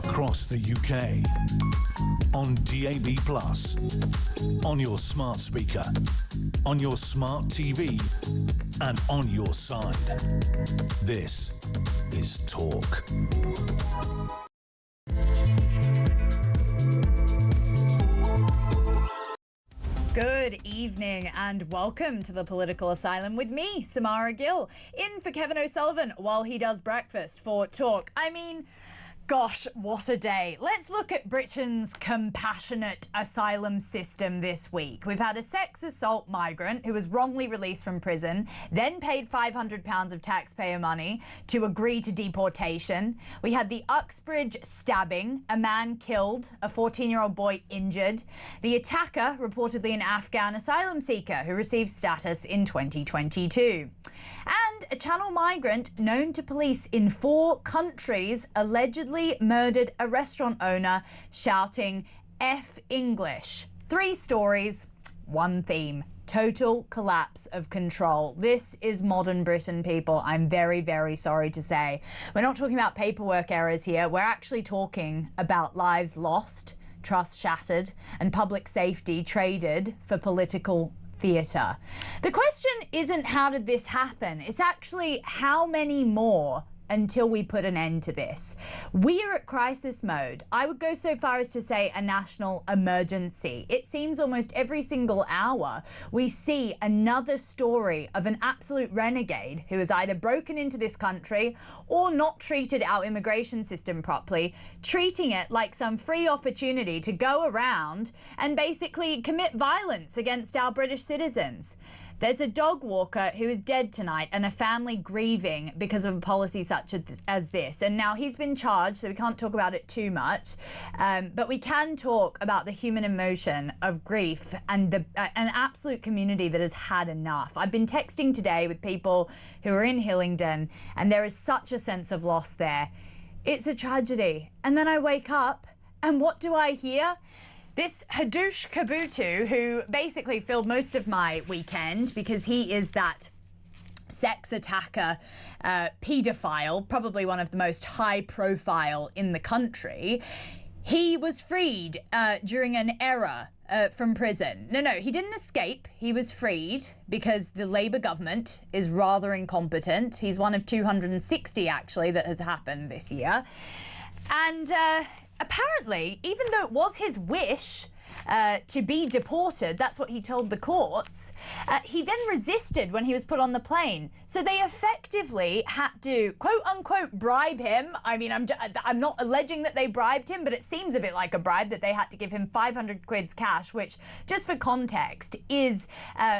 across the UK, on DAB+, on your smart speaker, on your smart TV, and on your side. This is Talk. Good evening and welcome to the Political Asylum with me, Samara Gill, in for Kevin O'Sullivan while he does breakfast for Talk. I mean, gosh, what a day. Let's look at Britain's compassionate asylum system this week. We've had a sex assault migrant who was wrongly released from prison, then paid £500 of taxpayer money to agree to deportation. We had the Uxbridge stabbing, a man killed, a 14-year-old boy injured. The attacker, reportedly an Afghan asylum seeker who received status in 2022. And a Channel migrant known to police in 4 countries allegedly murdered a restaurant owner shouting F English. 3 stories, 1 theme. Total collapse of control. This is modern Britain, people. I'm very, very sorry to say. We're not talking about paperwork errors here. We're actually talking about lives lost, trust shattered, and public safety traded for political theatre. The question isn't how did this happen? It's actually how many more until we put an end to this. We are at crisis mode. I would go so far as to say a national emergency. It seems almost every single hour we see another story of an absolute renegade who has either broken into this country or not treated our immigration system properly, treating it like some free opportunity to go around and basically commit violence against our British citizens. There's a dog walker who is dead tonight and a family grieving because of a policy such as this. And now he's been charged, so we can't talk about it too much. But we can talk about the human emotion of grief and an absolute community that has had enough. I've been texting today with people who are in Hillingdon, and there is such a sense of loss there. It's a tragedy. And then I wake up, and what do I hear? This Hadush Kabutu, who basically filled most of my weekend because he is that sex attacker, paedophile, probably one of the most high profile in the country. He was freed during an error from prison. No, he didn't escape. He was freed because the Labour government is rather incompetent. He's one of 260 actually that has happened this year. And apparently, even though it was his wish to be deported, that's what he told the courts, he then resisted when he was put on the plane. So they effectively had to, quote unquote, bribe him. I mean, I'm not alleging that they bribed him, but it seems a bit like a bribe that they had to give him 500 quids cash, which, just for context, is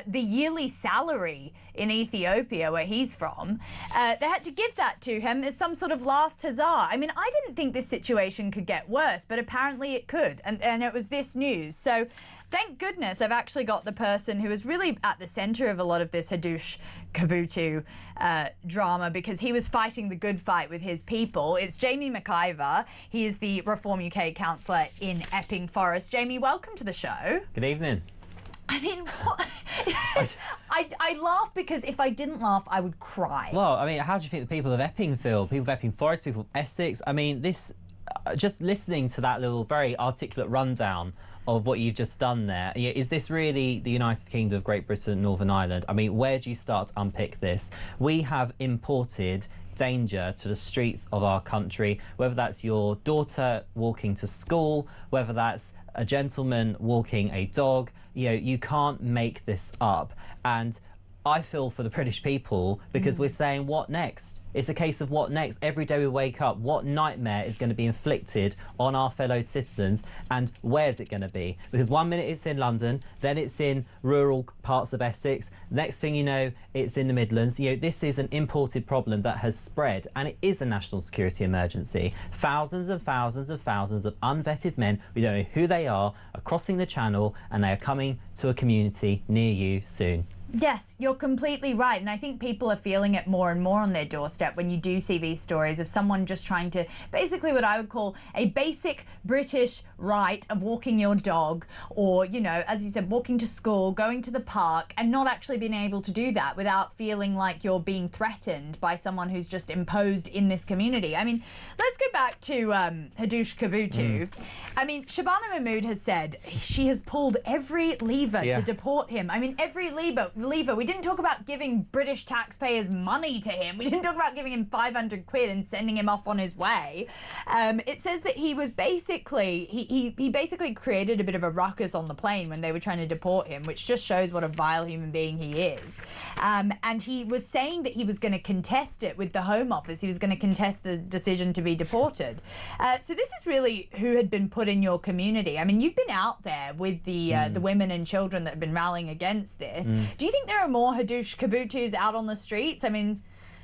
the yearly salary in Ethiopia, where he's from. They had to give that to him as some sort of last huzzah. I mean, I didn't think this situation could get worse, but apparently it could, and it was this news. So thank goodness I've actually got the person who is really at the centre of a lot of this Hadush Kabutu drama, because he was fighting the good fight with his people. It's Jamie McIver. He is the Reform UK councillor in Epping Forest. Jamie, welcome to the show. Good evening. I mean, what? I laugh because if I didn't laugh, I would cry. Well, I mean, how do you think the people of Epping feel? People of Epping Forest, people of Essex? I mean, this, just listening to that little very articulate rundown of what you've just done there, is this really the United Kingdom of Great Britain, Northern Ireland? I mean, where do you start to unpick this? We have imported danger to the streets of our country, whether that's your daughter walking to school, whether that's a gentleman walking a dog. You can't make this up. And I feel for the British people because we're saying, what next? It's a case of what next. Every day we wake up, what nightmare is going to be inflicted on our fellow citizens, and where's it going to be? Because one minute it's in London, then it's in rural parts of Essex, next thing you know, it's in the Midlands. This is an imported problem that has spread, and it is a national security emergency. Thousands and thousands and thousands of unvetted men, we don't know who they are crossing the channel, and they are coming to a community near you soon. Yes, you're completely right. And I think people are feeling it more and more on their doorstep when you do see these stories of someone just trying to, basically what I would call a basic British right of walking your dog, or, you know, as you said, walking to school, going to the park, and not actually being able to do that without feeling like you're being threatened by someone who's just imposed in this community. I mean, let's go back to Hadush Kabutu. I mean, Shabana Mahmood has said she has pulled every lever to deport him. I mean, every lever. We didn't talk about giving British taxpayers money to him. We didn't talk about giving him 500 quid and sending him off on his way. It says that he was basically, he basically created a bit of a ruckus on the plane when they were trying to deport him, which just shows what a vile human being he is. And he was saying that he was going to contest it with the Home Office. He was going to contest the decision to be deported. So this is really who had been put in your community. I mean, you've been out there with the women and children that have been rallying against this. Do you think there are more Hadush Kabutus out on the streets? I mean,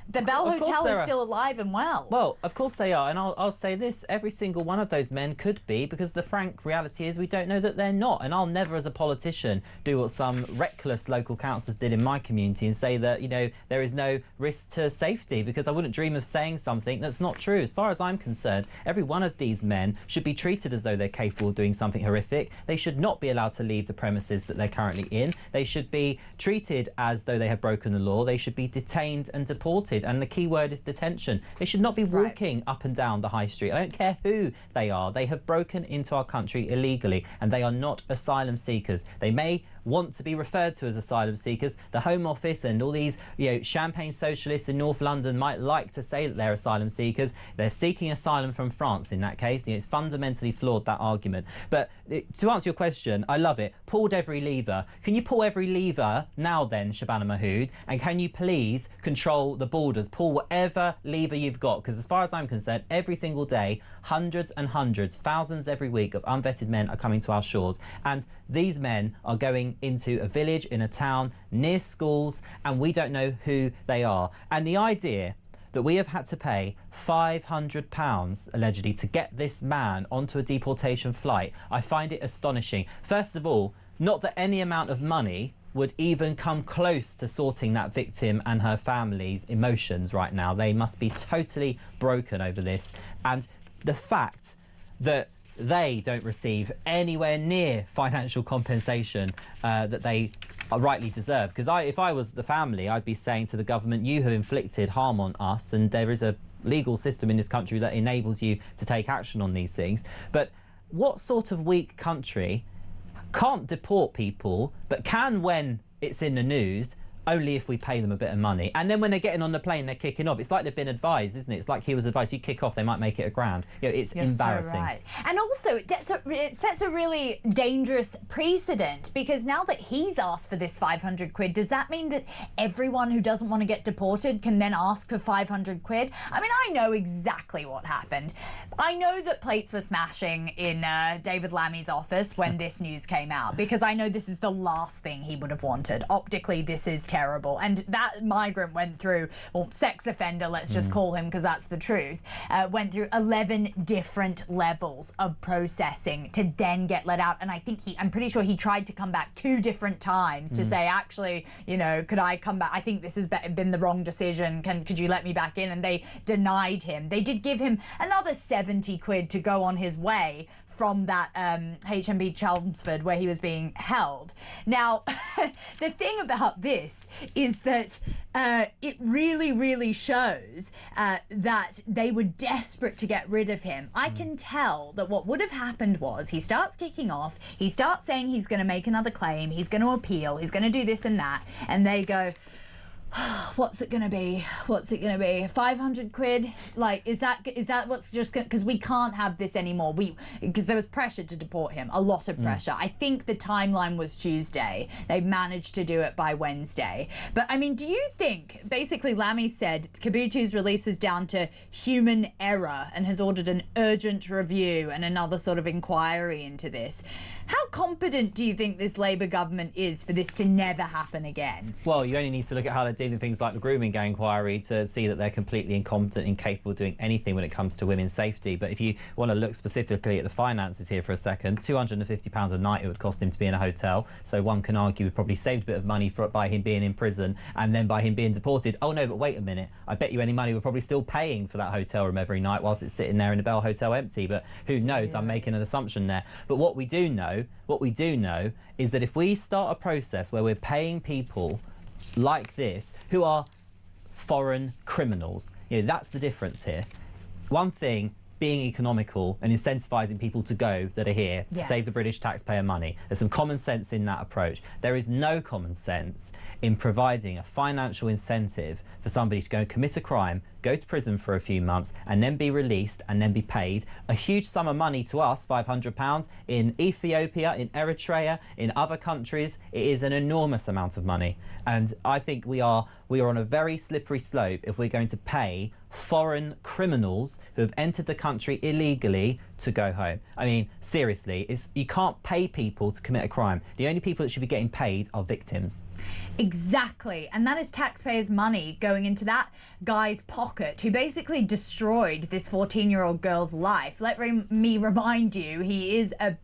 the Bell Hotel is still alive and well. Well, of course they are, and I'll say this, every single one of those men could be, because the frank reality is we don't know that they're not, and I'll never as a politician do what some reckless local councillors did in my community and say that, you know, there is no risk to safety, because I wouldn't dream of saying something that's not true. As far as I'm concerned, every one of these men should be treated as though they're capable of doing something horrific. They should not be allowed to leave the premises that they're currently in. They should be treated as though they have broken the law. They should be detained and deported. And the key word is detention. They should not be walking up and down the high street. I don't care who they are. They have broken into our country illegally, and they are not asylum seekers. They may want to be referred to as asylum seekers. The Home Office and all these, you know, champagne socialists in North London might like to say that they're asylum seekers. They're seeking asylum from France in that case. You know, it's fundamentally flawed, that argument. But to answer your question, I love it. Pulled every lever. Can you pull every lever now then, Shabana Mahmood? And can you please control the borders? Pull whatever lever you've got, because as far as I'm concerned, every single day, hundreds and hundreds, thousands every week of unvetted men are coming to our shores. And these men are going into a village, in a town, near schools, and we don't know who they are. And the idea that we have had to pay £500 allegedly to get this man onto a deportation flight, I find it astonishing. First of all, not that any amount of money would even come close to sorting that victim and her family's emotions right now. They must be totally broken over this. And the fact that they don't receive anywhere near financial compensation that they rightly deserve. Because if I was the family, I'd be saying to the government, you have inflicted harm on us, and there is a legal system in this country that enables you to take action on these things. But what sort of weak country can't deport people, but can when it's in the news, only if we pay them a bit of money? And then when they're getting on the plane, they're kicking off. It's like they've been advised, isn't it? It's like he was advised, you kick off, they might make it £1,000. You know, it's embarrassing. So right. And also, it sets a really dangerous precedent, because now that he's asked for this 500 quid, does that mean that everyone who doesn't want to get deported can then ask for 500 quid? I mean, I know exactly what happened. I know that plates were smashing in David Lammy's office when this news came out, because I know this is the last thing he would have wanted. Optically, this is terrible. And that migrant went through, well, sex offender, let's just call him, because that's the truth, went through 11 different levels of processing to then get let out. And I think I'm pretty sure he tried to come back 2 different times to say, actually, you know, could I come back? I think this has been the wrong decision. Could you let me back in? And they denied him. They did give him another 70 quid to go on his way from that HMB Chelmsford where he was being held. Now, the thing about this is that it really, really shows that they were desperate to get rid of him. I can tell that what would have happened was he starts kicking off, he starts saying he's going to make another claim, he's going to appeal, he's going to do this and that, and they go, what's it gonna be? What's it gonna be? 500 quid? Like, is that what's just because we can't have this anymore? Because there was pressure to deport him, a lot of pressure. I think the timeline was Tuesday. They managed to do it by Wednesday. But I mean, do you think basically Lammy said Kabutu's release was down to human error and has ordered an urgent review and another sort of inquiry into this? How competent do you think this Labour government is for this to never happen again? Well, you only need to look at how they're dealing with things like the grooming gang inquiry to see that they're completely incompetent, incapable of doing anything when it comes to women's safety. But if you want to look specifically at the finances here for a second, £250 a night it would cost him to be in a hotel. So one can argue we probably saved a bit of money by him being in prison and then by him being deported. Oh no, but wait a minute. I bet you any money we're probably still paying for that hotel room every night whilst it's sitting there in the Bell Hotel empty. But who knows? Yeah. I'm making an assumption there. But what we do know is that if we start a process where we're paying people like this who are foreign criminals, that's the difference here. One thing being economical and incentivising people to go that are here to save the British taxpayer money. There's some common sense in that approach. There is no common sense in providing a financial incentive for somebody to go and commit a crime, go to prison for a few months and then be released and then be paid a huge sum of money to us, £500, in Ethiopia, in Eritrea, in other countries. It is an enormous amount of money. And I think we are on a very slippery slope if we're going to pay foreign criminals who have entered the country illegally to go home. I mean, seriously, you can't pay people to commit a crime. The only people that should be getting paid are victims. Exactly, and that is taxpayers' money going into that guy's pocket who basically destroyed this 14-year-old girl's life. Let me remind you, he is a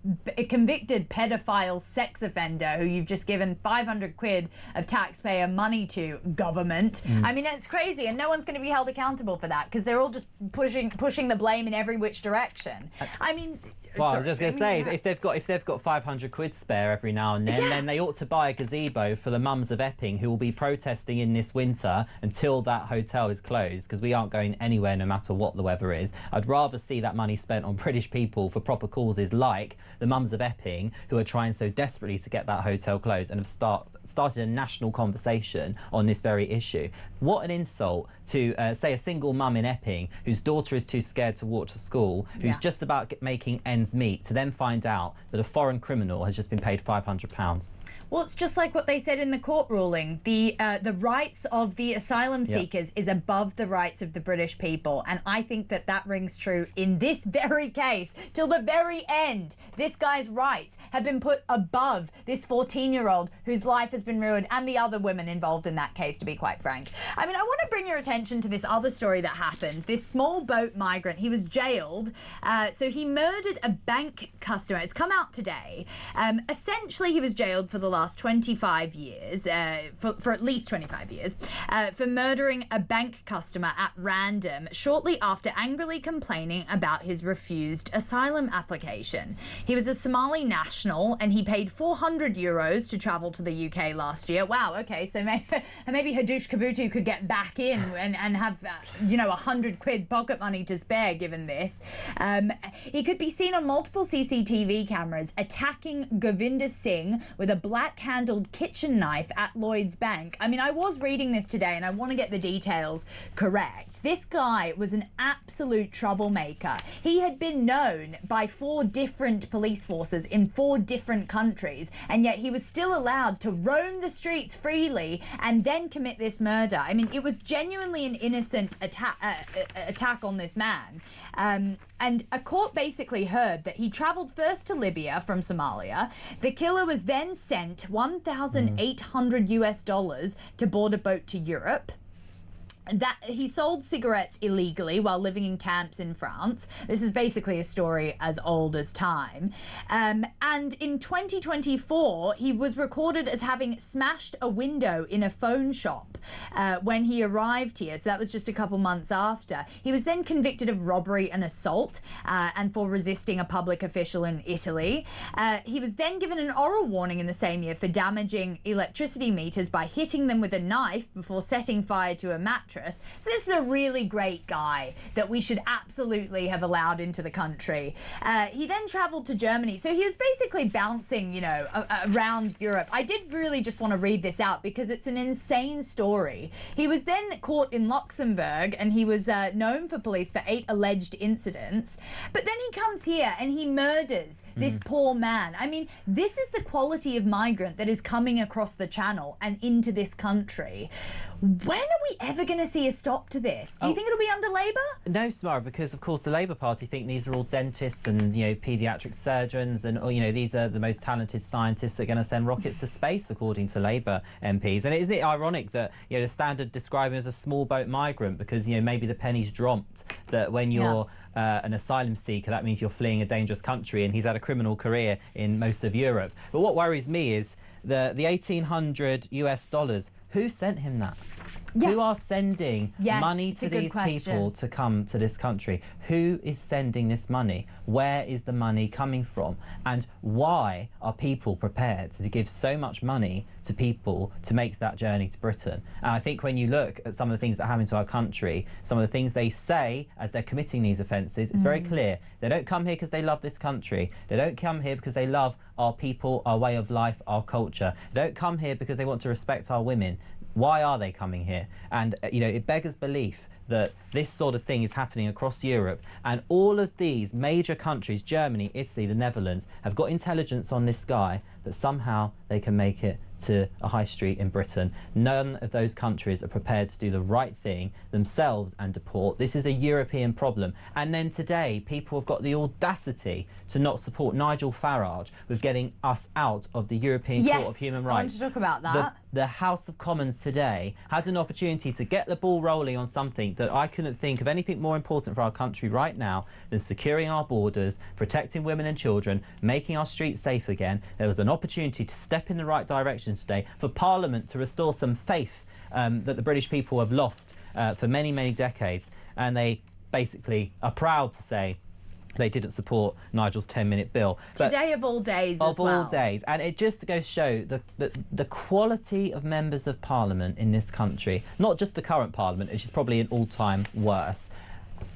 convicted pedophile sex offender who you've just given 500 quid of taxpayer money to, government. I mean, it's crazy, and no one's going to be held accountable for that because they're all just pushing the blame in every which direction. I mean... Well, I was just going to say, if they've got 500 quid spare every now and then, then they ought to buy a gazebo for the mums of Epping who will be protesting in this winter until that hotel is closed, because we aren't going anywhere no matter what the weather is. I'd rather see that money spent on British people for proper causes like the mums of Epping who are trying so desperately to get that hotel closed and have started a national conversation on this very issue. What an insult to, say, a single mum in Epping whose daughter is too scared to walk to school, who's just about making ends meet, to then find out that a foreign criminal has just been paid £500. Well, it's just like what they said in the court ruling. The rights of the asylum seekers is above the rights of the British people. And I think that rings true in this very case. Till the very end, this guy's rights have been put above this 14-year-old whose life has been ruined, and the other women involved in that case, to be quite frank. I mean, I want to bring your attention to this other story that happened. This small boat migrant, he was jailed. So he murdered a bank customer. It's come out today. Essentially, he was jailed for the last 25 years, for at least 25 years, for murdering a bank customer at random shortly after angrily complaining about his refused asylum application. He was a Somali national and he paid €400 to travel to the UK last year. Wow, okay, so maybe Hadush Kabutu could get back in and have, 100 quid pocket money to spare given this. He could be seen on multiple CCTV cameras attacking Govinda Singh with a black-handled kitchen knife at Lloyd's Bank. I mean, I was reading this today and I want to get the details correct. This guy was an absolute troublemaker. He had been known by 4 different police forces in 4 different countries, and yet he was still allowed to roam the streets freely and then commit this murder. I mean, it was genuinely an innocent attack on this man. And a court basically heard that he travelled first to Libya from Somalia. The killer was then sent $1,800 to board a boat to Europe. That he sold cigarettes illegally while living in camps in France. This is basically a story as old as time. And in 2024, he was recorded as having smashed a window in a phone shop when he arrived here. So that was just a couple months after. He was then convicted of robbery and assault and for resisting a public official in Italy. He was then given an oral warning in the same year for damaging electricity meters by hitting them with a knife before setting fire to a mattress. So this is a really great guy that we should absolutely have allowed into the country. He then travelled to Germany. So he was basically bouncing, around Europe. I did really just want to read this out because it's an insane story. He was then caught in Luxembourg and he was known for police for 8 alleged incidents. But then he comes here and he murders this poor man. I mean, this is the quality of migrant that is coming across the channel and into this country. When are we ever going to see a stop to this? Do you think it'll be under Labour? No, Samara, because of course the Labour Party think these are all dentists and paediatric surgeons, and these are the most talented scientists that are going to send rockets to space, according to Labour MPs. And isn't it ironic that the Standard describe him as a small boat migrant because maybe the penny's dropped that when you're an asylum seeker, that means you're fleeing a dangerous country, and he's had a criminal career in most of Europe. But what worries me is the $1,800 Who sent him that? Yeah. Who are sending money to these people to come to this country? Who is sending this money? Where is the money coming from? And why are people prepared to give so much money to people to make that journey to Britain? And I think when you look at some of the things that happen to our country, some of the things they say as they're committing these offences, it's very clear. They don't come here because they love this country. They don't come here because they love our people, our way of life, our culture. They don't come here because they want to respect our women. Why are they coming here? And it beggars belief that this sort of thing is happening across Europe, and all of these major countries, Germany, Italy, the Netherlands, have got intelligence on this guy that somehow they can make it to a high street in Britain. None of those countries are prepared to do the right thing themselves and deport. This is a European problem. And then today, people have got the audacity to not support Nigel Farage with getting us out of the European Court of Human Rights. I want to talk about that. The House of Commons today had an opportunity to get the ball rolling on something that I couldn't think of anything more important for our country right now than securing our borders, protecting women and children, making our streets safe again. There was an opportunity to step in the right direction today for Parliament to restore some faith that the British people have lost for many, many decades. And they basically are proud to say they didn't support Nigel's 10-minute bill. Today of all days Of all days. And it just goes to show the quality of members of Parliament in this country, not just the current Parliament, which is probably an all-time worse.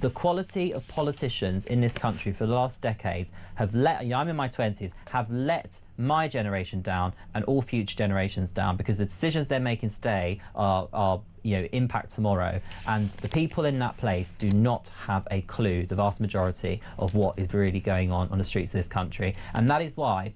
The quality of politicians in this country for the last decades have let, I'm in my 20s, have let my generation down and all future generations down, because the decisions they're making today are impact tomorrow, and the people in that place do not have a clue, the vast majority, of what is really going on the streets of this country. And that is why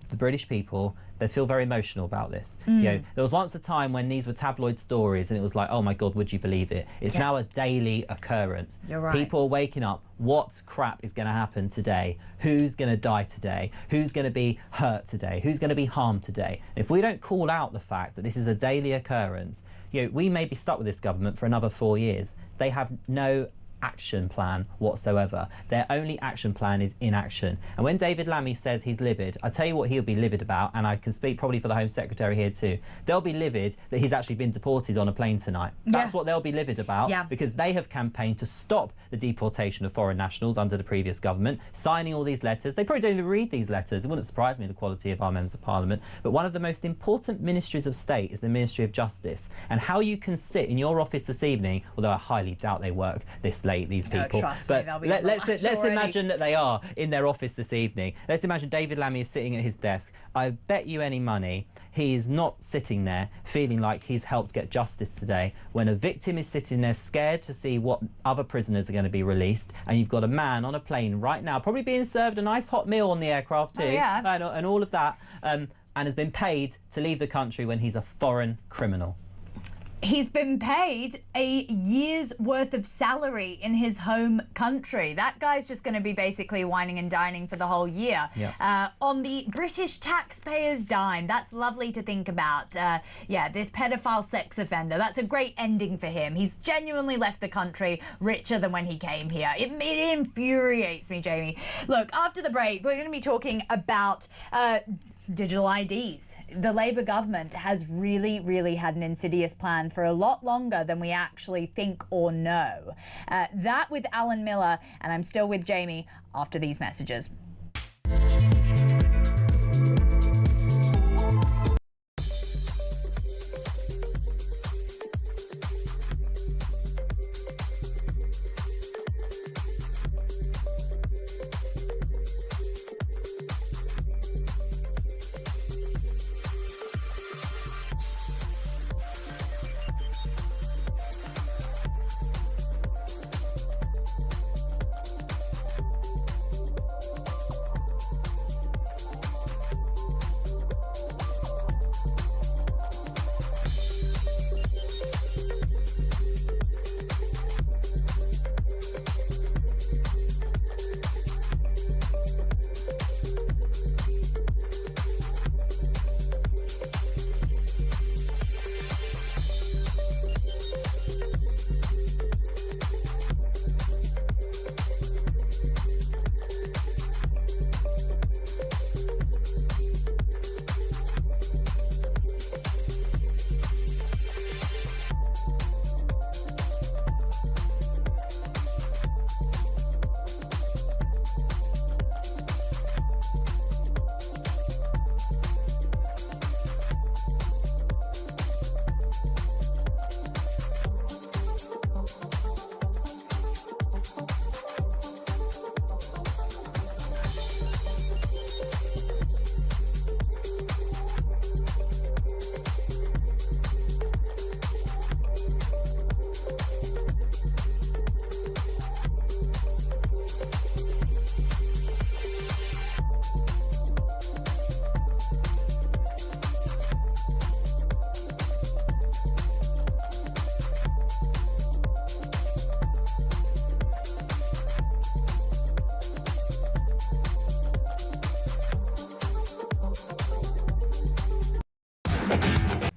the British people, they feel very emotional about this. There was once a time when these were tabloid stories and it was like, oh my God, would you believe it? It's now a daily occurrence. You're right. People are waking up. What crap is going to happen today? Who's going to die today? Who's going to be hurt today? Who's going to be harmed today? If we don't call out the fact that this is a daily occurrence, we may be stuck with this government for another 4 years. They have no action plan whatsoever. Their only action plan is inaction. And when David Lammy says he's livid, I tell you what he'll be livid about, and I can speak probably for the Home Secretary here too. They'll be livid that he's actually been deported on a plane tonight. That's what they'll be livid about, because they have campaigned to stop the deportation of foreign nationals under the previous government, signing all these letters. They probably don't even read these letters. It wouldn't surprise me the quality of our members of Parliament. But one of the most important ministries of state is the Ministry of Justice. And how you can sit in your office this evening, although I highly doubt they work this late, these people. But let's imagine that they are in their office this evening. Let's imagine David Lammy is sitting at his desk. I bet you any money he is not sitting there feeling like he's helped get justice today, when a victim is sitting there scared to see what other prisoners are going to be released, and you've got a man on a plane right now probably being served a nice hot meal on the aircraft too, and all of that, and has been paid to leave the country when he's a foreign criminal. He's been paid a year's worth of salary in his home country. That guy's just going to be basically whining and dining for the whole year on the British taxpayers' dime. That's lovely to think about. This pedophile sex offender, that's a great ending for him. He's genuinely left the country richer than when he came here. It infuriates me, Jamie. Look, after the break, we're going to be talking about digital IDs. The Labour government has really, really had an insidious plan for a lot longer than we actually think or know. That with Alan Miller, and I'm still with Jamie after these messages.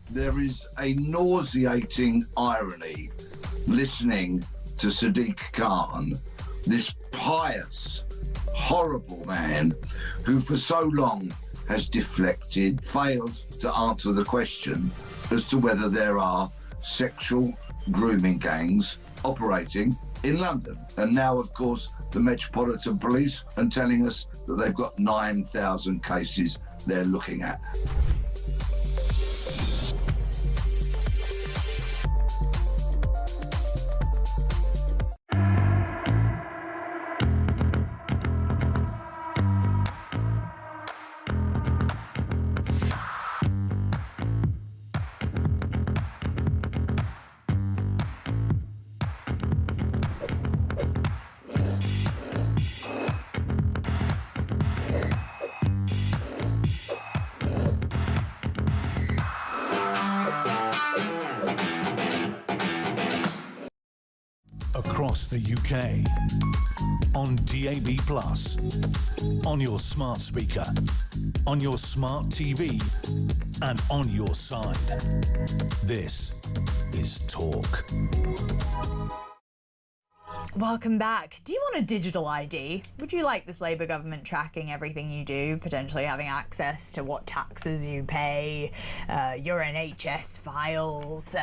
There is a nauseating irony listening to Sadiq Khan, this pious, horrible man who for so long has deflected, failed to answer the question as to whether there are sexual grooming gangs operating in London. And now, of course, the Metropolitan Police are telling us that they've got 9,000 cases they're looking at. Across the UK, on DAB+, on your smart speaker, on your smart TV, and on your side. This is Talk. Welcome back. Do you want a digital ID? Would you like this Labour government tracking everything you do, potentially having access to what taxes you pay, your NHS files?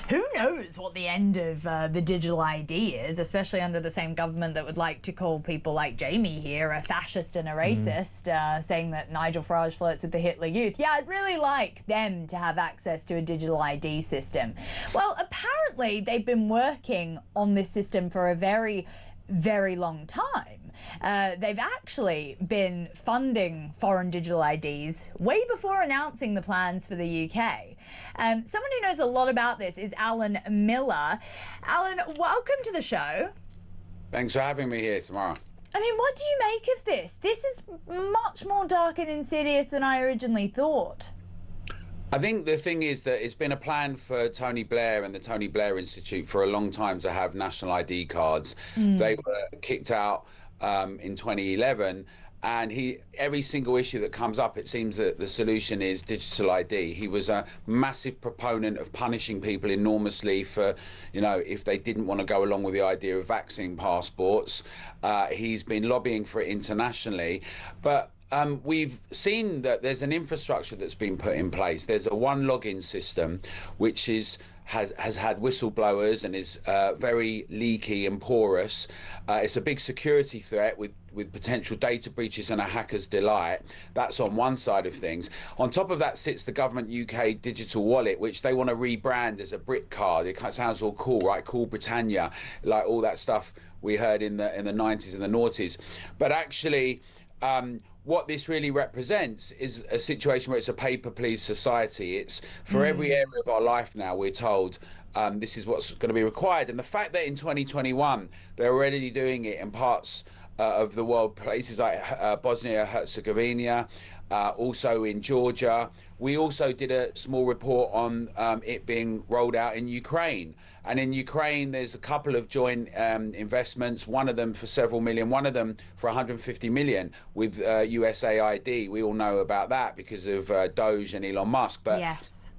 Who knows what the end of the digital ID is, especially under the same government that would like to call people like Jamie here a fascist and a racist, saying that Nigel Farage flirts with the Hitler Youth. Yeah, I'd really like them to have access to a digital ID system. Well, apparently they've been working on this system for a very, very long time. They've actually been funding foreign digital IDs way before announcing the plans for the UK. Someone who knows a lot about this is Alan Miller. Alan, welcome to the show. Thanks for having me here, Samara. I mean, what do you make of this? This is much more dark and insidious than I originally thought. I think the thing is that it's been a plan for Tony Blair and the Tony Blair Institute for a long time to have national ID cards. They were kicked out in 2011, and every single issue that comes up, it seems that the solution is digital ID. He was a massive proponent of punishing people enormously for, if they didn't want to go along with the idea of vaccine passports. He's been lobbying for it internationally, but we've seen that there's an infrastructure that's been put in place. There's a one login system which has had whistleblowers and is very leaky and porous. It's a big security threat with potential data breaches and a hacker's delight. That's on one side of things. On top of that sits the government UK digital wallet, which they want to rebrand as a brick card. It sounds all cool, right? Cool Britannia, like all that stuff we heard in the 90s and the noughties. But actually, what this really represents is a situation where it's a paper-please society. It's for every area of our life now, we're told this is what's going to be required. And the fact that in 2021, they're already doing it in parts of the world, places like Bosnia-Herzegovina, also in Georgia. We also did a small report on it being rolled out in Ukraine. And in Ukraine, there's a couple of joint investments, one of them for several million, one of them for 150 million with USAID. We all know about that because of Doge and Elon Musk. But yes.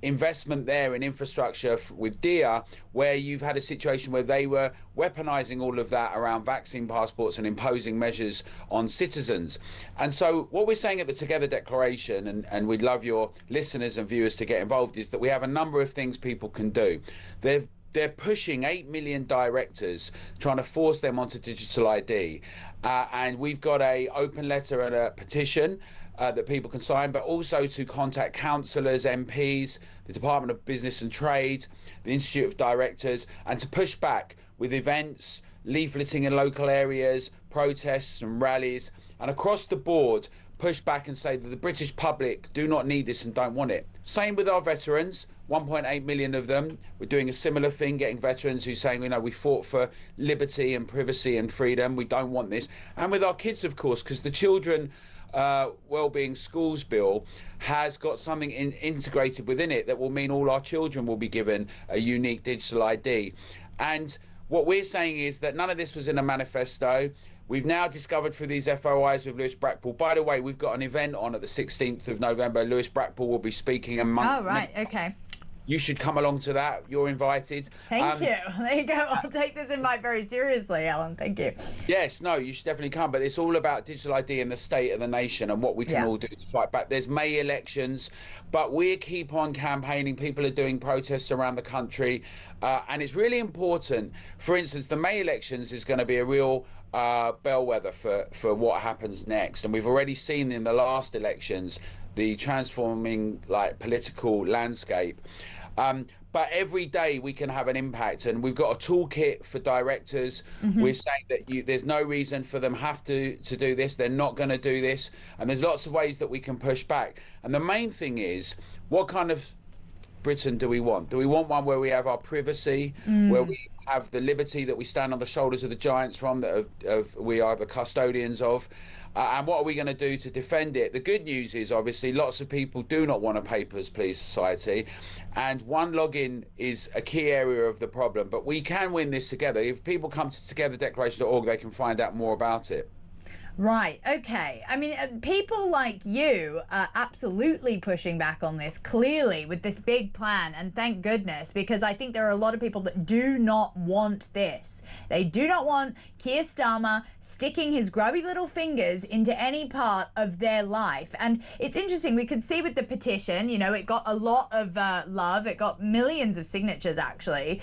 Investment there in infrastructure with DIA, where you've had a situation where they were weaponizing all of that around vaccine passports and imposing measures on citizens. And so what we're saying at the Together Declaration, and we'd love your listeners and viewers to get involved, is that we have a number of things people can do. They're pushing 8 million directors, trying to force them onto digital ID. And we've got a open letter and a petition that people can sign, but also to contact councillors, MPs, the Department of Business and Trade, the Institute of Directors, and to push back with events, leafleting in local areas, protests and rallies, and across the board, push back and say that the British public do not need this and don't want it. Same with our veterans, 1.8 million of them. We're doing a similar thing, getting veterans who saying, we fought for liberty and privacy and freedom. We don't want this. And with our kids, of course, because the Children Wellbeing Schools Bill has got something integrated within it that will mean all our children will be given a unique digital ID. And what we're saying is that none of this was in a manifesto. We've now discovered through these FOIs with Lewis Brackpool. By the way, we've got an event on at the 16th of November. Lewis Brackpool will be speaking. Oh, right. Okay. You should come along to that. You're invited. Thank you. There you go. I'll take this invite very seriously, Alan. Thank you. Yes, no, you should definitely come. But it's all about digital ID and the state of the nation and what we can all do to fight back. There's May elections, but we keep on campaigning. People are doing protests around the country. And it's really important. For instance, the May elections is going to be a real bellwether for what happens next. And we've already seen in the last elections the transforming political landscape. But every day we can have an impact, and we've got a toolkit for directors. We're saying that there's no reason for them to do this. They're not going to do this, and there's lots of ways that we can push back. And the main thing is, what kind of Britain do we want? Do we want one where we have our privacy, where we have the liberty that we stand on the shoulders of the giants from, that we are the custodians of? And what are we going to do to defend it? The good news is, obviously, lots of people do not want a papers, please society. And one login is a key area of the problem. But we can win this together. If people come to togetherdeclaration.org, they can find out more about it. Right, okay. I mean, people like you are absolutely pushing back on this, clearly, with this big plan, and thank goodness, because I think there are a lot of people that do not want this. They do not want Keir Starmer sticking his grubby little fingers into any part of their life. And it's interesting, we could see with the petition, you know, it got a lot of love. It got millions of signatures, actually,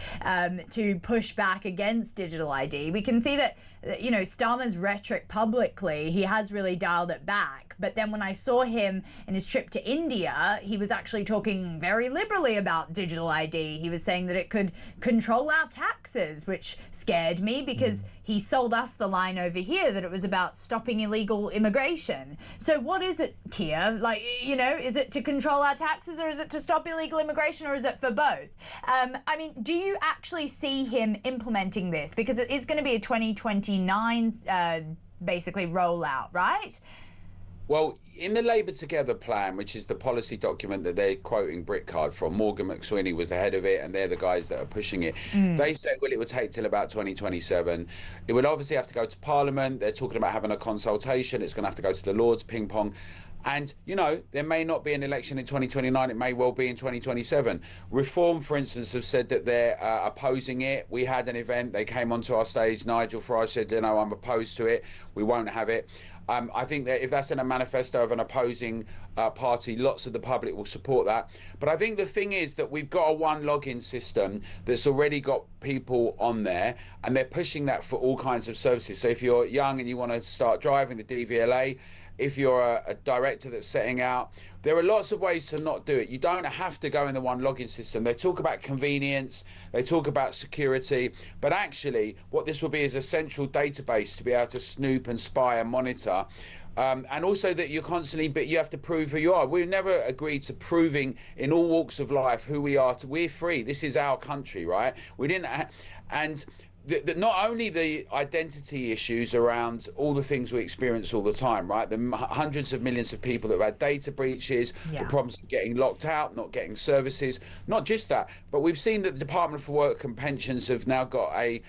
to push back against digital ID. We can see that, you know, Starmer's rhetoric publicly, he has really dialed it back. But then when I saw him in his trip to India, he was actually talking very liberally about digital ID. He was saying that it could control our taxes, which scared me because he sold us the line over here that it was about stopping illegal immigration. So what is it, Keir? Like, you know, is it to control our taxes, or is it to stop illegal immigration, or is it for both? I mean, do you actually see him implementing this? Because it is going to be a 2029 basically rollout, right? Well, in the Labour Together plan, which is the policy document that they're quoting Britcard from, Morgan McSweeney was the head of it, and they're the guys that are pushing it. They said, well, it would take till about 2027. It would obviously have to go to Parliament. They're talking about having a consultation. It's going to have to go to the Lords, ping pong. And, you know, there may not be an election in 2029. It may well be in 2027. Reform, for instance, have said that they're opposing it. We had an event. They came onto our stage. Nigel Farage said, you know, I'm opposed to it. We won't have it. I think that if that's in a manifesto of an opposing party, lots of the public will support that. But I think the thing is that we've got a one login system that's already got people on there, and they're pushing that for all kinds of services. So if you're young and you want to start driving, the DVLA, if you're a director that's setting out, there are lots of ways to not do it. You don't have to go in the one login system. They talk about convenience, they talk about security, but actually what this will be is a central database to be able to snoop and spy and monitor. And also that you're constantly, but you have to prove who you are. We've never agreed to proving in all walks of life who we are. We're free. This is our country, right? We didn't, and not only the identity issues around all the things we experience all the time, right? The hundreds of millions of people that have had data breaches, the problems of getting locked out, not getting services, not just that, but we've seen that the Department for Work and Pensions have now got a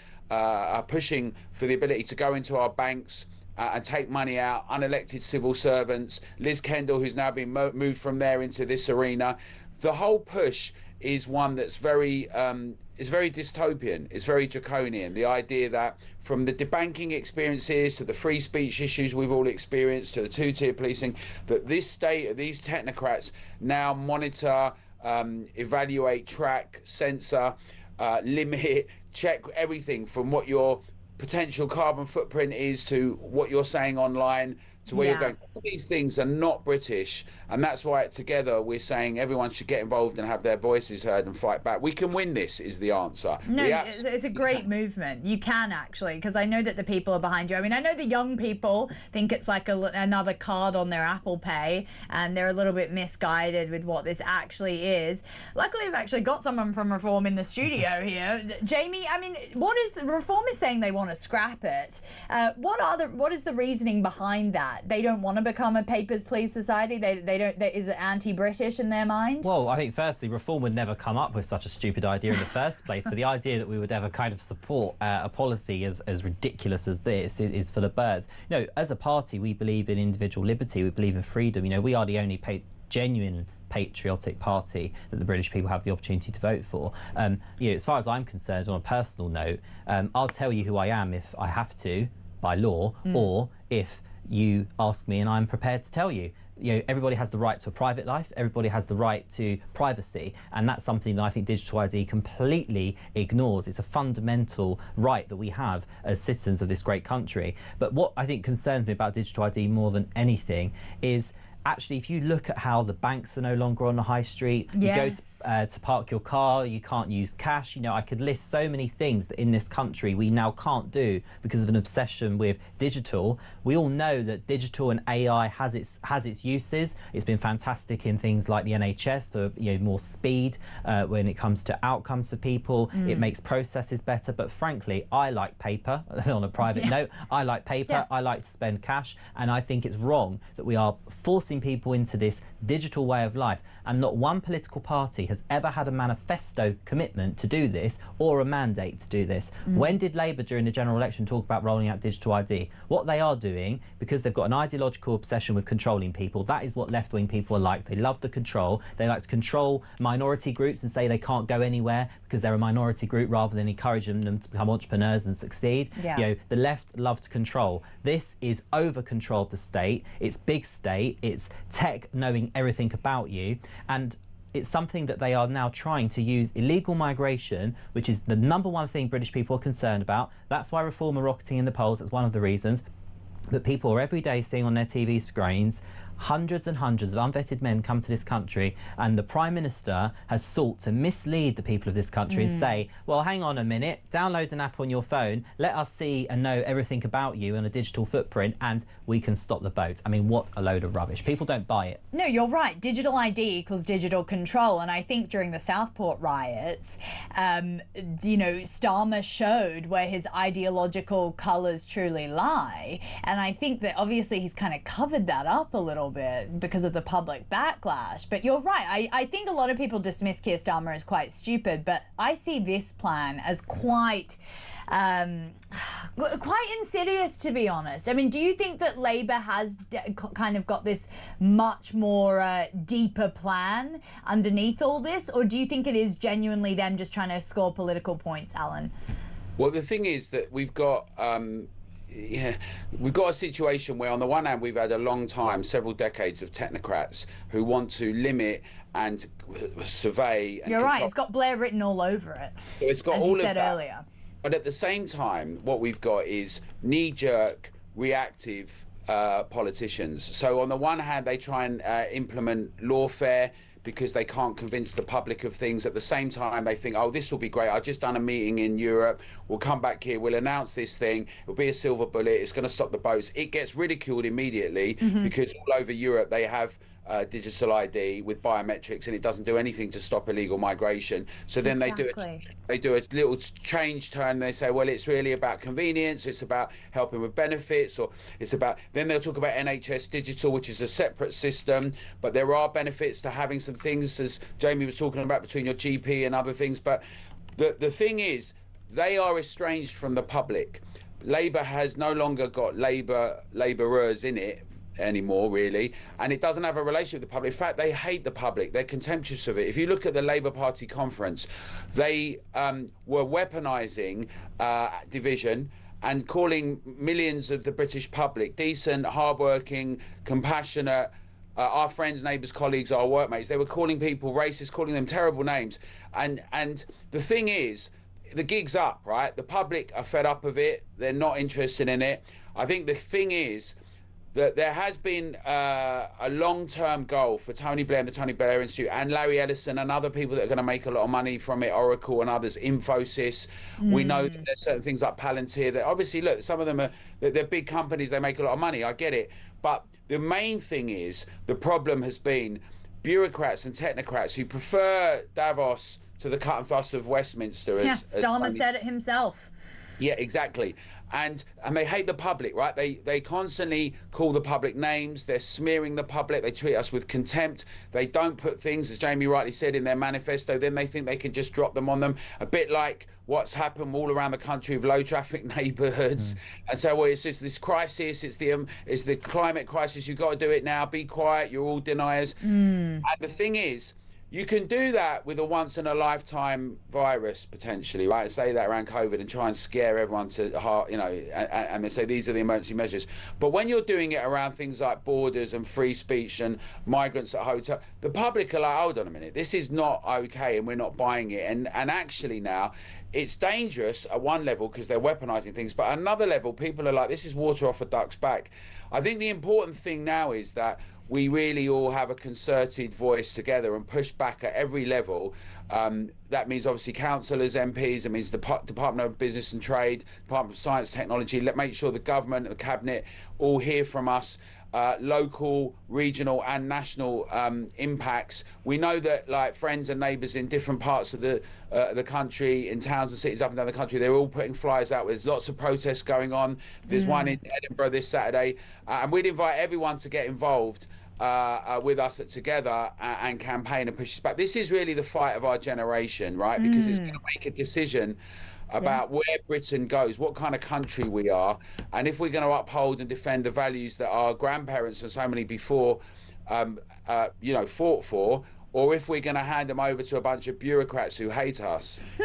pushing for the ability to go into our banks and take money out, unelected civil servants, Liz Kendall, who's now been moved from there into this arena. The whole push is one that's very dystopian. It's very draconian. The idea that from the debanking experiences to the free speech issues we've all experienced to the two-tier policing, that this state, these technocrats now monitor, evaluate, track, censor, limit, check everything from what your potential carbon footprint is to what you're saying online to where you're going. All these things are not British, and that's why together we're saying everyone should get involved and have their voices heard and fight back. We can win this is the answer. No, it's a great movement. You can actually, because I know that the people are behind you. I mean, I know the young people think it's like another card on their Apple Pay, and they're a little bit misguided with what this actually is. Luckily, I've actually got someone from Reform in the studio here. Jamie, I mean, what is the Reform is saying they want to scrap it. What is the reasoning behind that? They don't want to become a papers please society. Is it anti-British in their mind? Well, I think firstly, Reform would never come up with such a stupid idea in the first place. So the idea that we would ever kind of support a policy as ridiculous as this is for the birds. You know, as a party, we believe in individual liberty. We believe in freedom. You know, we are the only genuine patriotic party that the British people have the opportunity to vote for. You know, as far as I'm concerned, on a personal note, I'll tell you who I am if I have to, by law, or if you ask me and I'm prepared to tell you. You know, everybody has the right to a private life, everybody has the right to privacy, and that's something that I think digital ID completely ignores. It's a fundamental right that we have as citizens of this great country. But what I think concerns me about digital ID more than anything is actually, if you look at how the banks are no longer on the high street, yes. You go to park your car, you can't use cash. You know, I could list so many things that in this country we now can't do because of an obsession with digital. We all know that digital and AI has its uses. It's been fantastic in things like the NHS for, you know, more speed when it comes to outcomes for people. It makes processes better. But frankly, I like paper. On a private note, I like paper. I like to spend cash, and I think it's wrong that we are forcing people into this digital way of life, and not one political party has ever had a manifesto commitment to do this or a mandate to do this. When did Labour during the general election talk about rolling out digital ID? What they are doing, because they've got an ideological obsession with controlling people, that is what left-wing people are like. They love the control. They like to control minority groups and say they can't go anywhere because they're a minority group, rather than encouraging them to become entrepreneurs and succeed. You know, the left love to control. This is over control of the state. It's big state. It's tech knowing everything about you, and it's something that they are now trying to use illegal migration, which is the #1 thing British people are concerned about. That's why Reform are rocketing in the polls. That's one of the reasons. But people are every day seeing on their TV screens hundreds and hundreds of unvetted men come to this country, and the Prime Minister has sought to mislead the people of this country and say, well, hang on a minute, download an app on your phone, let us see and know everything about you on a digital footprint, and we can stop the boats. I mean, what a load of rubbish. People don't buy it. No, you're right. Digital ID equals digital control. And I think during the Southport riots, you know, Starmer showed where his ideological colours truly lie. And I think that obviously he's kind of covered that up a little bit because of the public backlash. But you're right. I think a lot of people dismiss Keir Starmer as quite stupid, but I see this plan as quite insidious, to be honest. I mean, do you think that Labour has kind of got this much more deeper plan underneath all this, or do you think it is genuinely them just trying to score political points, Alan? Well, the thing is that we've got a situation where on the one hand we've had a long time, several decades of technocrats who want to limit and survey and You're right, it's got Blair written all over it. So it's got as all you of said that. earlier. But at the same time, what we've got is knee-jerk, reactive politicians. So on the one hand, they try and implement lawfare because they can't convince the public of things. At the same time, they think, oh, this will be great. I've just done a meeting in Europe. We'll come back here. We'll announce this thing. It'll be a silver bullet. It's going to stop the boats. It gets ridiculed immediately because all over Europe, they have digital ID with biometrics, and it doesn't do anything to stop illegal migration. So then they do a little change turn. They say, well, it's really about convenience. It's about helping with benefits, or it's about. Then they'll talk about NHS digital, which is a separate system, but there are benefits to having some things, as Jamie was talking about, between your GP and other things. But the thing is, they are estranged from the public. Labour has no longer got labourers in it anymore, really, and it doesn't have a relationship with the public. In fact, they hate the public. They're contemptuous of it. If you look at the Labour Party conference, they were weaponising division and calling millions of the British public decent, hardworking, compassionate, our friends, neighbours, colleagues, our workmates. They were calling people racist, calling them terrible names. And the thing is, the gig's up, right? The public are fed up of it. They're not interested in it. I think the thing is that there has been a long-term goal for Tony Blair and the Tony Blair Institute and Larry Ellison and other people that are going to make a lot of money from it, Oracle and others, Infosys. We know that there's certain things like Palantir that obviously, look, some of them are, they're big companies, they make a lot of money, I get it. But the main thing is, the problem has been bureaucrats and technocrats who prefer Davos to the cut and thrust of Westminster. Starmer said it himself. Yeah, exactly. and they hate the public, right? They constantly call the public names. They're smearing the public. They treat us with contempt. They don't put things, as Jamie rightly said, in their manifesto. Then they think they can just drop them on them, a bit like what's happened all around the country with low traffic neighbourhoods. And so, well, it's just this crisis. It's the climate crisis. You've got to do it now. Be quiet. You're all deniers. And the thing is, you can do that with a once-in-a-lifetime virus, potentially, right? Say that around COVID and try and scare everyone to heart, and they say these are the emergency measures. But when you're doing it around things like borders and free speech and migrants at hotel, the public are like, hold on a minute, this is not okay and we're not buying it. And actually now, it's dangerous at one level because they're weaponizing things, but at another level, people are like, this is water off a duck's back. I think the important thing now is that we really all have a concerted voice together and push back at every level. That means obviously councillors, MPs, it means the Department of Business and Trade, Department of Science, Technology. Let's make sure the government and the cabinet all hear from us. Local, regional and national impacts. We know that like friends and neighbours in different parts of the country, in towns and cities up and down the country, they're all putting flyers out. There's lots of protests going on. There's one in Edinburgh this Saturday. And we'd invite everyone to get involved with us together and campaign and push this back. This is really the fight of our generation, right? Because it's going to make a decision about where Britain goes, what kind of country we are, and if we're going to uphold and defend the values that our grandparents and so many before, fought for, or if we're going to hand them over to a bunch of bureaucrats who hate us.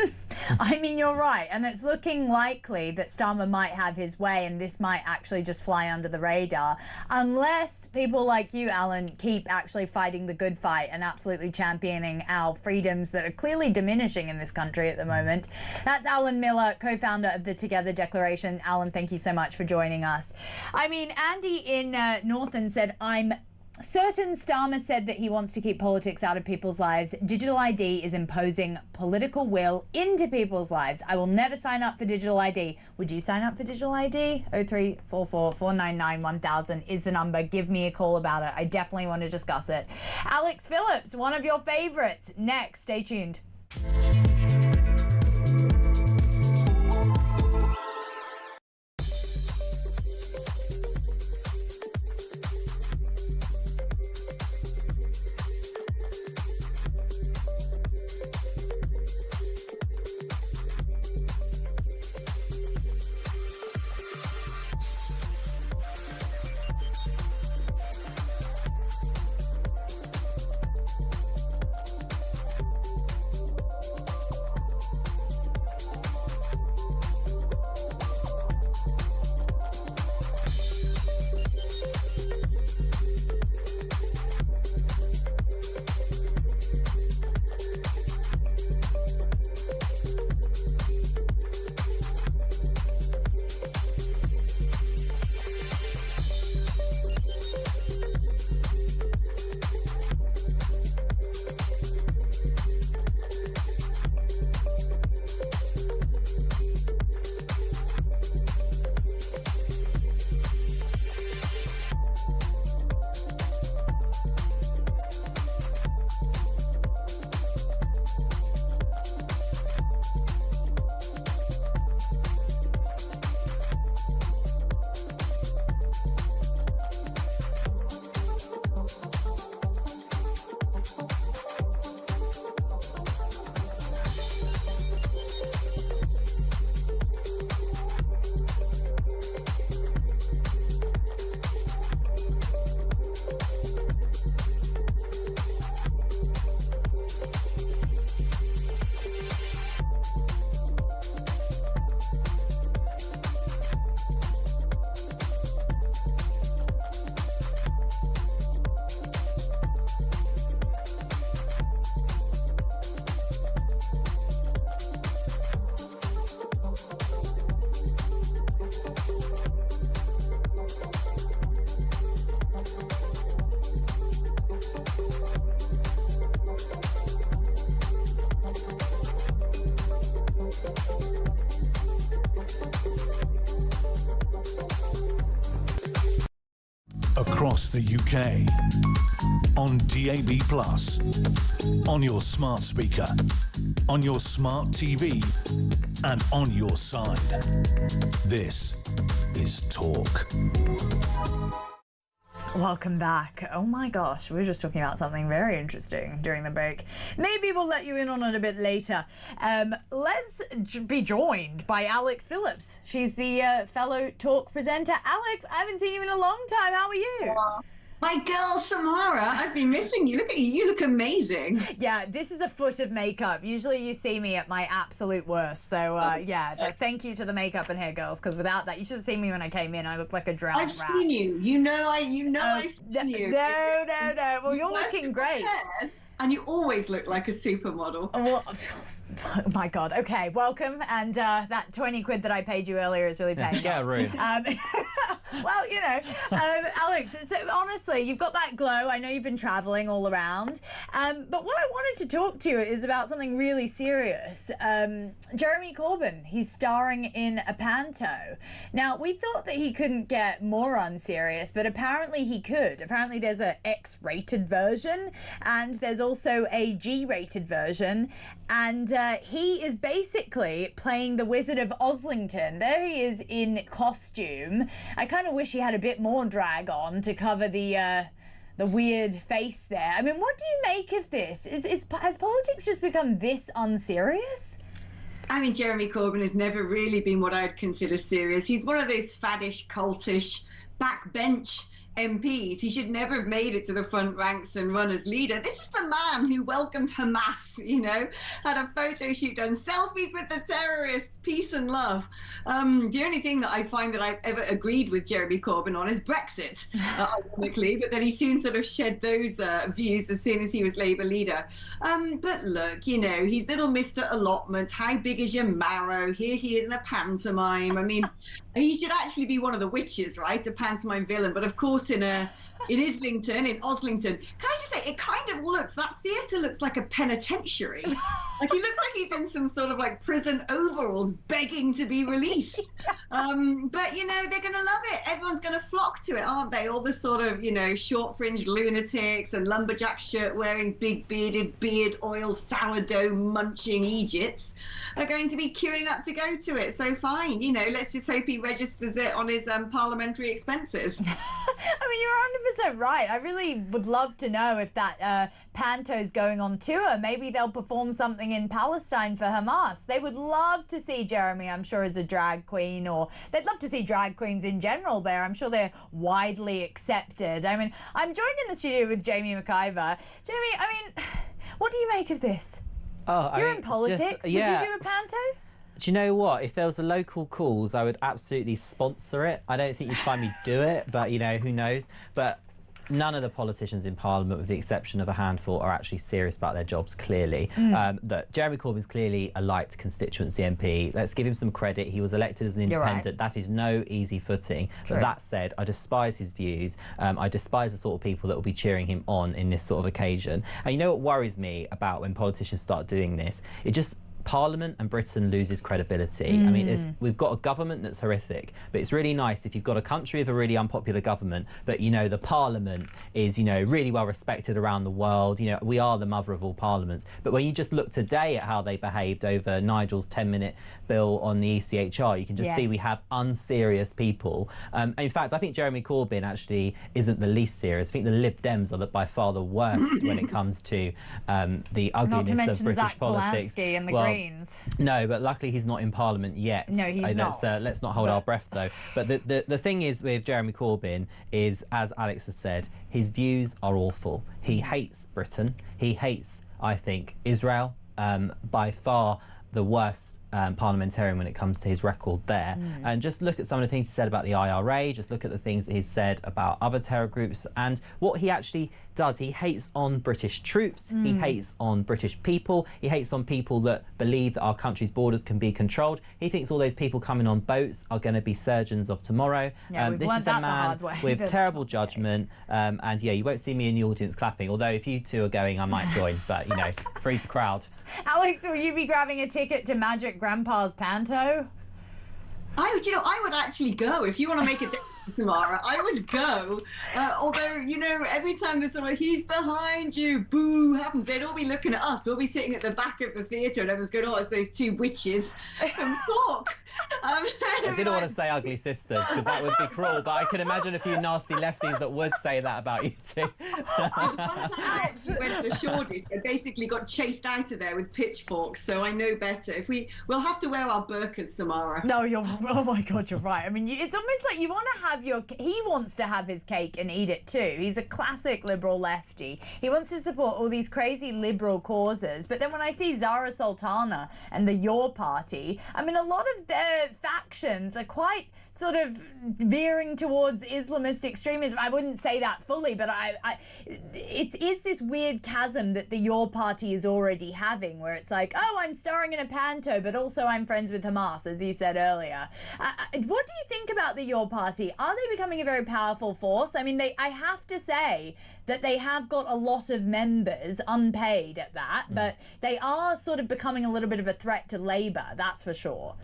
I mean, you're right, and it's looking likely that Starmer might have his way and this might actually just fly under the radar, unless people like you, Alan, keep actually fighting the good fight and absolutely championing our freedoms that are clearly diminishing in this country at the moment. That's Alan Miller, co-founder of the Together Declaration. Alan, thank you so much for joining us. I mean, Andy in Northern said, I'm certain Starmer said that he wants to keep politics out of people's lives. Digital ID is imposing political will into people's lives. I will never sign up for digital ID. Would you sign up for digital ID? 0344 499 1000 is the number. Give me a call about it. I definitely want to discuss it. Alex Phillips, one of your favorites. Next, stay tuned. across the UK, on DAB+, on your smart speaker, on your smart TV, and on your side. This is Talk. Welcome back. Oh my gosh, we were just talking about something very interesting during the break. Maybe we'll let you in on it a bit later. Let's be joined by Alex Phillips. She's the fellow Talk presenter. Alex, I haven't seen you in a long time. How are you? My girl Samara, I've been missing you. Look at you, you look amazing. Yeah, this is a foot of makeup. Usually you see me at my absolute worst. So thank you to the makeup and hair girls, because without that, you should have seen me when I came in. I looked like a drowned rat. I've seen you. I've seen you. No. Well, you're looking great. And you always look like a supermodel. Well, oh my God. Okay, welcome. And that 20 quid that I paid you earlier is really paying Yeah, off. rude. Well, Alex, so honestly, you've got that glow. I know you've been traveling all around. But what I wanted to talk to you is about something really serious. Jeremy Corbyn, he's starring in a panto. Now, we thought that he couldn't get more unserious, but apparently he could. Apparently there's a X-rated version, and there's also a G-rated version. And he is basically playing the Wizard of Oslington. There he is in costume. I kind of wish he had a bit more drag on to cover the weird face there. I mean, what do you make of this? Has politics just become this unserious? I mean, Jeremy Corbyn has never really been what I'd consider serious. He's one of those faddish, cultish, backbench MPs. He should never have made it to the front ranks and run as leader. This is the man who welcomed Hamas, had a photo shoot, done selfies with the terrorists, peace and love. The only thing that I find that I've ever agreed with Jeremy Corbyn on is Brexit, ironically, but then he soon sort of shed those views as soon as he was Labour leader. But look, he's little Mr. Allotment. How big is your marrow? Here he is in a pantomime. I mean, he should actually be one of the witches, right? A pantomime villain. But of course, in Oslington. Can I just say, it kind of looks, that theatre looks like a penitentiary. Like, he looks like he's in some sort of like prison overalls begging to be released. But, they're going to love it. Everyone's going to flock to it, aren't they? All the sort of, short fringed lunatics and lumberjack shirt wearing, big bearded, beard oil, sourdough munching Egypts are going to be queuing up to go to it. So fine, let's just hope he registers it on his parliamentary expenses. I mean, you're 100% right. I really would love to know if that panto's going on tour. Maybe they'll perform something in Palestine for Hamas. They would love to see Jeremy, I'm sure, as a drag queen, or they'd love to see drag queens in general there. I'm sure they're widely accepted. I mean, I'm joined in the studio with Jamie McIver. Jamie, I mean, what do you make of this? You're in politics. Would you do a panto? Do you know what? If there was a local cause, I would absolutely sponsor it. I don't think you'd find me do it, but, who knows? But none of the politicians in Parliament, with the exception of a handful, are actually serious about their jobs, clearly. That Jeremy Corbyn's clearly a liked constituency MP. Let's give him some credit. He was elected as an independent. Right. That is no easy footing. True. But that said, I despise his views. I despise the sort of people that will be cheering him on in this sort of occasion. And you know what worries me about when politicians start doing this? Parliament and Britain loses credibility. I mean, we've got a government that's horrific, but it's really nice if you've got a country with a really unpopular government, but, the Parliament is, really well respected around the world. We are the mother of all parliaments. But when you just look today at how they behaved over Nigel's 10-minute bill on the ECHR, you can just see we have unserious people. In fact, I think Jeremy Corbyn actually isn't the least serious. I think the Lib Dems are by far the worst when it comes to the ugliness of British Zach politics. Polanski and the Greens. No, but luckily he's not in Parliament yet. No, he's not. Let's not hold our breath, though. But the thing is with Jeremy Corbyn is, as Alex has said, his views are awful. He hates Britain. He hates, I think, Israel. By far the worst parliamentarian when it comes to his record there. And just look at some of the things he said about the IRA, just look at the things that he's said about other terror groups, and what he actually does. He hates on British troops, he hates on British people, he hates on people that believe that our country's borders can be controlled. He thinks all those people coming on boats are going to be surgeons of tomorrow. This is a man with terrible judgment, and you won't see me in the audience clapping, although if you two are going I might join, but free to crowd. Alex, will you be grabbing a ticket to Magic Grandpa's panto? I would actually go if you want to make it. Samara. I would go. Although, you know, every time there's someone, he's behind you, boo, happens, they'd all be looking at us. We'll be sitting at the back of the theatre and everyone's going, oh, it's those two witches from Talk. I didn't want to say ugly sisters because that would be cruel, but I can imagine a few nasty lefties that would say that about you two. I went to Shoreditch and basically got chased out of there with pitchforks, so I know better. We'll have to wear our burqas, Samara. No, oh my God, you're right. I mean, it's almost like you want to have he wants to have his cake and eat it too. He's a classic liberal lefty. He wants to support all these crazy liberal causes, but then when I see Zara Sultana and the Your Party, I mean, a lot of their factions are quite sort of veering towards Islamist extremism. I wouldn't say that fully, but it is this weird chasm that the Your Party is already having, where it's like, oh, I'm starring in a panto, but also I'm friends with Hamas, as you said earlier. What do you think about the Your Party? Are they becoming a very powerful force? I mean, I have to say that they have got a lot of members, unpaid at that, but they are sort of becoming a little bit of a threat to Labour, that's for sure.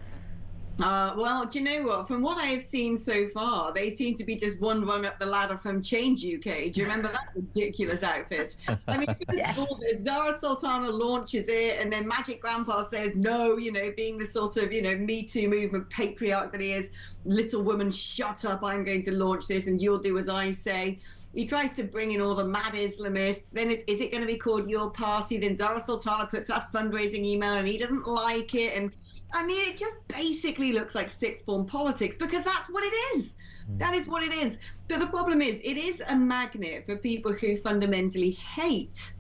Well, do you know what? From what I have seen so far, they seem to be just one rung up the ladder from Change UK. Do you remember that ridiculous outfit? I mean, first of all, Zara Sultana launches it, and then Magic Grandpa says no, you know, being the sort of, you know, Me Too movement patriarch that he is. Little woman, shut up, I'm going to launch this and you'll do as I say. He tries to bring in all the mad Islamists. Then is it going to be called Your Party? Then Zara Sultana puts out a fundraising email and he doesn't like it. And I mean, it just basically looks like sixth form politics because that's what it is. That is what it is. But the problem is, it is a magnet for people who fundamentally hate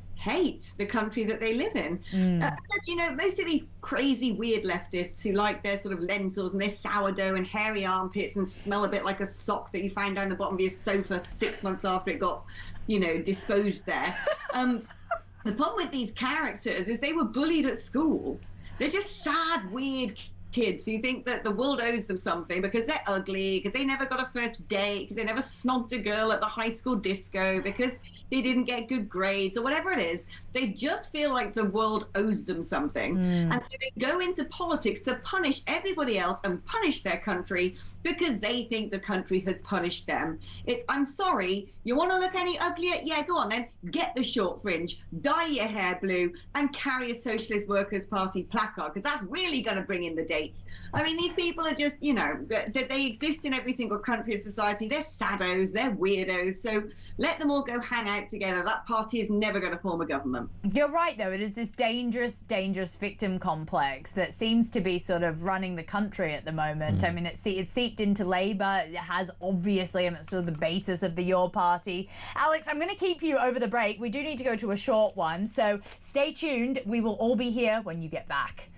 the country that they live in. Because, you know, most of these crazy, weird leftists who like their sort of lentils and their sourdough and hairy armpits and smell a bit like a sock that you found down the bottom of your sofa 6 months after it got, you know, disposed there. The problem with these characters is they were bullied at school. They're just sad, weird kids who think that the world owes them something because they're ugly, because they never got a first date, because they never snogged a girl at the high school disco, because they didn't get good grades or whatever it is. They just feel like the world owes them something. And so they go into politics to punish everybody else and punish their country because they think the country has punished them. I'm sorry, you want to look any uglier? Yeah, go on then. Get the short fringe, dye your hair blue, and carry a Socialist Workers' Party placard, because that's really going to bring in the dates. I mean, these people are just, you know, they exist in every single country of society. They're saddos, they're weirdos. So let them all go hang out together. That party is never going to form a government. You're right, though. It is this dangerous, dangerous victim complex that seems to be sort of running the country at the moment. I mean, it's seeped into Labour. It has, obviously, I mean, it's sort of the basis of the Your Party. Alex, I'm going to keep you over the break. We do need to go to a short one, so stay tuned. We will all be here when you get back.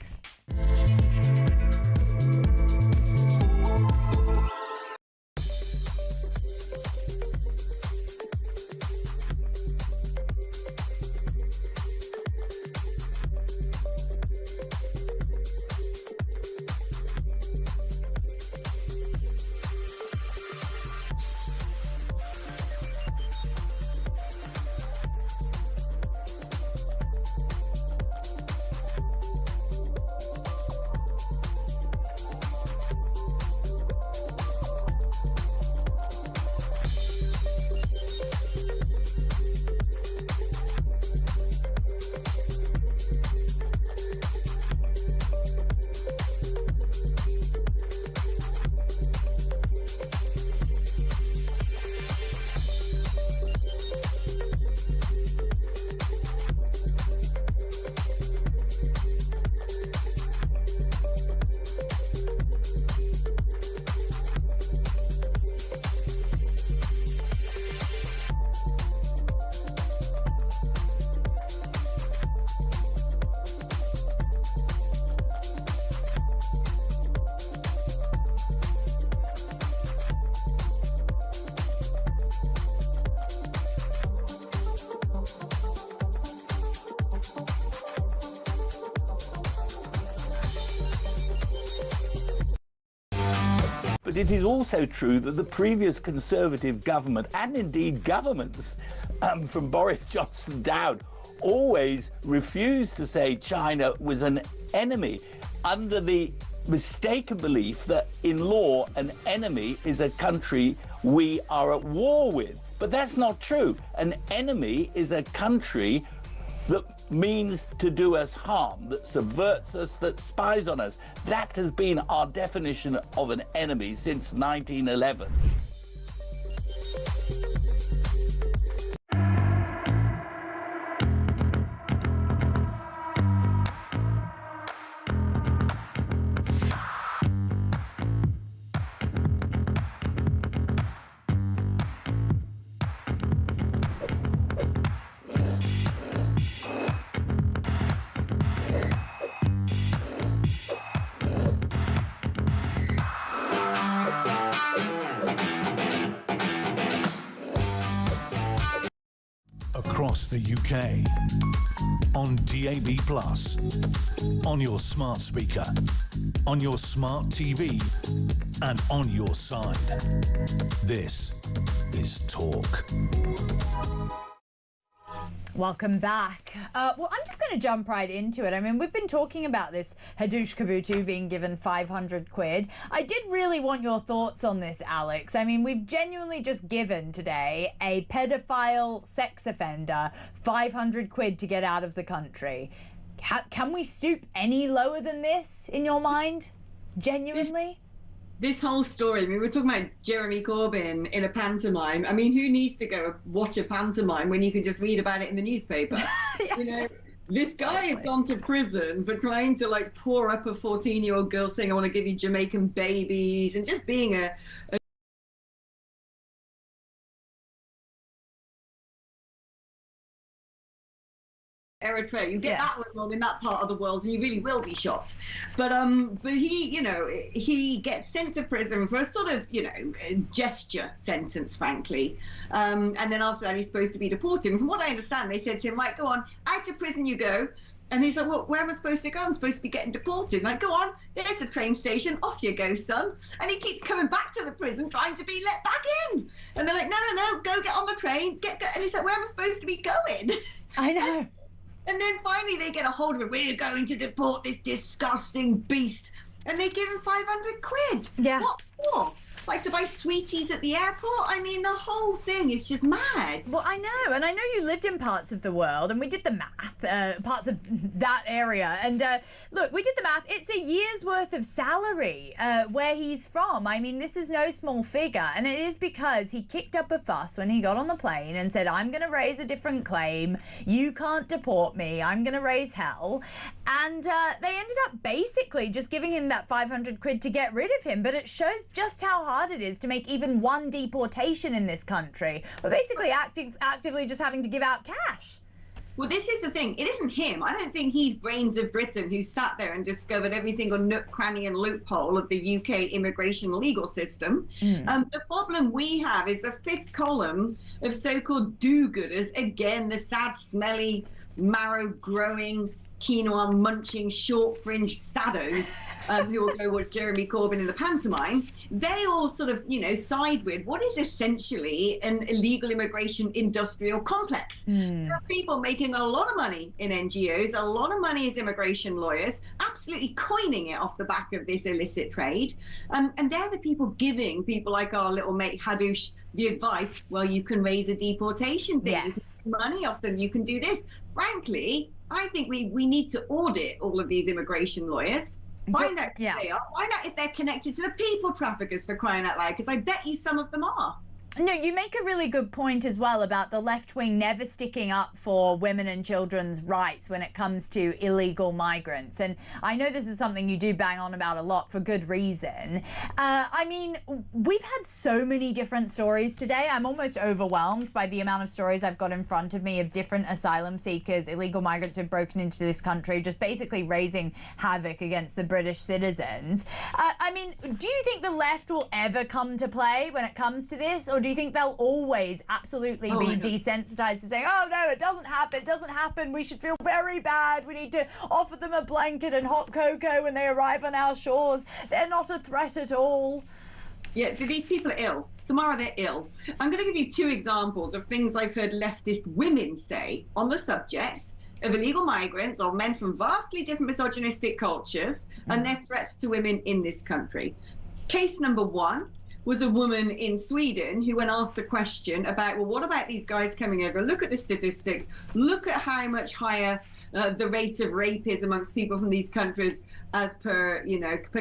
But it is also true that the previous Conservative government, and indeed governments from Boris Johnson down, always refused to say China was an enemy under the mistaken belief that in law an enemy is a country we are at war with. But that's not true. An enemy is a country that means to do us harm, that subverts us, that spies on us. That has been our definition of an enemy since 1911. Across the UK, on DAB+, on your smart speaker, on your smart TV, and on your side. This is Talk. Welcome back. Well, I'm just going to jump right into it. I mean, we've been talking about this Hadush Kabutu being given 500 quid. I did really want your thoughts on this, Alex. I mean, we've genuinely just given today a pedophile sex offender 500 quid to get out of the country. Can we stoop any lower than this, in your mind? Genuinely? This whole story, I mean, we're talking about Jeremy Corbyn in a pantomime. I mean, who needs to go watch a pantomime when you can just read about it in the newspaper? Yeah, you know, this guy has gone to prison for trying to like pour up a 14-year-old girl saying, I want to give you Jamaican babies, and just being a Eritrea, you get that one wrong in that part of the world and you really will be shot. But he, you know, he gets sent to prison for a sort of, you know, gesture sentence, frankly. And then after that, he's supposed to be deported. And from what I understand, they said to him, right, go on, out to prison you go. And he's like, well, where am I supposed to go? I'm supposed to be getting deported. Like, go on, there's the train station, off you go, son. And he keeps coming back to the prison trying to be let back in. And they're like, no, go get on the train. And he's like, where am I supposed to be going? I know. And then finally they get a hold of it. We're going to deport this disgusting beast. And they give him 500 quid. Yeah. What for? Like to buy sweeties at the airport? I mean, the whole thing is just mad. Well, I know. And I know you lived in parts of the world, and we did the math, parts of that area. And look, we did the math. It's a year's worth of salary where he's from. I mean, this is no small figure. And it is because he kicked up a fuss when he got on the plane and said, I'm going to raise a different claim. You can't deport me. I'm going to raise hell. And they ended up basically just giving him that 500 quid to get rid of him. But it shows just how hard it is to make even one deportation in this country. We're basically actively just having to give out cash. Well, this is the thing. It isn't him. I don't think he's brains of Britain who sat there and discovered every single nook, cranny and loophole of the UK immigration legal system. The problem we have is a fifth column of so-called do-gooders. Again, the sad, smelly, marrow-growing, quinoa munching, short fringe saddos who will go watch Jeremy Corbyn in the pantomime. They all sort of, you know, side with what is essentially an illegal immigration industrial complex. There are people making a lot of money in NGOs, a lot of money as immigration lawyers, absolutely coining it off the back of this illicit trade. And they're the people giving people like our little mate Hadush the advice, well, you can raise a deportation thing, you can make money off them, you can do this. Frankly, I think we need to audit all of these immigration lawyers, find out who they are, find out if they're connected to the people traffickers, for crying out loud, because I bet you some of them are. No, you make a really good point as well about the left wing never sticking up for women and children's rights when it comes to illegal migrants. And I know this is something you do bang on about a lot for good reason. I mean, we've had so many different stories today. I'm almost overwhelmed by the amount of stories I've got in front of me of different asylum seekers, illegal migrants who've broken into this country, just basically raising havoc against the British citizens. I mean, do you think the left will ever come to play when it comes to this? Or do you think they'll always absolutely be desensitized to saying, oh no, it doesn't happen, we should feel very bad, we need to offer them a blanket and hot cocoa when they arrive on our shores, they're not a threat at all? Yeah, these people are ill. Samara, they're ill. I'm going to give you two examples of things I've heard leftist women say on the subject of illegal migrants or men from vastly different misogynistic cultures and their threats to women in this country. Case number one, was a woman in Sweden who, when asked the question about, well, what about these guys coming over? Look at the statistics. Look at how much higher the rate of rape is amongst people from these countries as per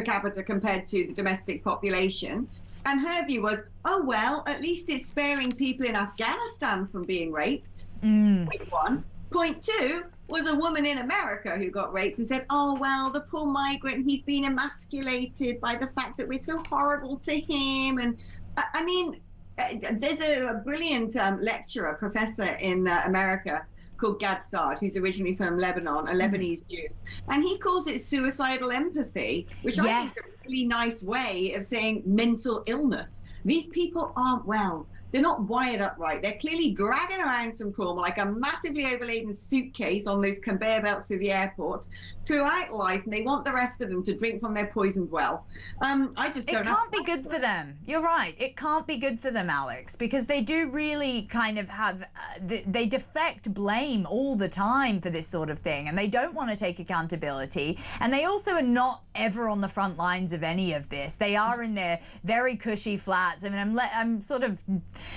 capita compared to the domestic population. And her view was, oh, well, at least it's sparing people in Afghanistan from being raped. Point one. Point two was a woman in America who got raped and said, oh, well, the poor migrant, he's been emasculated by the fact that we're so horrible to him. And I mean, there's a brilliant lecturer, professor in America called Gad Saad, who's originally from Lebanon, a Lebanese Jew. And he calls it suicidal empathy, which I think is a really nice way of saying mental illness. These people aren't well. They're not wired up right. They're clearly dragging around some trauma like a massively overladen suitcase on those conveyor belts through the airports throughout life, and they want the rest of them to drink from their poisoned well. I just don't know. It can't be good for them. You're right. It can't be good for them, Alex, because they do really kind of have, they deflect blame all the time for this sort of thing, and they don't want to take accountability, and they also are not ever on the front lines of any of this. They are in their very cushy flats. I mean,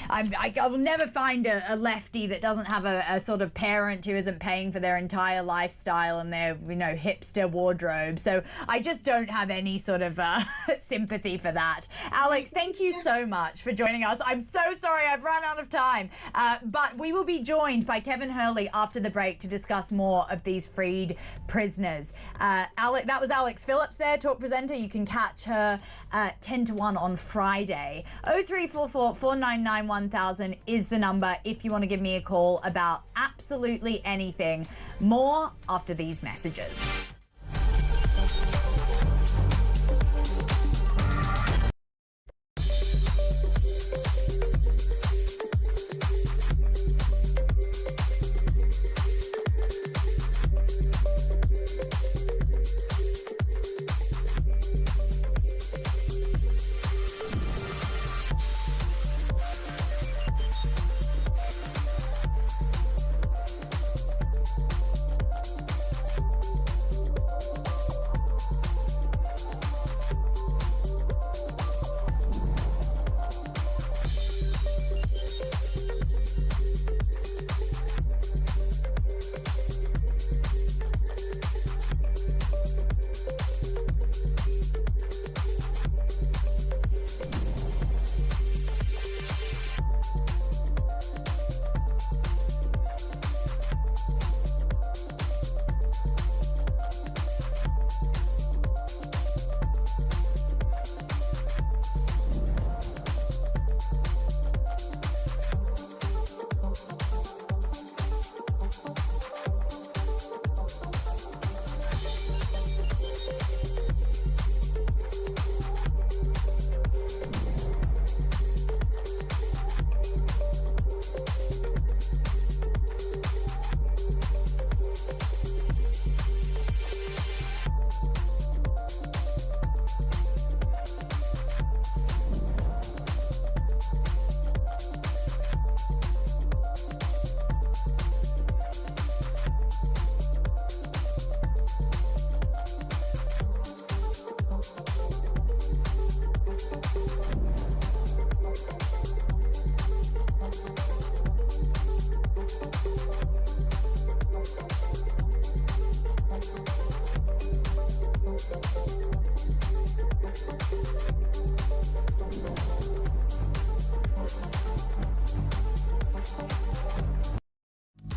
I will never find a lefty that doesn't have a sort of parent who isn't paying for their entire lifestyle and their, hipster wardrobe. So I just don't have any sort of sympathy for that. Alex, thank you so much for joining us. I'm so sorry I've run out of time, but we will be joined by Kevin Hurley after the break to discuss more of these freed prisoners. Alex, that was Alex Phillips there, talk presenter. You can catch her 10 to 1 on Friday. 0344 499 1000 is the number if you want to give me a call about absolutely anything. More after these messages.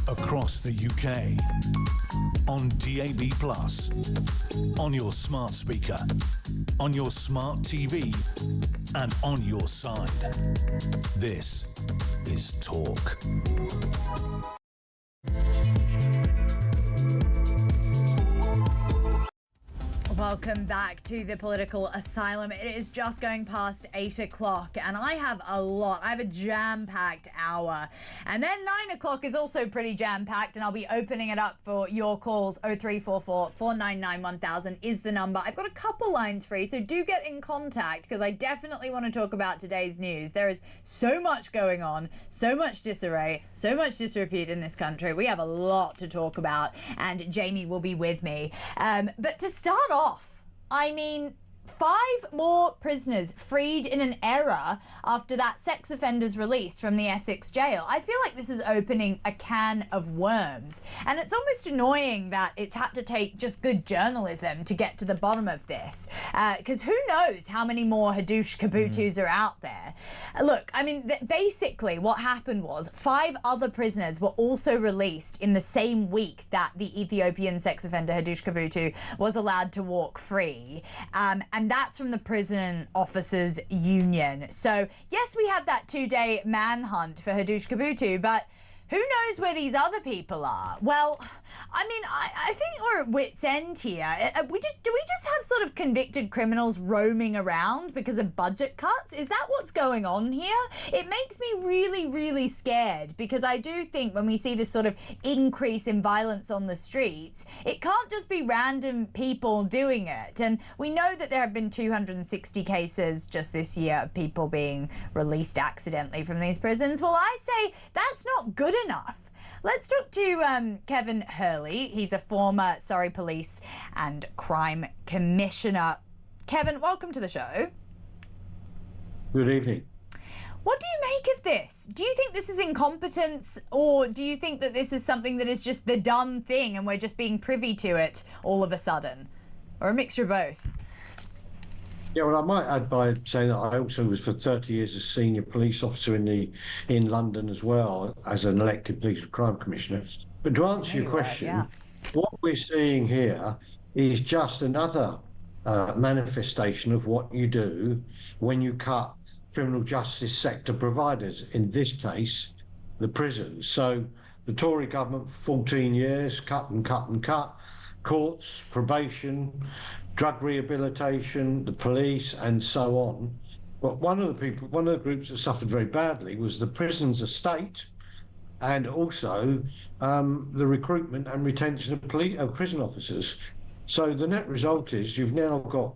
Across the UK, on DAB+, on your smart speaker, on your smart TV, and on your side. This is Talk. Welcome back to the Political Asylum. It is just going past 8 o'clock and I have a jam-packed hour. And then 9 o'clock is also pretty jam-packed and I'll be opening it up for your calls. 0344 499 1000 is the number. I've got a couple lines free, so do get in contact because I definitely want to talk about today's news. There is so much going on, so much disarray, so much disrepute in this country. We have a lot to talk about and Jamie will be with me. But to start off, I mean, 5 more prisoners freed in an era after that sex offender's released from the Essex jail. I feel like this is opening a can of worms. And it's almost annoying that it's had to take just good journalism to get to the bottom of this. Because who knows how many more Hadush Kabutus are out there. Look, I mean, basically what happened was 5 other prisoners were also released in the same week that the Ethiopian sex offender Hadush Kabutu was allowed to walk free. And that's from the Prison Officers Union. So, yes, we had that 2-day manhunt for Hadush Kabutu, but who knows where these other people are? Well, I mean, I think we're at wit's end here. Do we just have sort of convicted criminals roaming around because of budget cuts? Is that what's going on here? It makes me really, really scared, because I do think when we see this sort of increase in violence on the streets, it can't just be random people doing it. And we know that there have been 260 cases just this year of people being released accidentally from these prisons. Well, I say that's not good enough. Let's talk to Kevin Hurley. He's a former Surrey Police and Crime Commissioner. Kevin, welcome to the show. Good evening. What do you make of this? Do you think this is incompetence, or do you think that this is something that is just the done thing and we're just being privy to it all of a sudden? Or a mixture of both? Yeah, well, I might add by saying that I also was for 30 years a senior police officer in London as well, as an elected police and crime commissioner. But to answer your question, what we're seeing here is just another manifestation of what you do when you cut criminal justice sector providers, in this case, the prisons. So the Tory government for 14 years cut and cut and cut. Courts, probation, drug rehabilitation, the police, and so on. But one of the groups that suffered very badly was the prisons estate, and also the recruitment and retention of prison officers. So the net result is you've now got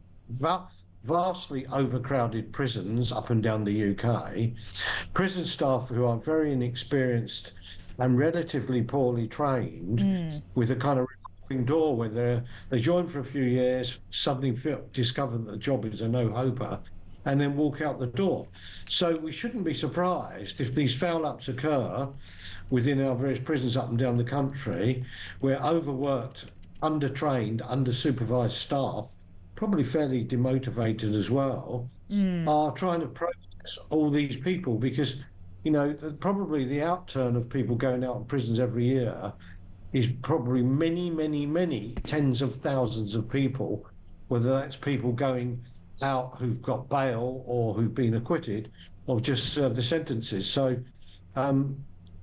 vastly overcrowded prisons up and down the UK, prison staff who are very inexperienced and relatively poorly trained, with a kind of door where they join for a few years, suddenly discover that the job is a no-hoper, and then walk out the door. So we shouldn't be surprised if these foul-ups occur within our various prisons up and down the country, where overworked, undertrained, under-supervised staff, probably fairly demotivated as well, are trying to process all these people, because, you know, probably the outturn of people going out of prisons every year is probably many, many, many tens of thousands of people, whether that's people going out who've got bail or who've been acquitted or just served the sentences. So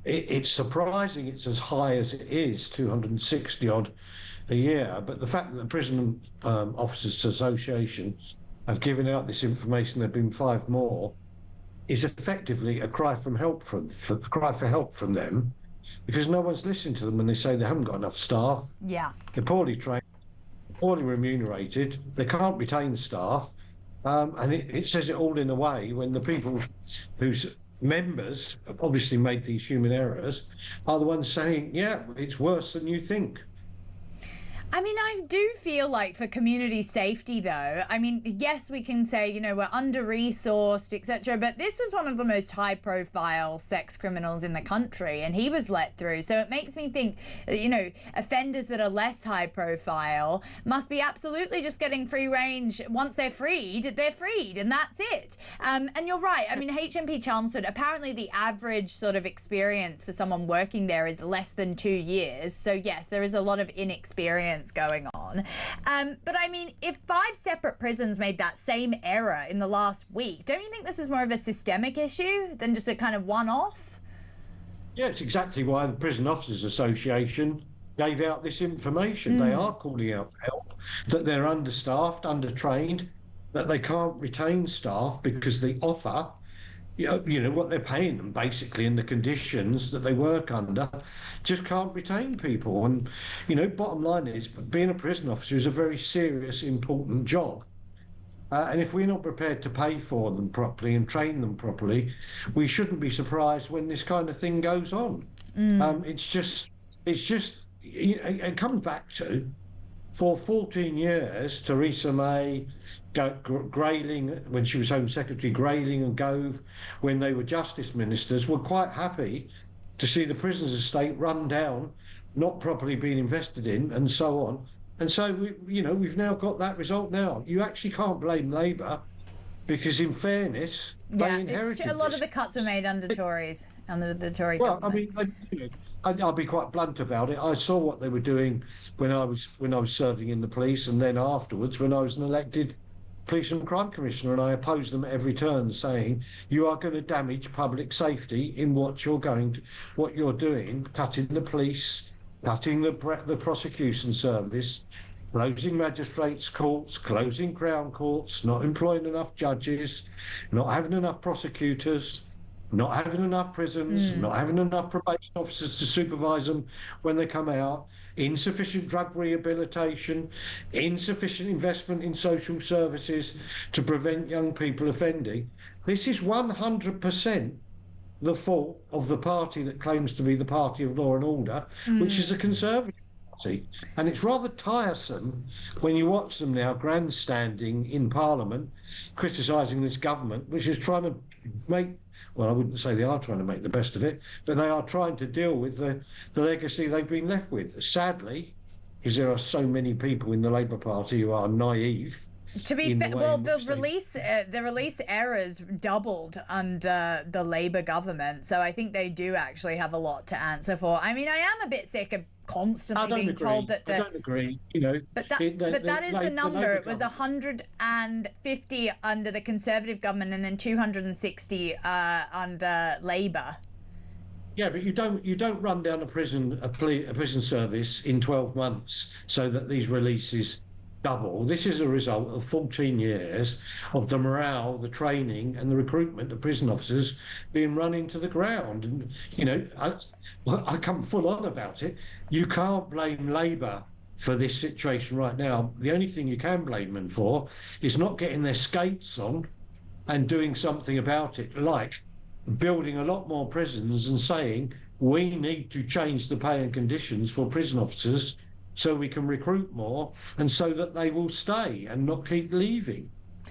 it's surprising it's as high as it is, 260 odd a year. But the fact that the Prison Officers Association have given out this information, there have been 5 more, is effectively a cry for help from them. Because no one's listening to them when they say they haven't got enough staff. Yeah. They're poorly trained, poorly remunerated. They can't retain staff. And it says it all in a way when the people whose members have obviously made these human errors are the ones saying, yeah, it's worse than you think. I mean, I do feel like for community safety, though, I mean, yes, we can say, you know, we're under-resourced, etc., but this was one of the most high-profile sex criminals in the country, and he was let through. So it makes me think, you know, offenders that are less high-profile must be absolutely just getting free range. Once they're freed, and that's it. And you're right. I mean, HMP Chelmsford, apparently the average sort of experience for someone working there is less than 2 years. So, yes, there is a lot of inexperience going on. But I mean, if 5 separate prisons made that same error in the last week, don't you think this is more of a systemic issue than just a kind of one-off? Yeah, it's exactly why the Prison Officers Association gave out this information. They are calling out for help, that they're understaffed, undertrained, that they can't retain staff because the offer, you know what they're paying them basically, and the conditions that they work under, just can't retain people. And, you know, bottom line is, being a prison officer is a very serious, important job. And if we're not prepared to pay for them properly and train them properly, we shouldn't be surprised when this kind of thing goes on. It's just, it comes back to, for 14 years, Theresa May, Grayling, when she was Home Secretary, Grayling and Gove, when they were Justice Ministers, were quite happy to see the prisons estate run down, not properly being invested in, and so on. And so, we've now got that result now. You actually can't blame Labour because, in fairness, they inherited a lot this. of the cuts were made under Tories, under the Tory Well, government. I'll be quite blunt about it. I saw what they were doing when I was serving in the police, and then afterwards when I was an elected Police and Crime Commissioner, and I opposed them at every turn, saying you are going to damage public safety in what you're doing, cutting the police, cutting the prosecution service, closing magistrates' courts, closing Crown courts, not employing enough judges, not having enough prosecutors, not having enough prisons, not having enough probation officers to supervise them when they come out, insufficient drug rehabilitation, insufficient investment in social services to prevent young people offending. This is 100% the fault of the party that claims to be the party of law and order, which is a Conservative party. And it's rather tiresome when you watch them now grandstanding in Parliament, criticising this government, which is trying to make, well, I wouldn't say they are trying to make the best of it, but they are trying to deal with the legacy they've been left with. Sadly, because there are so many people in the Labour Party who are naive. To be fair, well, the release errors doubled under the Labour government, so I think they do actually have a lot to answer for. I mean, I am a bit sick of constantly being told that. I don't agree. But that is the number. It was 150 under the Conservative government, and then 260 under Labour. Yeah, but you don't run down a prison service in 12 months so that these releases double. This is a result of 14 years of the morale, the training, and the recruitment of prison officers being run into the ground. And I come full on about it. You can't blame Labour for this situation right now. The only thing you can blame them for is not getting their skates on and doing something about it, like building a lot more prisons and saying we need to change the pay and conditions for prison officers so we can recruit more and so that they will stay and not keep leaving.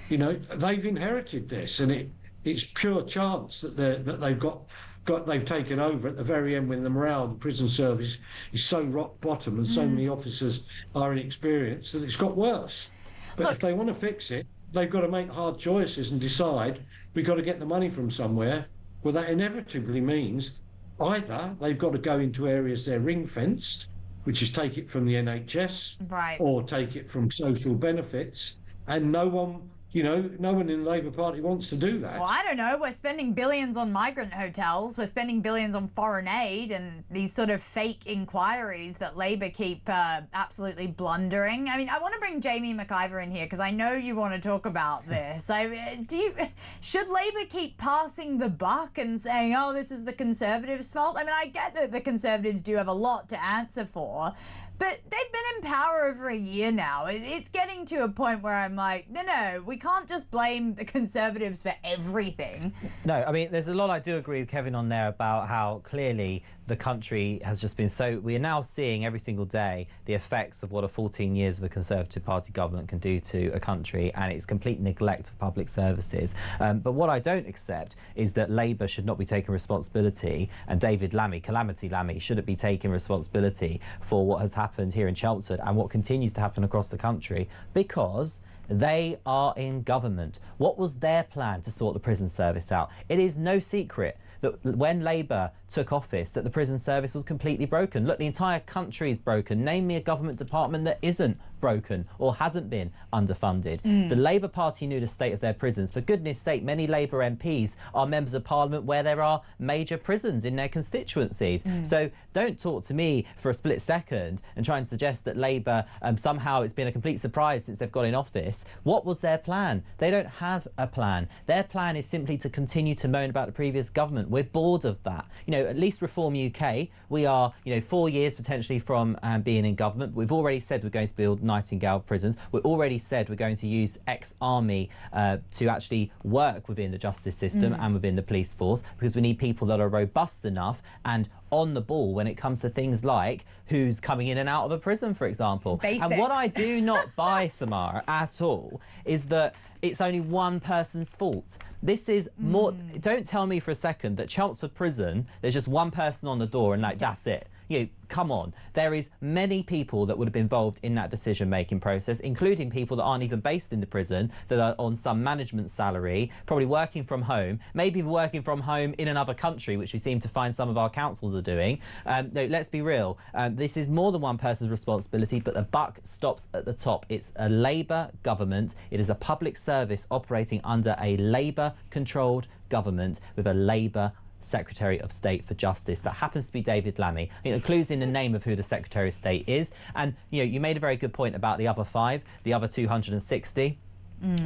They've inherited this, and it's pure chance that they've taken over at the very end when the morale of the prison service is so rock bottom and so many officers are inexperienced that it's got worse. But if they want to fix it, they've got to make hard choices and decide we've got to get the money from somewhere. Well, that inevitably means either they've got to go into areas they're ring-fenced, which is take it from the NHS, right, or take it from social benefits, and no one in the Labour Party wants to do that. Well, I don't know. We're spending billions on migrant hotels. We're spending billions on foreign aid and these sort of fake inquiries that Labour keep absolutely blundering. I mean, I want to bring Jamie McIver in here because I know you want to talk about this. Should Labour keep passing the buck and saying, oh, this is the Conservatives' fault? I mean, I get that the Conservatives do have a lot to answer for, but they've been in power over a year now. It's getting to a point where I'm like, no, we can't just blame the Conservatives for everything. No, I mean, there's a lot I do agree with Kevin on there about how clearly the country has just been so... We are now seeing every single day the effects of what a 14 years of a Conservative Party government can do to a country, and its complete neglect of public services. But what I don't accept is that Labour should not be taking responsibility, and David Lammy, Calamity Lammy, shouldn't be taking responsibility for what has happened here in Chelmsford and what continues to happen across the country, because they are in government. What was their plan to sort the prison service out? It is no secret that when Labour took office that the prison service was completely broken. Look, the entire country is broken. Name me a government department that isn't broken or hasn't been underfunded. The Labour Party knew the state of their prisons. For goodness sake, many Labour MPs are members of Parliament where there are major prisons in their constituencies. So don't talk to me for a split second and try and suggest that Labour somehow it's been a complete surprise since they've got in office. What was their plan? They don't have a plan. Their plan is simply to continue to moan about the previous government. We're bored of that. At least Reform UK, we are 4 years potentially from being in government. We've already said we're going to build Nightingale prisons. We already said we're going to use ex-army to actually work within the justice system and within the police force, because we need people that are robust enough and on the ball when it comes to things like who's coming in and out of a prison, for example. Basics. And what I do not buy, Samara, at all, is that it's only one person's fault. This is more... Don't tell me for a second that Chelmsford Prison, there's just one person on the door and, like, that's it. You know, come on. There is many people that would have been involved in that decision-making process, including people that aren't even based in the prison, that are on some management salary, probably working from home, maybe even working from home in another country, which we seem to find some of our councils are doing. No, let's be real. This is more than one person's responsibility, but the buck stops at the top. It's a Labour government. It is a public service operating under a Labour-controlled government with a Labour Secretary of State for Justice. That happens to be David Lammy. I think the clue's in the name of who the Secretary of State is. And, you know, you made a very good point about the other 5, the other 260.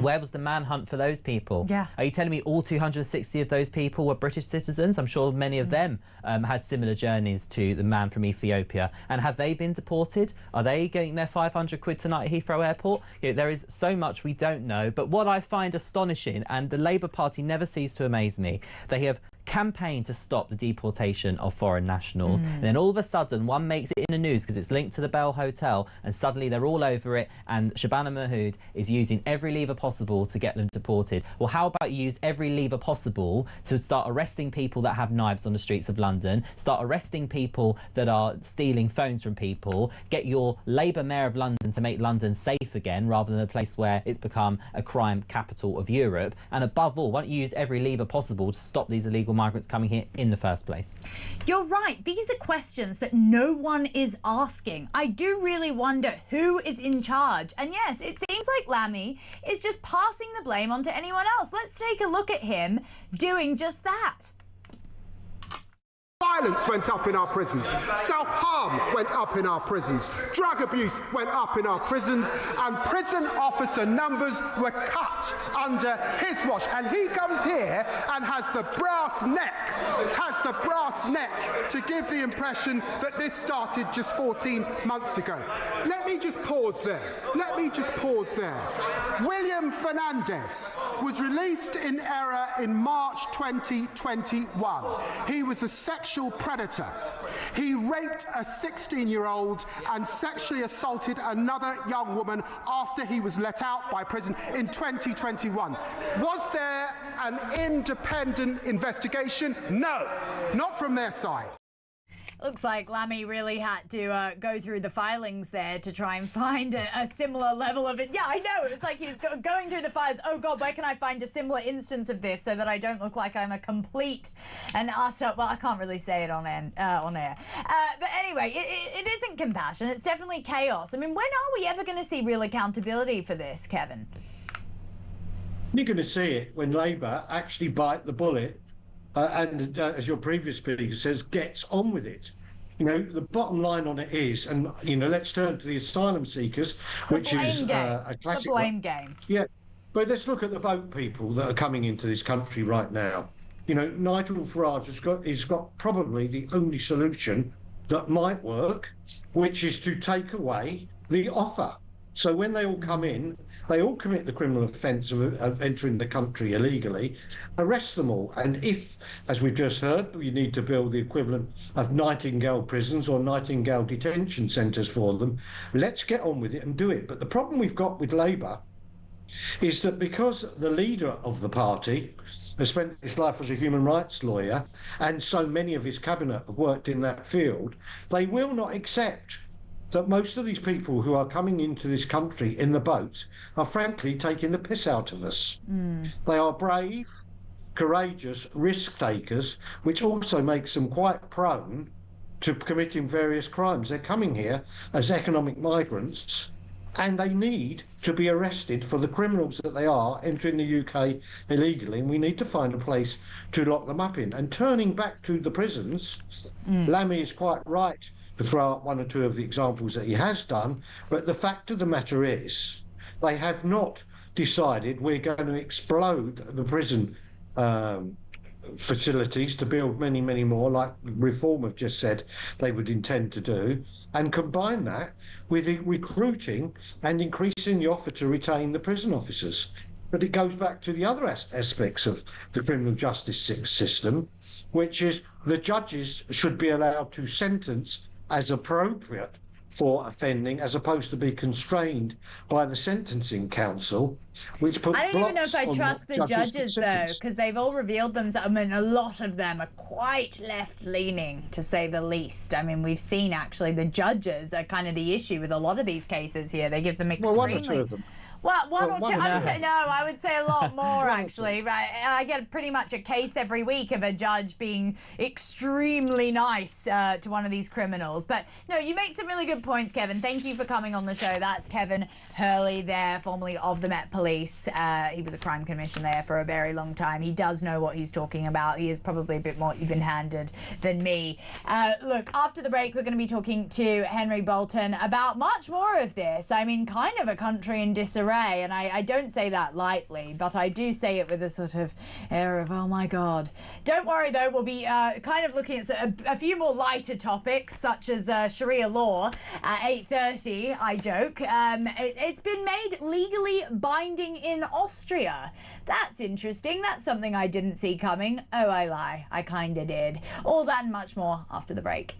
Where was the manhunt for those people? Yeah. Are you telling me all 260 of those people were British citizens? I'm sure many of them had similar journeys to the man from Ethiopia. And have they been deported? Are they getting their 500 quid tonight at Heathrow Airport? You know, there is so much we don't know. But what I find astonishing, and the Labour Party never cease to amaze me, they have campaign to stop the deportation of foreign nationals, and then all of a sudden one makes it in the news because it's linked to the Bell Hotel, and suddenly they're all over it, and Shabana Mahmood is using every lever possible to get them deported. Well, how about you use every lever possible to start arresting people that have knives on the streets of London, start arresting people that are stealing phones from people, get your Labour Mayor of London to make London safe again rather than a place where it's become a crime capital of Europe, and above all, why don't you use every lever possible to stop these illegal migrants coming here in the first place? You're right. These are questions that no one is asking. I do really wonder who is in charge. And yes, it seems like Lammy is just passing the blame onto anyone else. Let's take a look at him doing just that. Violence went up in our prisons. Self-harm went up in our prisons. Drug abuse went up in our prisons. And prison officer numbers were cut under his watch. And he comes here and has the brass neck to give the impression that this started just 14 months ago. Let me just pause there. William Fernandez was released in error in March 2021. He was a sexual predator. He raped a 16-year-old and sexually assaulted another young woman after he was let out by prison in 2021. Was there an independent investigation? No, not from their side. Looks like Lammy really had to go through the filings there to try and find a similar level of it. Yeah, I know. It was like he was going through the files. Oh, God, where can I find a similar instance of this so that I don't look like I'm a complete and utter... Well, I can't really say it on air. But anyway, it isn't compassion. It's definitely chaos. I mean, when are we ever going to see real accountability for this, Kevin? You're going to see it when Labour actually bite the bullet and as your previous speaker says, gets on with it. You know, the bottom line on it is, and, you know, let's turn to the asylum seekers, which is a classic... It's the blame game. Yeah, but let's look at the boat people that are coming into this country right now. You know, Nigel Farage has got probably the only solution that might work, which is to take away the offer. So when they all come in, they all commit the criminal offence of entering the country illegally, arrest them all. And if, as we've just heard, we need to build the equivalent of Nightingale prisons or Nightingale detention centres for them, let's get on with it and do it. But the problem we've got with Labour is that because the leader of the party has spent his life as a human rights lawyer, and so many of his cabinet have worked in that field, they will not accept that most of these people who are coming into this country in the boats are frankly taking the piss out of us. They are brave, courageous risk takers, which also makes them quite prone to committing various crimes. They're coming here as economic migrants, and they need to be arrested for the criminals that they are entering the UK illegally, and we need to find a place to lock them up in. And turning back to the prisons, Lammy is quite right to throw out one or two of the examples that he has done, but the fact of the matter is they have not decided we're going to explode the prison facilities to build many, many more, like Reform have just said they would intend to do, and combine that with recruiting and increasing the offer to retain the prison officers. But it goes back to the other aspects of the criminal justice system, which is the judges should be allowed to sentence as appropriate for offending, as opposed to be constrained by the sentencing council, which puts I don't even know if I blocks on trust what the judges can though, sentence. because they've all revealed themselves. I mean, a lot of them are quite left-leaning, to say the least. I mean, we've seen actually the judges are kind of the issue with a lot of these cases here. They give them extremely... Well, one or two of them. Well, one or two. one I or would two. say, no, I would say a lot more, actually. Right? I get pretty much a case every week of a judge being extremely nice to one of these criminals. But, no, you make some really good points, Kevin. Thank you for coming on the show. That's Kevin Hurley there, formerly of the Met Police. He was a crime commissioner there for a very long time. He does know what he's talking about. He is probably a bit more even-handed than me. Look, after the break, we're going to be talking to Henry Bolton about much more of this. I mean, kind of a country in disarray. And I don't say that lightly, but I do say it with a sort of air of, oh my God. Don't worry though, we'll be kind of looking at a few more lighter topics, such as Sharia law at 8:30, I joke. It's been made legally binding in Austria. That's interesting. That's something I didn't see coming. Oh, I lie. I kinda did. All that and much more after the break.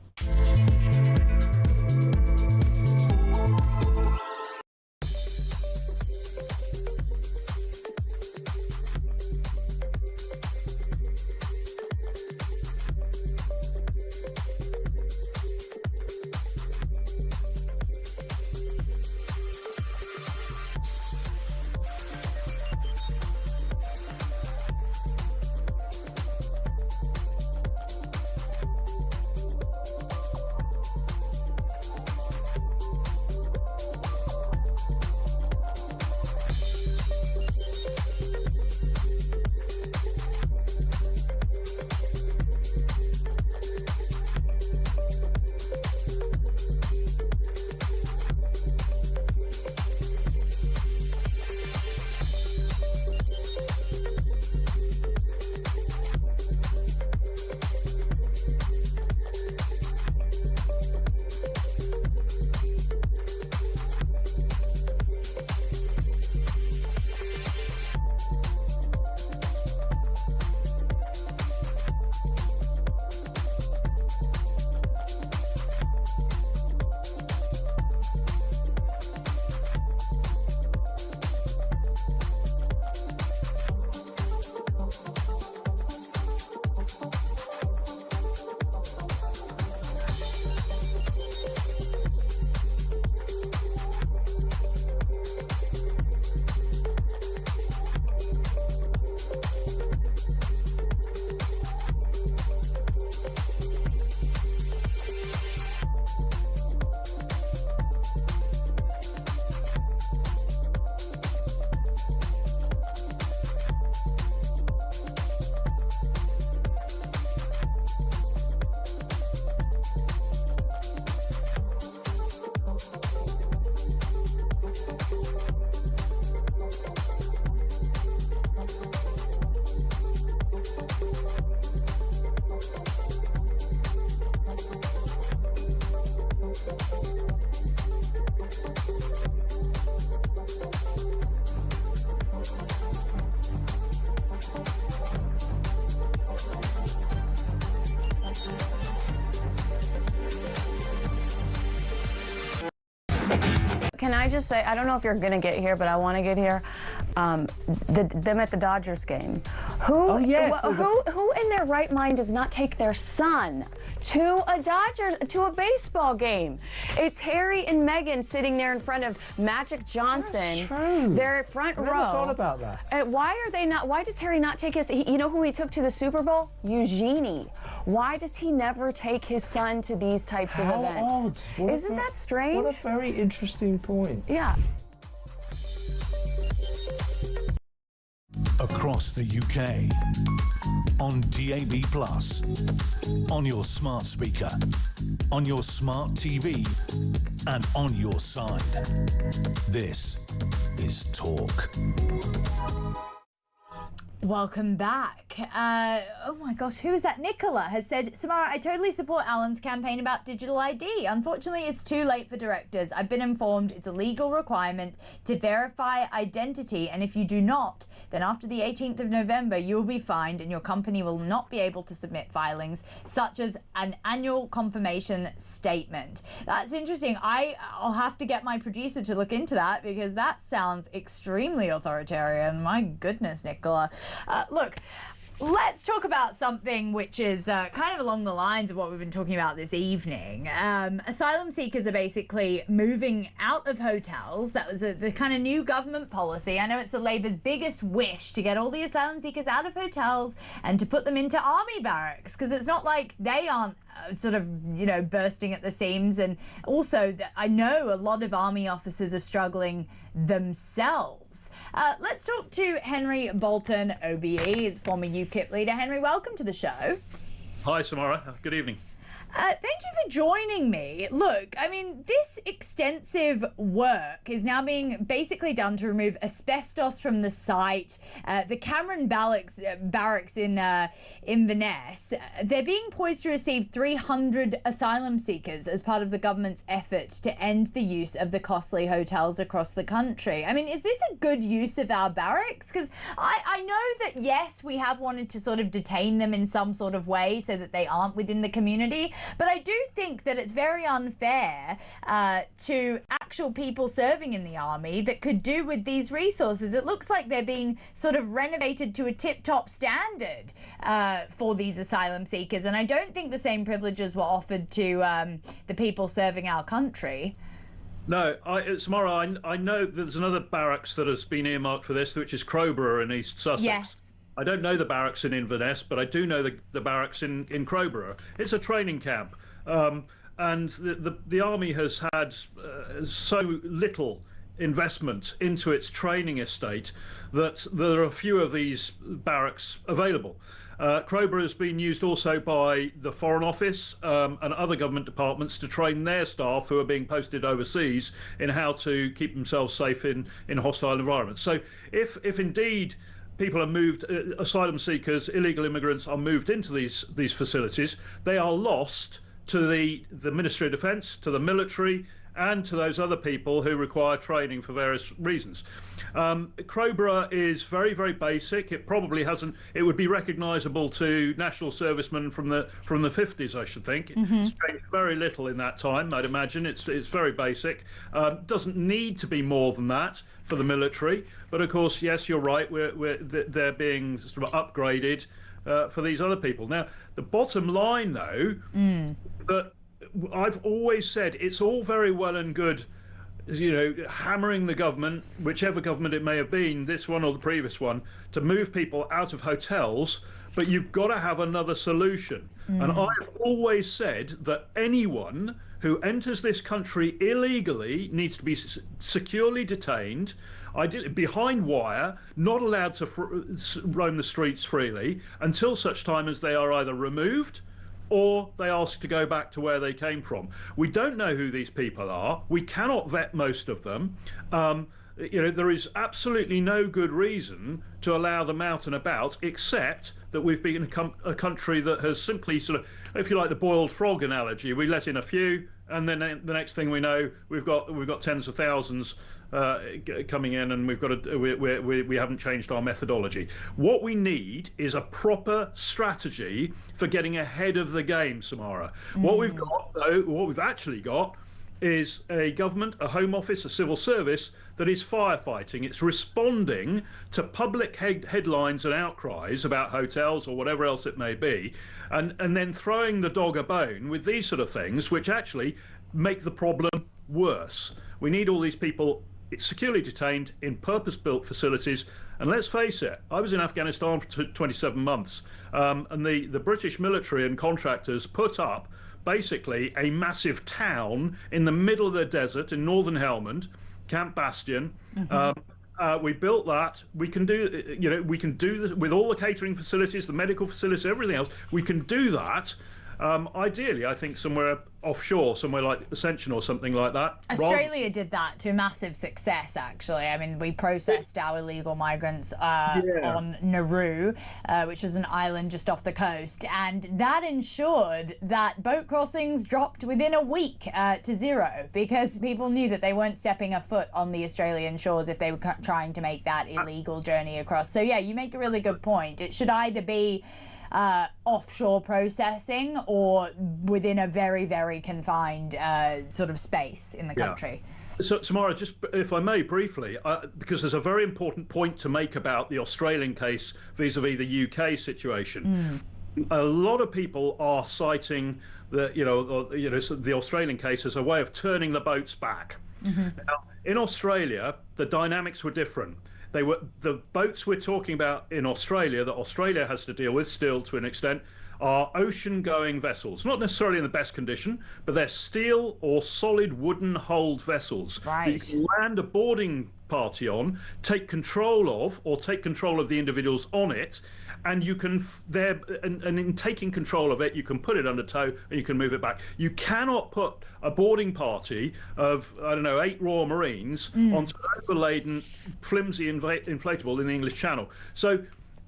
Can I just say, I don't know if you're going to get here, but I want to get here. Them at the Dodgers game. Who in their right mind does not take their son to a baseball game? It's Harry and Meghan sitting there in front of Magic Johnson. That's true. They're front row. I never thought about that. And why does Harry not take you know who he took to the Super Bowl? Eugenie. Why does he never take his son to these types of events? How odd. Isn't that strange? What a very interesting point. Yeah. Across the UK, on DAB+, on your smart speaker, on your smart TV, and on your side. This is Talk. Welcome back. Oh my gosh, who is that? Nicola has said, Samara, I totally support Alan's campaign about digital ID. Unfortunately, it's too late for directors. I've been informed it's a legal requirement to verify identity, and if you do not, then after the 18th of November, you'll be fined and your company will not be able to submit filings such as an annual confirmation statement. That's interesting. I'll have to get my producer to look into that because that sounds extremely authoritarian. My goodness, Nicola. Look, let's talk about something which is kind of along the lines of what we've been talking about this evening. Asylum seekers are basically moving out of hotels. That was the kind of new government policy. I know it's the Labour's biggest wish to get all the asylum seekers out of hotels and to put them into army barracks, because it's not like they aren't sort of, you know, bursting at the seams. And also, I know a lot of army officers are struggling themselves. Let's talk to Henry Bolton, OBE, he's former UKIP leader. Henry, welcome to the show. Hi, Samara. Good evening. Thank you for joining me. Look, I mean, this extensive work is now being basically done to remove asbestos from the site. The Cameron barracks in Inverness, they're being poised to receive 300 asylum seekers as part of the government's effort to end the use of the costly hotels across the country. I mean, is this a good use of our barracks? Because I know that, yes, we have wanted to sort of detain them in some sort of way so that they aren't within the community. But I do think that it's very unfair to actual people serving in the army that could do with these resources. It looks like they're being sort of renovated to a tip-top standard for these asylum seekers. And I don't think the same privileges were offered to the people serving our country. No, Samara, I know there's another barracks that has been earmarked for this, which is Crowborough in East Sussex. Yes. I don't know the barracks in Inverness, but I do know the barracks in Crowborough. It's a training camp, and the army has had so little investment into its training estate that there are a few of these barracks available. Crowborough has been used also by the Foreign Office and other government departments to train their staff who are being posted overseas in how to keep themselves safe in hostile environments. So if indeed people are moved, asylum seekers, illegal immigrants are moved into these facilities, they are lost to the Ministry of Defence, to the military, and to those other people who require training for various reasons. Crowborough is very, very basic. It probably hasn't. It would be recognisable to national servicemen from the 50s, I should think. Mm-hmm. It's changed very little in that time, I'd imagine. It's very basic. Doesn't need to be more than that for the military. But of course, yes, you're right. They're being sort of upgraded for these other people. Now, the bottom line, though, that I've always said it's all very well and good, you know, hammering the government, whichever government it may have been, this one or the previous one, to move people out of hotels, but you've got to have another solution. And I've always said that anyone who enters this country illegally needs to be securely detained, behind wire, not allowed to roam the streets freely until such time as they are either removed or they ask to go back to where they came from. We don't know who these people are. We cannot vet most of them. You know, there is absolutely no good reason to allow them out and about, except that we've been a country that has simply sort of, if you like the boiled frog analogy, we let in a few, and then the next thing we know, we've got tens of thousands coming in, and we haven't changed our methodology. What we need is a proper strategy for getting ahead of the game, Samara. What we've got, though, what we've actually got, is a government, a Home Office, a civil service that is firefighting. It's responding to public headlines and outcries about hotels or whatever else it may be, and then throwing the dog a bone with these sort of things, which actually make the problem worse. We need all these people securely detained in purpose-built facilities. And let's face it, I was in Afghanistan for 27 months, and the British military and contractors put up basically a massive town in the middle of the desert in northern Helmand, Camp Bastion. We built that. We can do, you know, we can do this with all the catering facilities, the medical facilities, everything else. We can do that. Ideally, I think somewhere offshore, somewhere like Ascension or something like that. Australia did that to massive success, actually. I mean, we processed our illegal migrants on Nauru, which is an island just off the coast, and that ensured that boat crossings dropped within a week to zero, because people knew that they weren't stepping a foot on the Australian shores if they were trying to make that illegal journey across. So yeah, you make a really good point. It should either be offshore processing or within a very, very confined sort of space in the country. So, Samara, just if I may briefly, because there's a very important point to make about the Australian case vis-a-vis the UK situation. A lot of people are citing the Australian case as a way of turning the boats back. Now, in Australia, the dynamics were different. The boats we're talking about in Australia, that Australia has to deal with still to an extent, are ocean-going vessels. Not necessarily in the best condition, but they're steel or solid wooden hulled vessels that you can land a boarding party on, take control of the individuals on it, and you can and in taking control of it, you can put it under tow and you can move it back. You cannot put a boarding party of 8 Royal Marines onto an overladen, flimsy inflatable in the English Channel. So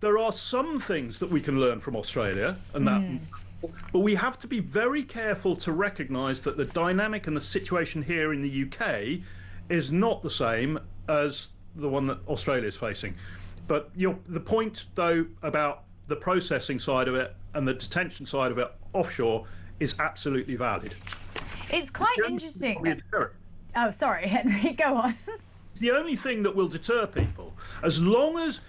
there are some things that we can learn from Australia, and but we have to be very careful to recognise that the dynamic and the situation here in the UK is not the same as the one that Australia is facing. But the point, though, about the processing side of it and the detention side of it offshore is absolutely valid. It's quite interesting. Oh, sorry, Henry, go on. The only thing that will deter people, as long as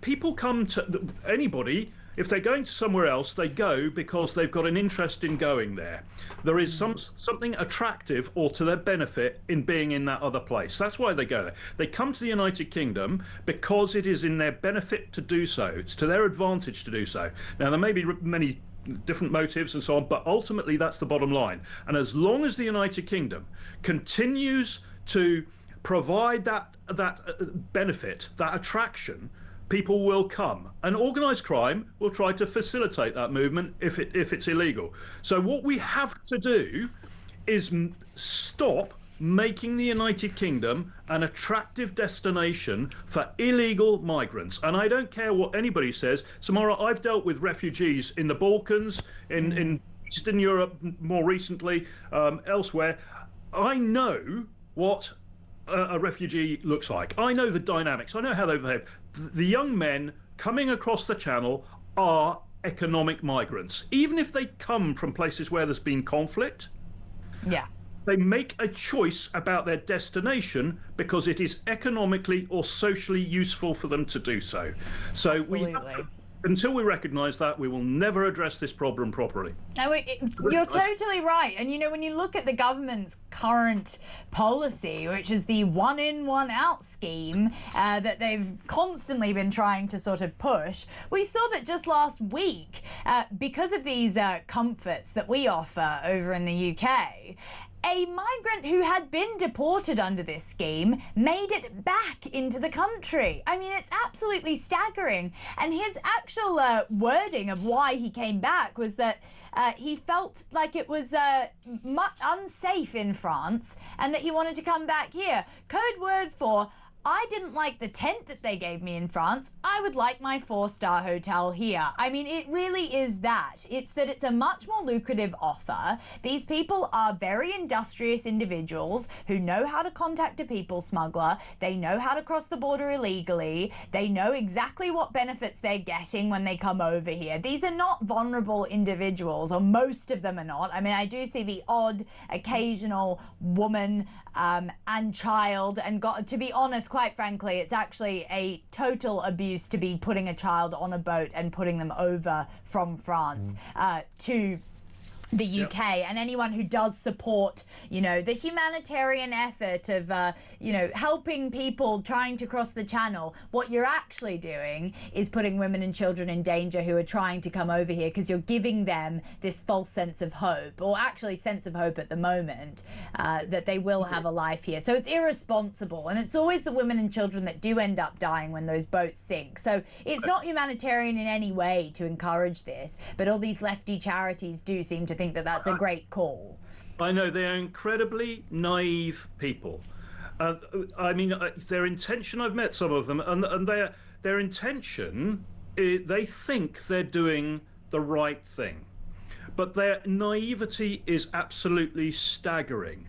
people come to anybody, if they're going to somewhere else, they go because they've got an interest in going there. There is something attractive or to their benefit in being in that other place. That's why they go there. They come to the United Kingdom because it is in their benefit to do so. It's to their advantage to do so. Now, there may be many different motives and so on, but ultimately that's the bottom line. And as long as the United Kingdom continues to provide that benefit, that attraction, people will come, and organised crime will try to facilitate that movement if it's illegal. So what we have to do is stop making the United Kingdom an attractive destination for illegal migrants. And I don't care what anybody says. Samara, I've dealt with refugees in the Balkans, in Eastern Europe more recently, elsewhere. I know what a refugee looks like. I know the dynamics. I know how they behave. The young men coming across the channel are economic migrants. Even if they come from places where there's been conflict, they make a choice about their destination because it is economically or socially useful for them to do so. So until we recognise that, we will never address this problem properly. No, you're totally right. And, when you look at the government's current policy, which is the one in, one out scheme that they've constantly been trying to sort of push, we saw that just last week, because of these comforts that we offer over in the UK, a migrant who had been deported under this scheme made it back into the country. I mean, it's absolutely staggering. And his actual wording of why he came back was that he felt like it was unsafe in France and that he wanted to come back here. Code word for, I didn't like the tent that they gave me in France. I would like my 4-star hotel here. I mean, it really is that. It's that it's a much more lucrative offer. These people are very industrious individuals who know how to contact a people smuggler. They know how to cross the border illegally. They know exactly what benefits they're getting when they come over here. These are not vulnerable individuals, or most of them are not. I mean, I do see the odd, occasional woman and child, and to be honest, quite frankly, it's actually a total abuse to be putting a child on a boat and putting them over from France to the UK, and anyone who does support, the humanitarian effort of, helping people trying to cross the channel, what you're actually doing is putting women and children in danger who are trying to come over here, because you're giving them this false sense of hope, or actually sense of hope at the moment, that they will have a life here. So it's irresponsible, and it's always the women and children that do end up dying when those boats sink. So it's not humanitarian in any way to encourage this, but all these lefty charities do seem to think that that's a great call. I know, they are incredibly naive people. Their intention, I've met some of them, and their intention, they think they're doing the right thing, but their naivety is absolutely staggering.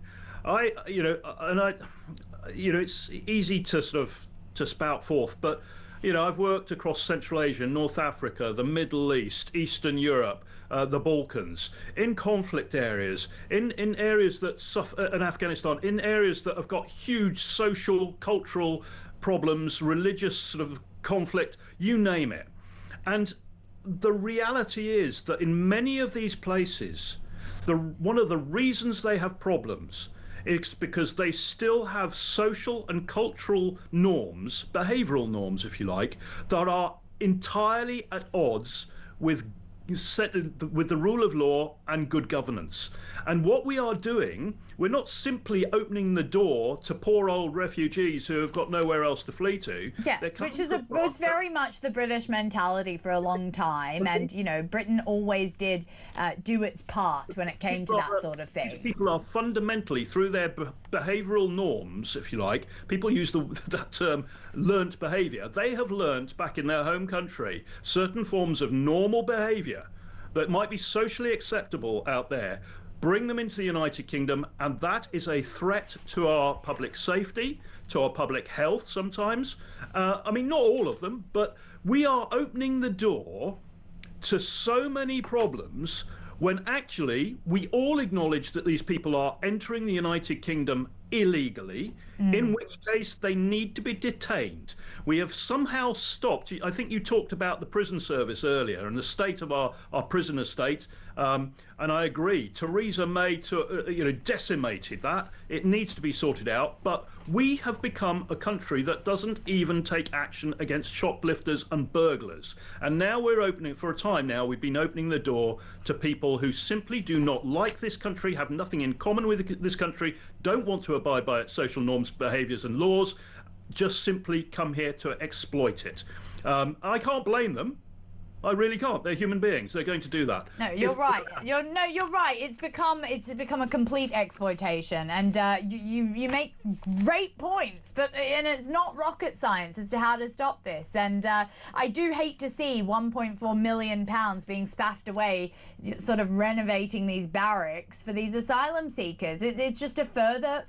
It's easy to sort of to spout forth, but I've worked across Central Asia, North Africa, the Middle East, Eastern Europe, the Balkans, in conflict areas, in areas that suffer, in Afghanistan, in areas that have got huge social, cultural problems, religious sort of conflict, you name it. And the reality is that in many of these places, one of the reasons they have problems is because they still have social and cultural norms, behavioural norms, if you like, that are entirely at odds with the rule of law and good governance. And what we are doing, we're not simply opening the door to poor old refugees who have got nowhere else to flee to. Yes, which is was very much the British mentality for a long time, and Britain always did do its part when it came to that sort of thing. People are fundamentally, through their behavioural norms, if you like, people use that term, learnt behaviour. They have learnt back in their home country certain forms of normal behaviour that might be socially acceptable out there. Bring them into the United Kingdom, and that is a threat to our public safety, to our public health sometimes. Not all of them, but we are opening the door to so many problems when actually we all acknowledge that these people are entering the United Kingdom illegally, in which case they need to be detained. We have somehow stopped. I think you talked about the prison service earlier and the state of our prison estate, and I agree. Theresa May decimated that. It needs to be sorted out, but we have become a country that doesn't even take action against shoplifters and burglars. And now we're opening, for a time now, we've been opening the door to people who simply do not like this country, have nothing in common with this country, don't want to abide by its social norms, behaviours and laws, just simply come here to exploit it. I can't blame them. I really can't. They're human beings. They're going to do that. No, you're right. You're right. It's become a complete exploitation, and you make great points, and it's not rocket science as to how to stop this. And I do hate to see £1.4 million being spaffed away, sort of renovating these barracks for these asylum seekers. It's just a further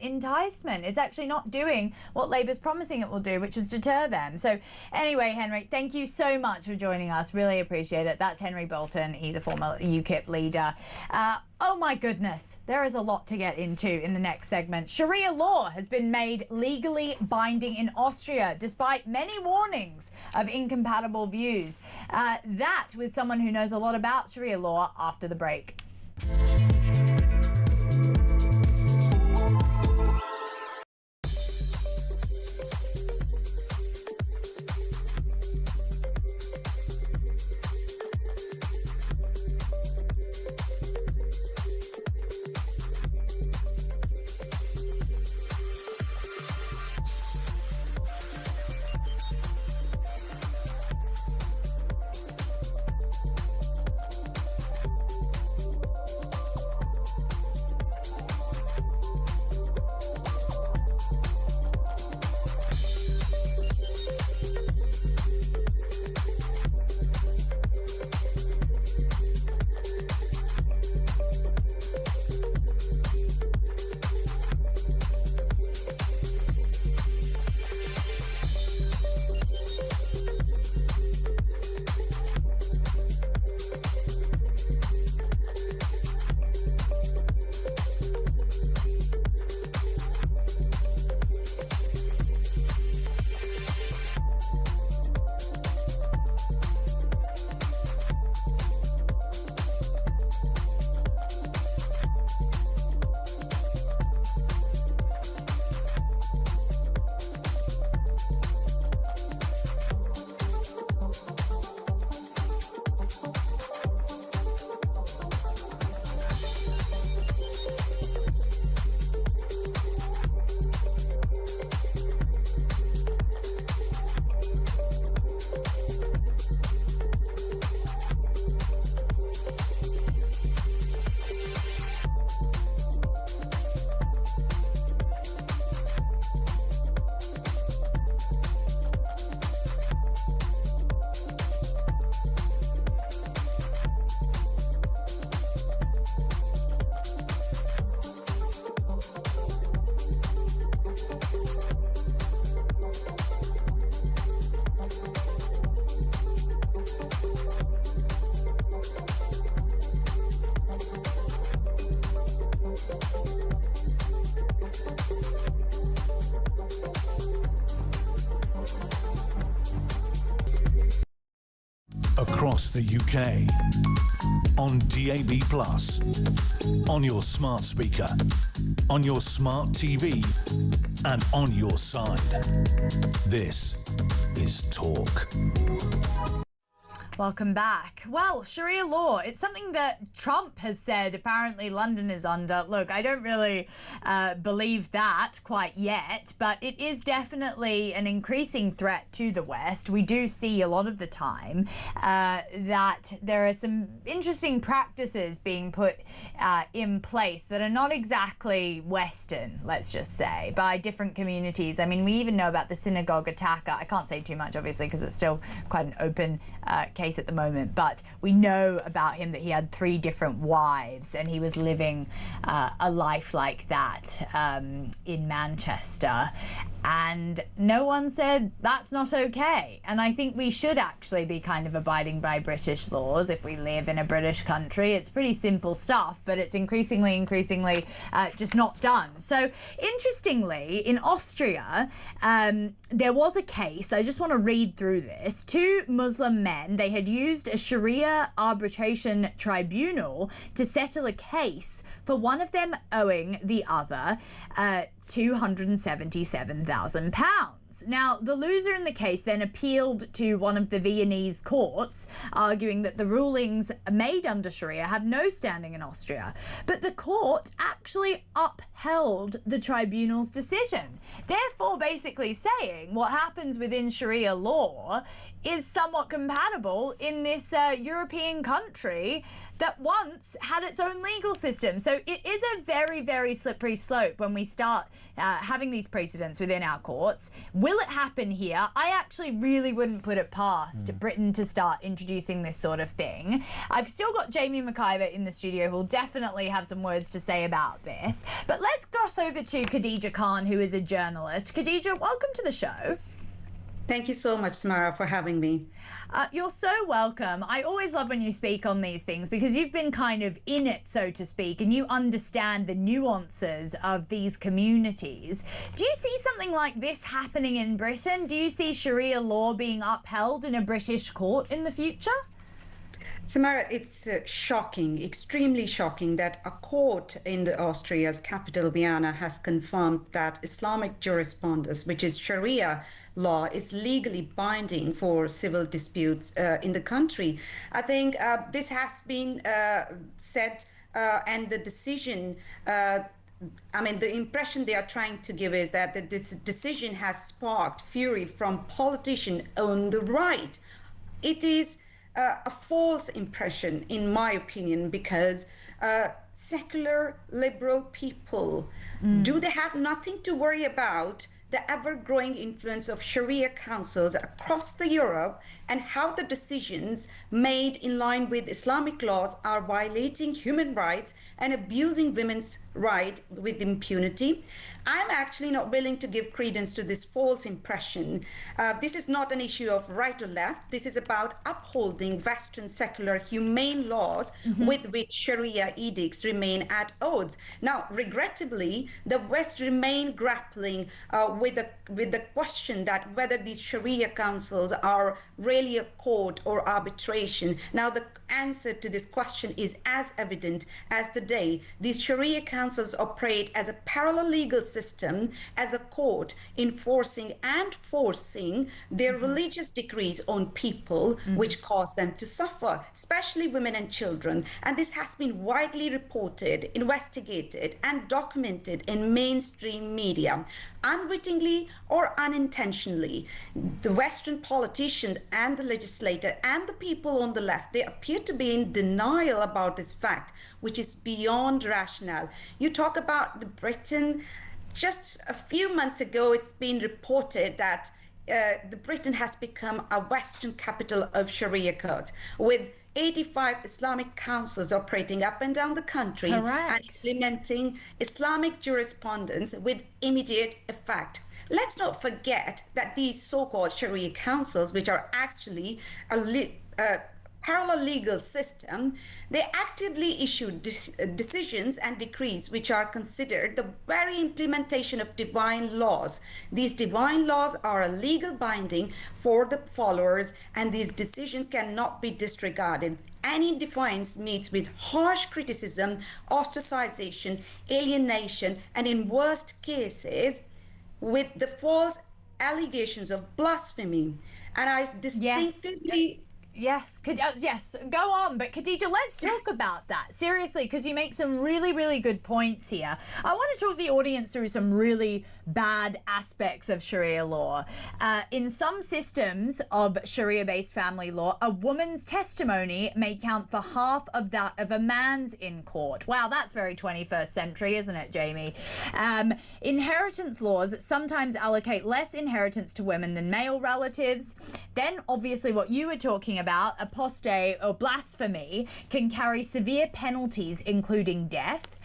enticement. It's actually not doing what Labour's promising it will do, which is deter them. So anyway, Henry, thank you so much for joining us. Really appreciate it. That's Henry Bolton. He's a former UKIP leader. Oh my goodness, there is a lot to get into in the next segment. Sharia law has been made legally binding in Austria, despite many warnings of incompatible views. That with someone who knows a lot about Sharia law after the break. across the UK, on DAB+, on your smart speaker, on your smart TV, and on your side. This is Talk. Welcome back. Well, Sharia law, it's something that Trump has said apparently London is under. Look, I don't really believe that quite yet, but it is definitely an increasing threat to the West. We do see a lot of the time that there are some interesting practices being put in place that are not exactly Western, let's just say, by different communities. I mean, we even know about the synagogue attacker. I can't say too much, obviously, because it's still quite an open case at the moment, but we know about him that he had 3 different wives and he was living a life like that in Manchester, and no one said that's not okay. And I think we should actually be kind of abiding by British laws if we live in a British country. It's pretty simple stuff, but it's increasingly just not done. So interestingly, in Austria, there was a case, I just want to read through this. 2 Muslim men, they had used a Sharia arbitration tribunal to settle a case for one of them owing the other £277,000. Now, the loser in the case then appealed to one of the Viennese courts, arguing that the rulings made under Sharia have no standing in Austria. But the court actually upheld the tribunal's decision, therefore basically saying what happens within Sharia law is somewhat compatible in this European country that once had its own legal system. So it is a very, very slippery slope when we start having these precedents within our courts. Will it happen here? I actually really wouldn't put it past Britain to start introducing this sort of thing. I've still got Jamie McIver in the studio who'll definitely have some words to say about this. But let's cross over to Khadija Khan, who is a journalist. Khadija, welcome to the show. Thank you so much, Samara, for having me. You're so welcome. I always love when you speak on these things because you've been kind of in it, so to speak, and you understand the nuances of these communities. Do you see something like this happening in Britain? Do you see Sharia law being upheld in a British court in the future? Samara, it's shocking, extremely shocking that a court in Austria's capital, Vienna, has confirmed that Islamic jurisprudence, which is Sharia law, is legally binding for civil disputes in the country. I think this has been said, and the decision, I mean, the impression they are trying to give is that this decision has sparked fury from politicians on the right. It is a false impression, in my opinion, because secular liberal people, do they have nothing to worry about the ever-growing influence of Sharia councils across the Europe and how the decisions made in line with Islamic laws are violating human rights and abusing women's rights with impunity? I'm actually not willing to give credence to this false impression. This is not an issue of right or left. This is about upholding Western secular humane laws with which Sharia edicts remain at odds. Now, regrettably, the West remain grappling with the question that whether these Sharia councils are really a court or arbitration. Now, the answer to this question is as evident as the day. These Sharia councils operate as a parallel legal system, as a court enforcing and forcing their religious decrees on people, which cause them to suffer, especially women and children. And this has been widely reported, investigated, and documented in mainstream media. Unwittingly or unintentionally, the Western politicians and the legislator and the people on the left, they appear to be in denial about this fact, which is beyond rationale. You talk about the Britain. Just a few months ago, it's been reported that the Britain has become a Western capital of Sharia court, with 85 Islamic councils operating up and down the country and implementing Islamic jurisprudence with immediate effect. Let's not forget that these so-called Sharia councils, which are actually parallel legal system, they actively issue decisions and decrees which are considered the very implementation of divine laws. These divine laws are a legal binding for the followers, and these decisions cannot be disregarded. Any defiance meets with harsh criticism, ostracization, alienation, and in worst cases, with the false allegations of blasphemy. And I distinctively... Yes, yes, go on. But Khadija, let's talk about that. Seriously, because you make some really, really good points here. I want to talk the audience through some really bad aspects of Sharia law. In some systems of Sharia-based family law, a woman's testimony may count for half of that of a man's in court. Wow, that's very 21st century, isn't it, Jamie? Inheritance laws sometimes allocate less inheritance to women than male relatives. Then, obviously, what you were talking about, apostate or blasphemy, can carry severe penalties, including death.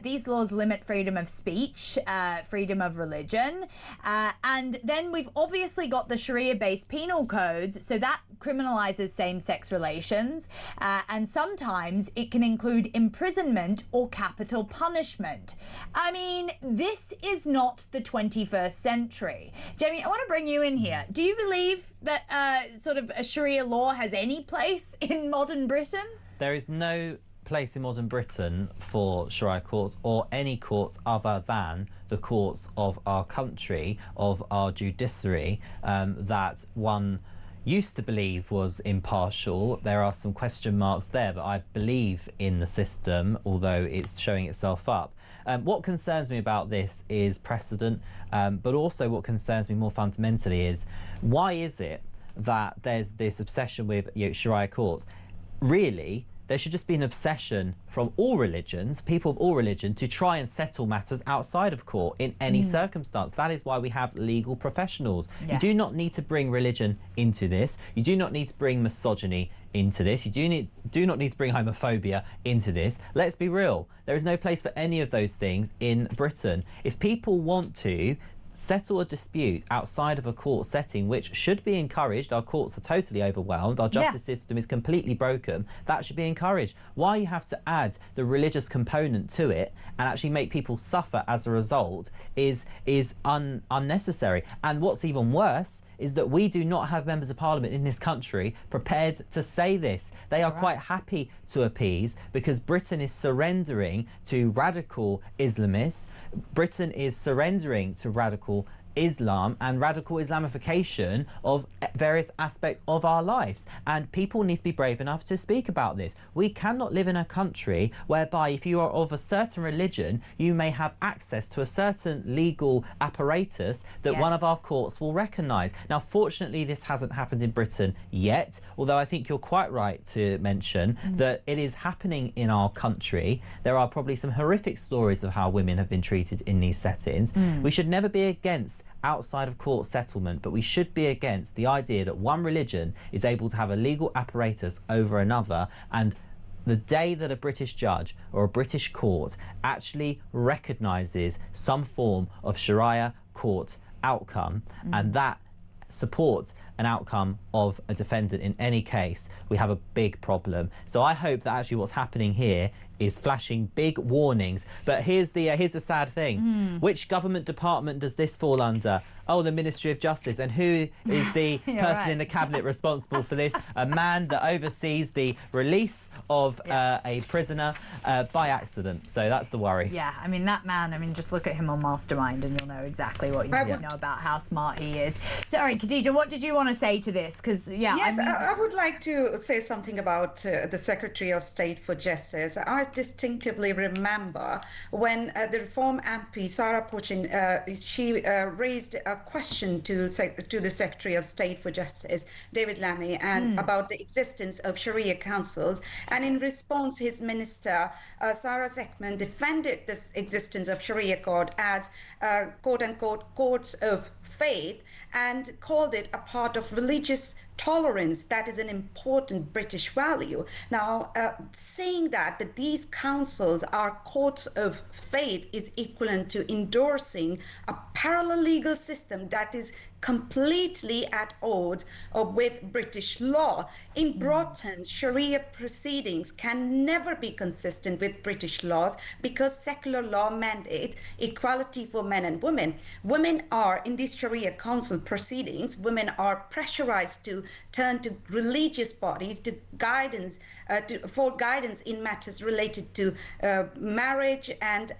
These laws limit freedom of speech, freedom of religion. And then we've obviously got the Sharia-based penal codes, so that criminalizes same-sex relations. And sometimes it can include imprisonment or capital punishment. I mean, this is not the 21st century. Jamie, I want to bring you in here. Do you believe that sort of a Sharia law has any place in modern Britain? There is no place in modern Britain for Sharia courts or any courts other than the courts of our country, of our judiciary, that one used to believe was impartial. There are some question marks there, but I believe in the system, although it's showing itself up. What concerns me about this is precedent, but also what concerns me more fundamentally is, why is it that there's this obsession with Sharia courts? Really, there should just be an obsession from all religions, people of all religion, to try and settle matters outside of court in any circumstance. That is why we have legal professionals. Yes. You do not need to bring religion into this. You do not need to bring misogyny into this. You do not need to bring homophobia into this. Let's be real. There is no place for any of those things in Britain. If people want to settle a dispute outside of a court setting, which should be encouraged. Our courts are totally overwhelmed. Our justice system is completely broken. That should be encouraged. Why you have to add the religious component to it and actually make people suffer as a result is unnecessary. And what's even worse is that we do not have members of parliament in this country prepared to say this. They are quite happy to appease because Britain is surrendering to radical Islamists. Britain is surrendering to radical Islam and radical Islamification of various aspects of our lives, and people need to be brave enough to speak about this. We cannot live in a country whereby if you are of a certain religion you may have access to a certain legal apparatus that one of our courts will recognise. Now fortunately this hasn't happened in Britain yet, although I think you're quite right to mention that it is happening in our country. There are probably some horrific stories of how women have been treated in these settings. We should never be against outside of court settlement, but we should be against the idea that one religion is able to have a legal apparatus over another. And the day that a British judge or a British court actually recognises some form of Sharia court outcome and that supports an outcome of a defendant in any case, we have a big problem. So I hope that actually what's happening here is flashing big warnings. But here's the sad thing. Which government department does this fall under? Oh, the Ministry of Justice. And who is the person in the cabinet responsible for this? A man that oversees the release of a prisoner by accident. So that's the worry. Yeah, I mean, that man, I mean, just look at him on Mastermind and you'll know exactly what you need to know about how smart he is. Sorry, Khadija, what did you want to say to this? Because, Yes, I would like to say something about the Secretary of State for Justice. I distinctively remember when the Reform MP, Sarah Pochin, she raised a question to the Secretary of State for Justice, David Lammy, and about the existence of Sharia councils. And in response, his minister, Sarah Zekman, defended the existence of Sharia court as quote-unquote courts of faith and called it a part of religious tolerance, that is an important British value. Now, saying that these councils are courts of faith is equivalent to endorsing a parallel legal system that is completely at odds with British law. In broad terms, Sharia proceedings can never be consistent with British laws because secular law mandate equality for men and women. Women are, in these Sharia council proceedings, women are pressurized to turn to religious bodies to guidance, for guidance in matters related to marriage and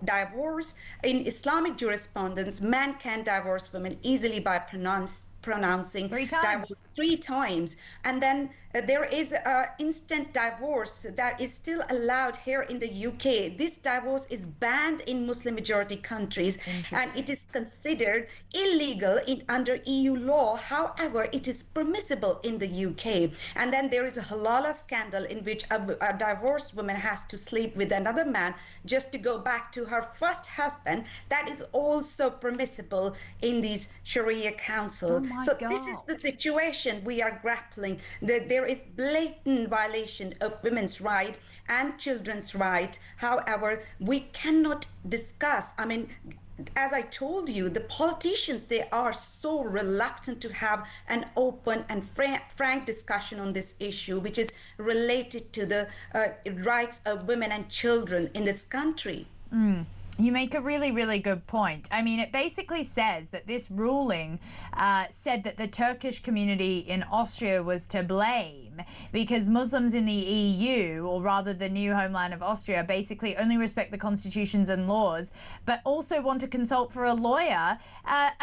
divorce. In Islamic jurisprudence, man can divorce women easily by pronouncing divorce 3 times. And then there is instant divorce that is still allowed here in the UK. This divorce is banned in Muslim majority countries and it is considered illegal under EU law. However, it is permissible in the UK. And then there is a halala scandal in which a divorced woman has to sleep with another man just to go back to her first husband. That is also permissible in these Sharia councils. So this is the situation we are grappling. There is blatant violation of women's rights and children's rights. However, we cannot discuss, I mean, as I told you, the politicians, they are so reluctant to have an open and frank discussion on this issue, which is related to the rights of women and children in this country. You make a really, really good point. I mean, it basically says that this ruling said that the Turkish community in Austria was to blame because Muslims in the EU, or rather the new homeland of Austria, basically only respect the constitutions and laws, but also want to consult for a lawyer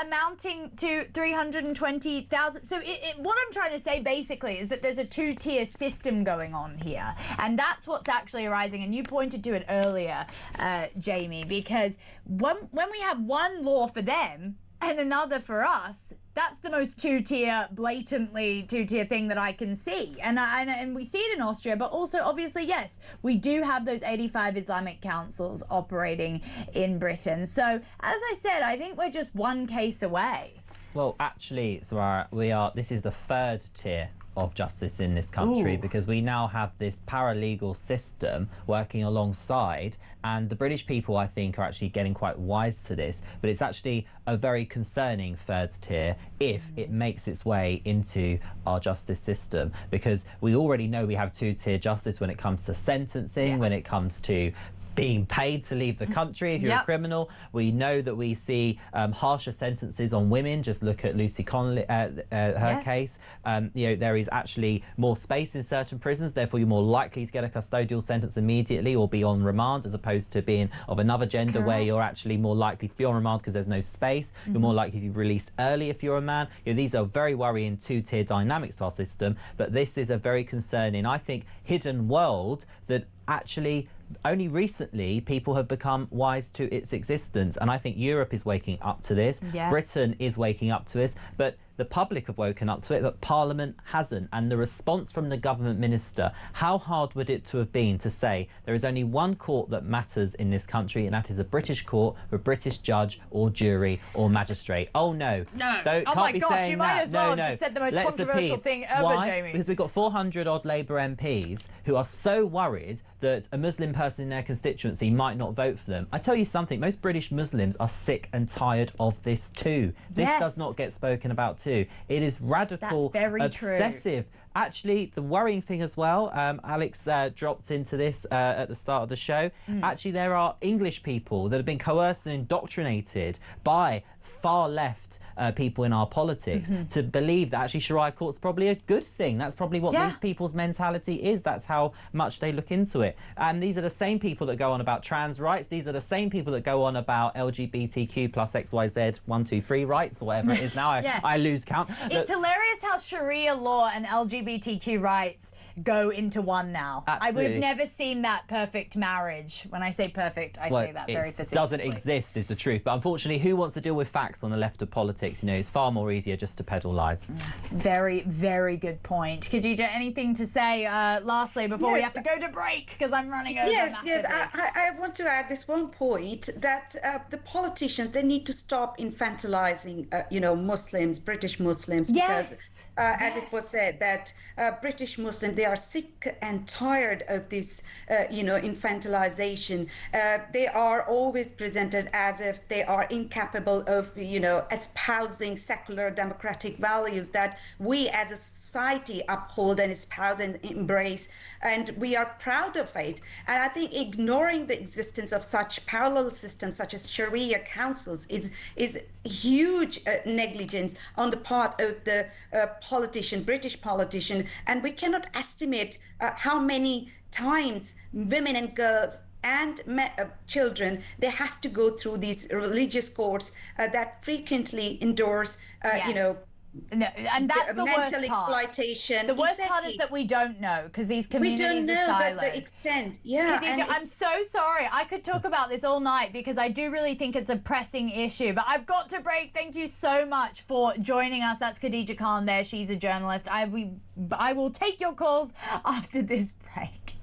amounting to 320,000. So what I'm trying to say basically is that there's a 2-tier system going on here. And that's what's actually arising. And you pointed to it earlier, Jamie, because when we have one law for them and another for us, that's the most blatantly two-tier thing that I can see. And we see it in Austria, but also obviously, yes, we do have those 85 Islamic councils operating in Britain. So as I said, I think we're just one case away. Well, actually, Samara, this is the 3rd tier of justice in this country because we now have this paralegal system working alongside, and the British people, I think, are actually getting quite wise to this, but it's actually a very concerning 3rd tier if it makes its way into our justice system, because we already know we have 2-tier justice when it comes to sentencing, when it comes to being paid to leave the country if you're a criminal. We know that we see harsher sentences on women. Just look at Lucy Connolly, her case. You know, there is actually more space in certain prisons, therefore you're more likely to get a custodial sentence immediately or be on remand, as opposed to being of another gender where you're actually more likely to be on remand because there's no space. You're more likely to be released early if you're a man. You know, these are very worrying 2-tier dynamics to our system, but this is a very concerning, I think, hidden world that actually only recently people have become wise to its existence, and I think Europe is waking up to this. Britain is waking up to this, but the public have woken up to it, but Parliament hasn't. And the response from the government minister, how hard would it to have been to say there is only one court that matters in this country, and that is a British court with a British judge or jury or magistrate? Oh no. No. Can't oh my be gosh, saying you might that. as well no, have just said the most Let's controversial appease. thing ever, Why? Jamie. Because we've got 400 odd Labour MPs who are so worried that a Muslim person in their constituency might not vote for them. I tell you something, most British Muslims are sick and tired of this too. This does not get spoken about too. It is radical, obsessive. Actually, the worrying thing as well, Alex dropped into this at the start of the show. Actually, there are English people that have been coerced and indoctrinated by far left people in our politics to believe that actually Sharia court's probably a good thing. That's probably what these people's mentality is. That's how much they look into it. And these are the same people that go on about trans rights. These are the same people that go on about LGBTQ plus XYZ 1, 2, 3 rights, or whatever it is now. I lose count. It's hilarious how Sharia law and LGBTQ rights go into one now. Absolutely. I would have never seen that perfect marriage. When I say perfect, I say that very facetiously. It doesn't exist is the truth. But unfortunately, who wants to deal with facts on the left of politics? politics. You know, it's far more easier just to peddle lies. Very, very good point. Khadija, anything to say lastly before we have to go to break, because I'm running over massively. I want to add this one point that the politicians, they need to stop infantilizing, Muslims, British Muslims, because as it was said, that British Muslims, they are sick and tired of this, infantilization. They are always presented as if they are incapable of, espousing secular democratic values that we as a society uphold and espouse and embrace, and we are proud of it. And I think ignoring the existence of such parallel systems such as Sharia councils is huge negligence on the part of the British politician, and we cannot estimate how many times women and girls and children, they have to go through these religious courts that frequently endorse, No, and that's the mental worst part. Exploitation. The worst part is that we don't know, because these communities are siloed. The extent. Yeah. Khadija, I'm so sorry. I could talk about this all night because I do really think it's a pressing issue. But I've got to break. Thank you so much for joining us. That's Khadija Khan there. She's a journalist. I will take your calls after this break.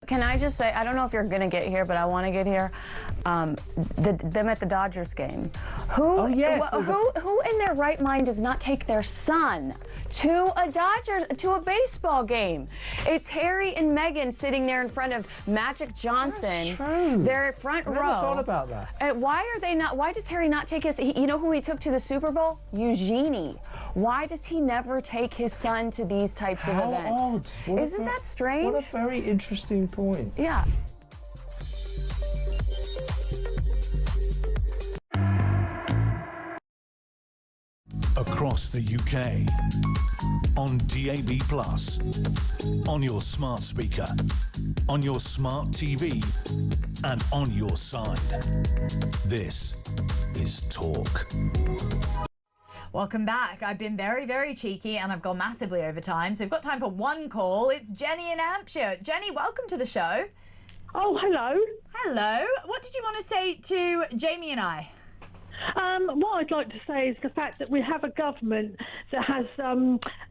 Can I just say, I don't know if you're going to get here, but I want to get here. Them at the Dodgers game. Who in their right mind does not take their son to a baseball game? It's Harry and Meghan sitting there in front of Magic Johnson. That's true. They're front row. I never thought about that. And why does Harry not take you know who he took to the Super Bowl? Eugenie. Why does he never take his son to these types of events? How odd. Isn't that strange? What a very interesting point. Yeah. Across the UK, on DAB+, on your smart speaker, on your smart TV, and on your side. This is Talk. Welcome back. I've been very, very cheeky and I've gone massively over time. So we've got time for one call. It's Jenny in Hampshire. Jenny, welcome to the show. Oh, hello. Hello. What did you want to say to Jamie and I? What I'd like to say is the fact that we have a government that has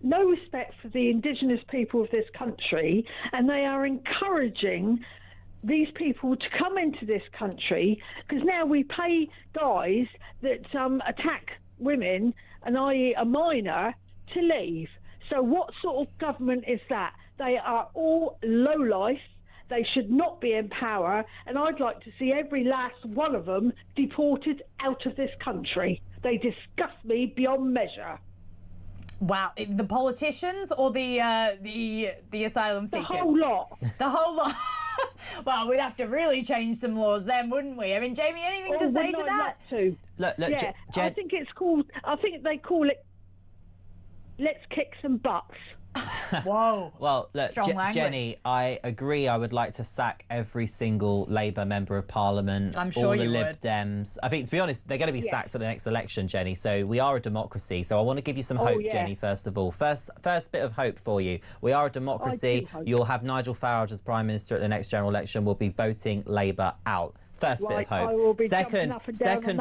no respect for the indigenous people of this country, and they are encouraging these people to come into this country because now we pay guys that attack women, and i.e. a minor, to leave. So what sort of government is that? They are all lowlife. They should not be in power, and I'd like to see every last one of them deported out of this country. They disgust me beyond measure. Wow, the politicians or the asylum seekers? The whole lot. The whole lot. Well, we'd have to really change some laws then, wouldn't we? I mean, Jamie, anything to say to that? Look, yeah, I think it's called. I think they call it. Let's kick some butts. Whoa. Well, look, Strong language. Jenny, I agree. I would like to sack every single Labour member of Parliament. I'm sure all the you Lib would. Dems. I think, to be honest, they're going to be sacked at the next election, Jenny. So we are a democracy. So I want to give you some hope, Jenny. First of all, first bit of hope for you. We are a democracy. You'll have Nigel Farage as Prime Minister at the next general election. We'll be voting Labour out. First bit of hope. I will be second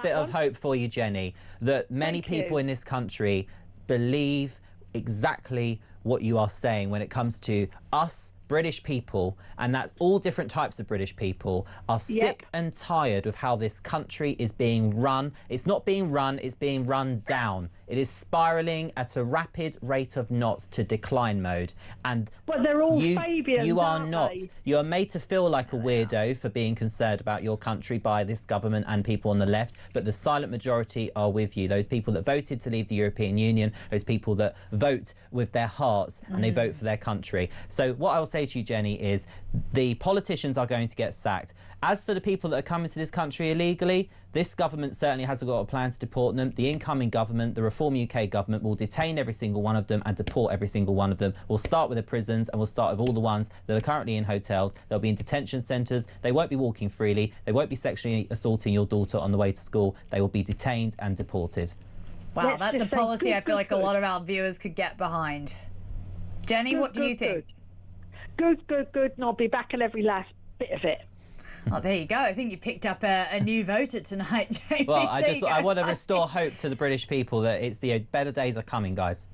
bit of one. hope for you, Jenny, that many people in this country believe exactly what you are saying when it comes to us British people, and that all different types of British people are sick and tired of how this country is being run. It's not being run, it's being run down. It is spiralling at a rapid rate of knots to decline mode. And but they're all Fabians, you are aren't not. they? You are made to feel like a weirdo for being concerned about your country by this government and people on the left, but the silent majority are with you. Those people that voted to leave the European Union, those people that vote with their hearts and they vote for their country. So what I will say to you, Jenny, is the politicians are going to get sacked. As for the people that are coming to this country illegally, this government certainly hasn't got a plan to deport them. The incoming government, the Reform UK government, will detain every single one of them and deport every single one of them. We'll start with the prisons and we'll start with all the ones that are currently in hotels. They'll be in detention centres. They won't be walking freely. They won't be sexually assaulting your daughter on the way to school. They will be detained and deported. Wow, that's a policy I feel like a lot of our viewers could get behind. Jenny, what do you think? Good, and I'll be backing every last bit of it. Oh, there you go. I think you picked up a new voter tonight, Jamie. Well, I want to restore hope to the British people that it's the better days are coming, guys.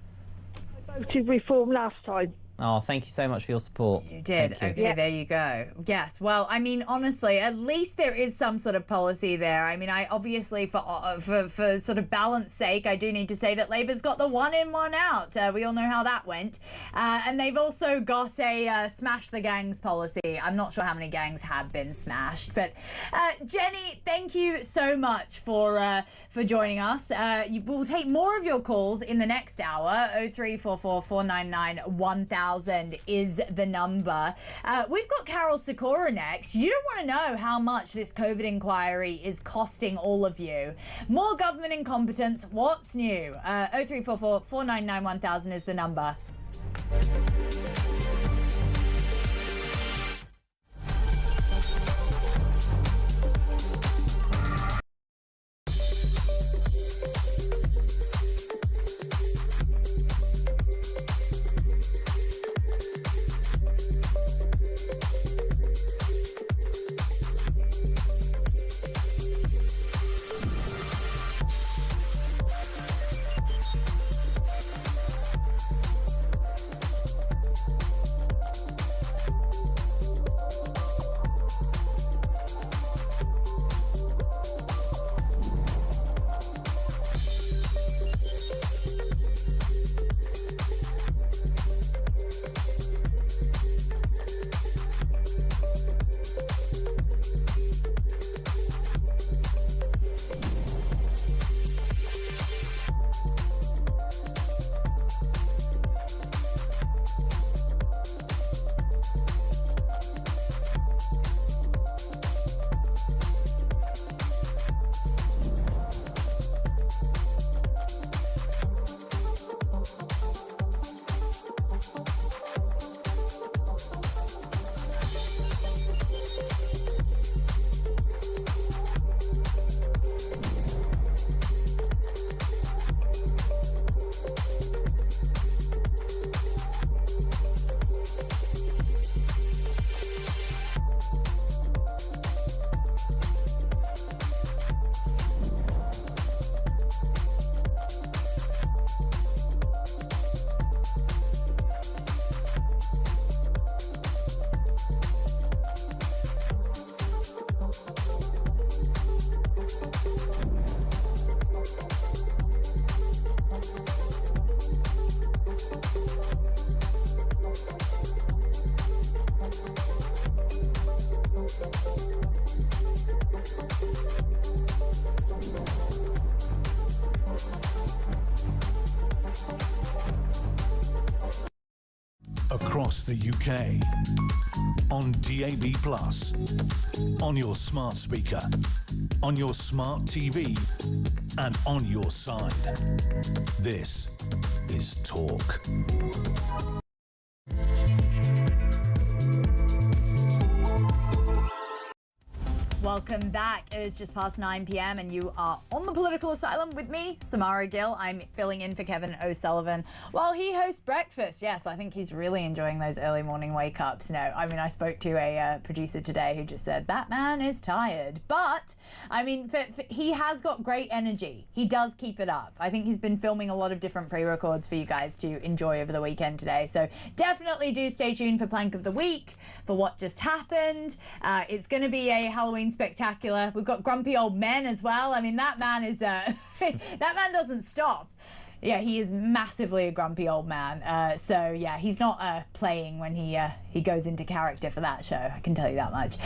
I voted Reform last time. Oh, thank you so much for your support. You did. Thank Okay, there you go. Yes. Well, I mean, honestly, at least there is some sort of policy there. I mean, I obviously, for sort of balance sake, I do need to say that Labour's got the one in, one out. We all know how that went. And they've also got a smash the gangs policy. I'm not sure how many gangs have been smashed. But Jenny, thank you so much for joining us. We'll take more of your calls in the next hour. 0344 499 1000 is the number. We've got Carol Sikora next. You don't want to know how much this COVID inquiry is costing all of you. More government incompetence. What's new? 0344 499 1000 is the number. across the UK. On DAB+, on your smart speaker, on your smart TV, and on your side. This is Talk. Welcome back. It is just past 9 p.m. and you are on the Political Asylum with me, Samara Gill. I'm filling in for Kevin O'Sullivan while he hosts breakfast. Yes, I think he's really enjoying those early morning wake-ups. No, I mean, I spoke to a producer today who just said, that man is tired. But, I mean, he has got great energy. He does keep it up. I think he's been filming a lot of different pre-records for you guys to enjoy over the weekend today. So definitely do stay tuned for Plank of the Week, for what just happened. It's going to be a Halloween spectacular. We've got grumpy old men as well. I mean, that man is that man doesn't stop. Yeah, he is massively a grumpy old man. So yeah, he's not playing when he goes into character for that show. I can tell you that much.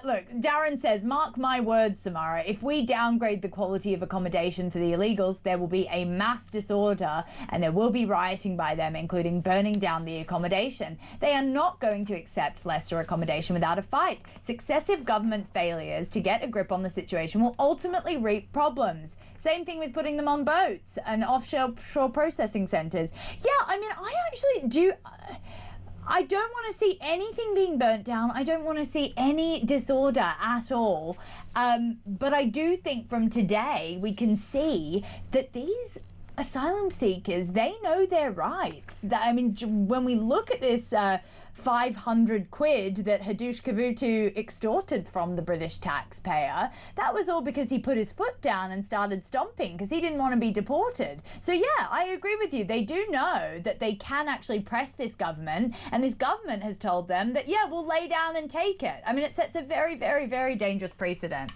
Look, Darren says, mark my words, Samara, if we downgrade the quality of accommodation for the illegals, there will be a mass disorder and there will be rioting by them, including burning down the accommodation. They are not going to accept lesser accommodation without a fight. Successive government failures to get a grip on the situation will ultimately reap problems. Same thing with putting them on boats and offshore processing centres. Yeah, I mean, I actually do... I don't want to see anything being burnt down. I don't want to see any disorder at all. But I do think from today we can see that these asylum seekers, they know their rights. I mean, when we look at this 500 quid that Hadush Kavutu extorted from the British taxpayer, that was all because he put his foot down and started stomping because he didn't want to be deported. So yeah, I agree with you. They do know that they can actually press this government, and this government has told them that, yeah, we'll lay down and take it. I mean, it sets a very, very, very dangerous precedent.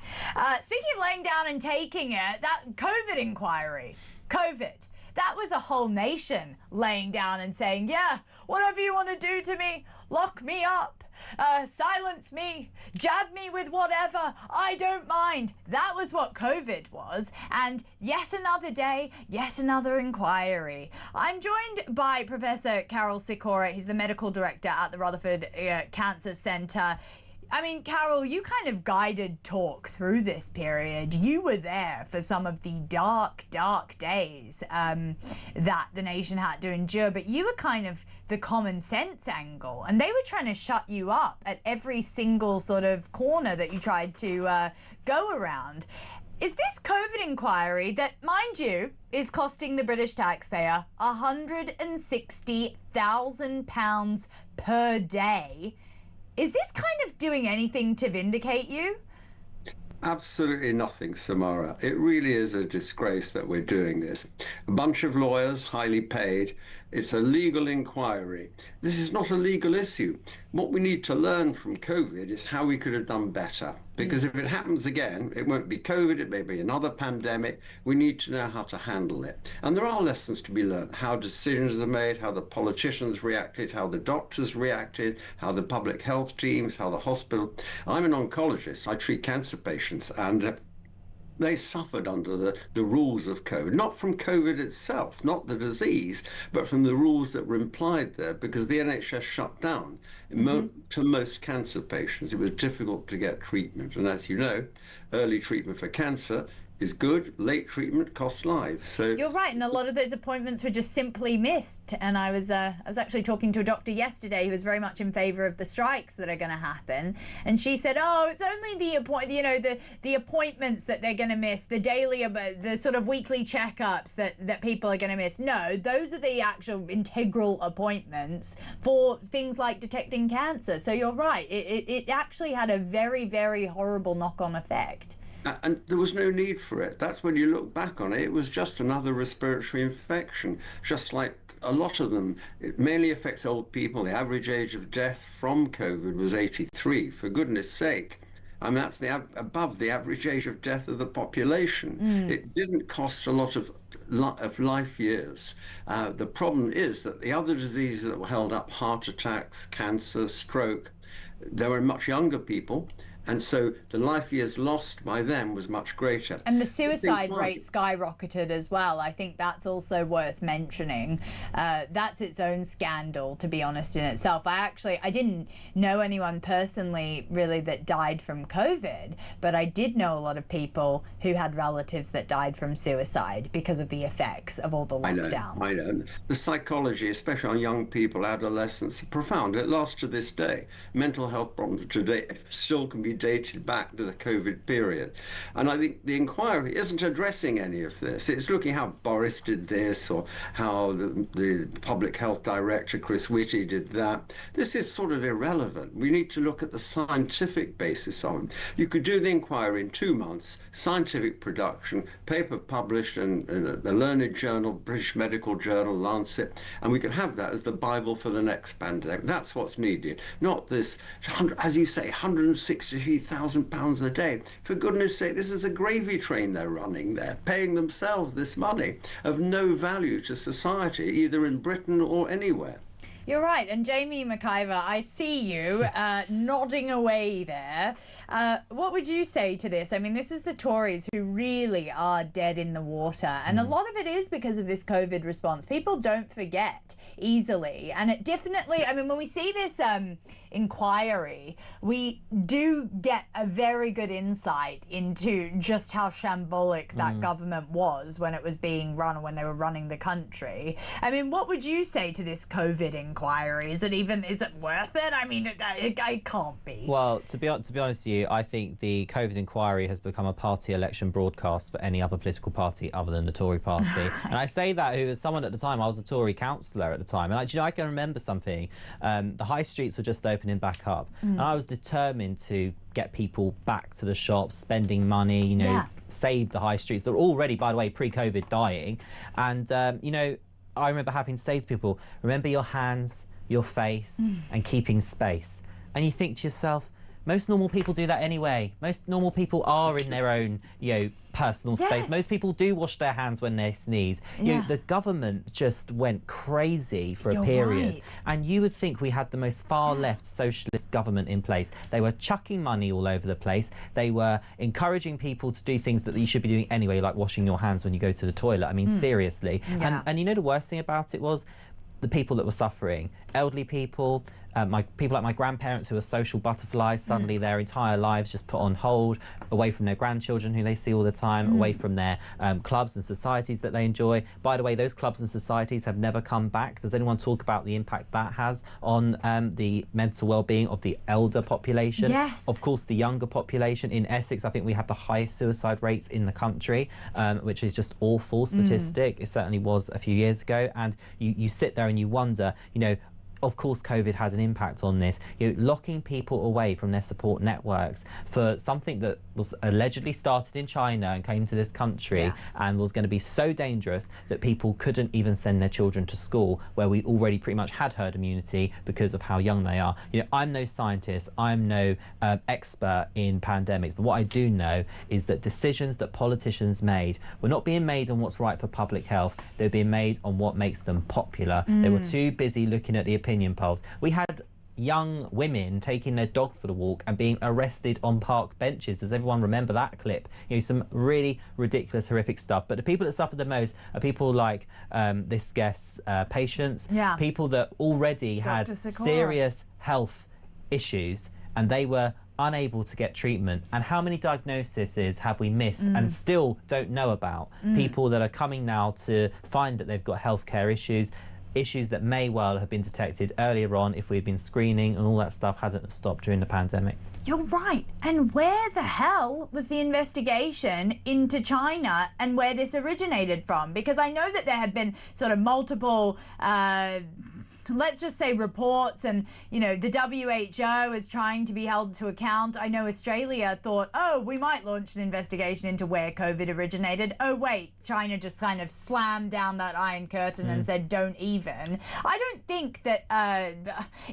Speaking of laying down and taking it, that COVID inquiry, COVID. That was a whole nation laying down and saying, yeah, whatever you want to do to me, lock me up, silence me, jab me with whatever, I don't mind. That was what COVID was. And yet another day, yet another inquiry. I'm joined by Professor Carol Sikora. He's the medical director at the Rutherford Cancer Centre. I mean, Carol, you kind of guided Talk through this period. You were there for some of the dark, dark days that the nation had to endure, but you were kind of the common sense angle, and they were trying to shut you up at every single sort of corner that you tried to go around. Is this COVID inquiry that, mind you, is costing the British taxpayer £160,000 per day, is this kind of doing anything to vindicate you? Absolutely nothing, Samara. It really is a disgrace that we're doing this. A bunch of lawyers, highly paid. It's a legal inquiry. This is not a legal issue. What we need to learn from COVID is how we could have done better. Because if it happens again, it won't be COVID, it may be another pandemic. We need to know how to handle it. And there are lessons to be learned, how decisions are made, how the politicians reacted, how the doctors reacted, how the public health teams, how the hospital. I'm an oncologist. I treat cancer patients, and they suffered under the rules of COVID, not from COVID itself, not the disease, but from the rules that were implied there, because the NHS shut down. To most cancer patients, it was difficult to get treatment. And as you know, early treatment for cancer is good, late treatment costs lives. So you're right, and a lot of those appointments were just simply missed. And I was actually talking to a doctor yesterday who was very much in favour of the strikes that are going to happen, and she said, "Oh, it's only the appointments that they're going to miss, the daily, the sort of weekly checkups that people are going to miss. No, those are the actual integral appointments for things like detecting cancer." So you're right, it actually had a very, very horrible knock-on effect. And there was no need for it. That's when you look back on it, it was just another respiratory infection, just like a lot of them. It mainly affects old people. The average age of death from COVID was 83, for goodness sake. I mean, that's above the average age of death of the population. It didn't cost a lot of life years. The problem is that the other diseases that were held up, heart attacks, cancer, stroke, they were in much younger people. And so the life years lost by them was much greater. And the suicide rate skyrocketed as well. I think that's also worth mentioning. That's its own scandal, to be honest, in itself. I didn't know anyone personally really that died from COVID, but I did know a lot of people who had relatives that died from suicide because of the effects of all the lockdowns. I know. The psychology, especially on young people, adolescents, are profound. It lasts to this day. Mental health problems today still can be dated back to the COVID period. And I think the inquiry isn't addressing any of this. It's looking how Boris did this or how the public health director, Chris Whitty, did that. This is sort of irrelevant. We need to look at the scientific basis of it. You could do the inquiry in 2 months, scientific production, paper published in the learned journal, British Medical Journal, Lancet, and we could have that as the Bible for the next pandemic. That's what's needed, not this, as you say, £163,000 a day. For goodness sake, this is a gravy train they're running there, paying themselves this money of no value to society, either in Britain or anywhere. You're right. And Jamie McIver, I see you nodding away there. What would you say to this? I mean, this is the Tories who really are dead in the water. And a lot of it is because of this COVID response. People don't forget easily. And it definitely, I mean, when we see this inquiry, we do get a very good insight into just how shambolic that government was when it was being run, when they were running the country. I mean, what would you say to this COVID inquiry? Is it worth it? I mean, it can't be. Well, to be honest with you, I think the COVID inquiry has become a party election broadcast for any other political party other than the Tory party. And I say that who was someone at the time, I was a Tory councillor at the time, and I can remember something. The high streets were just opening back up, and I was determined to get people back to the shops, spending money, save the high streets. They're already, by the way, pre-COVID dying. And, I remember having to say to people, remember your hands, your face, and keeping space. And you think to yourself, most normal people do that anyway. Most normal people are in their own, personal space. Most people do wash their hands when they sneeze. The government just went crazy for a period. Right. And you would think we had the most far-left socialist government in place. They were chucking money all over the place. They were encouraging people to do things that you should be doing anyway, like washing your hands when you go to the toilet. I mean, seriously. Yeah. And the worst thing about it was the people that were suffering. Elderly people, people like my grandparents who are social butterflies, suddenly their entire lives just put on hold, away from their grandchildren who they see all the time, away from their clubs and societies that they enjoy. By the way, those clubs and societies have never come back. Does anyone talk about the impact that has on the mental well-being of the elder population? Yes. Of course, the younger population. In Essex, I think we have the highest suicide rates in the country, which is just awful statistic. It certainly was a few years ago. And you sit there and you wonder, of course, COVID had an impact on this. Locking people away from their support networks for something that was allegedly started in China and came to this country and was going to be so dangerous that people couldn't even send their children to school, where we already pretty much had herd immunity because of how young they are. I'm no scientist, I'm no expert in pandemics, but what I do know is that decisions that politicians made were not being made on what's right for public health. They were being made on what makes them popular. They were too busy looking at the opinion polls. We had young women taking their dog for the walk and being arrested on park benches. Does everyone remember that clip? Some really ridiculous, horrific stuff. But the people that suffered the most are people like this guest's patients, people that already had serious health issues and they were unable to get treatment. And how many diagnoses have we missed and still don't know about? People that are coming now to find that they've got healthcare issues that may well have been detected earlier on if we'd been screening, and all that stuff hasn't stopped during the pandemic. You're right. And where the hell was the investigation into China and where this originated from? Because I know that there have been sort of multiple let's just say reports, and the WHO is trying to be held to account. I know Australia thought, oh, we might launch an investigation into where COVID originated. Oh wait, China just kind of slammed down that iron curtain and said don't even. I don't think that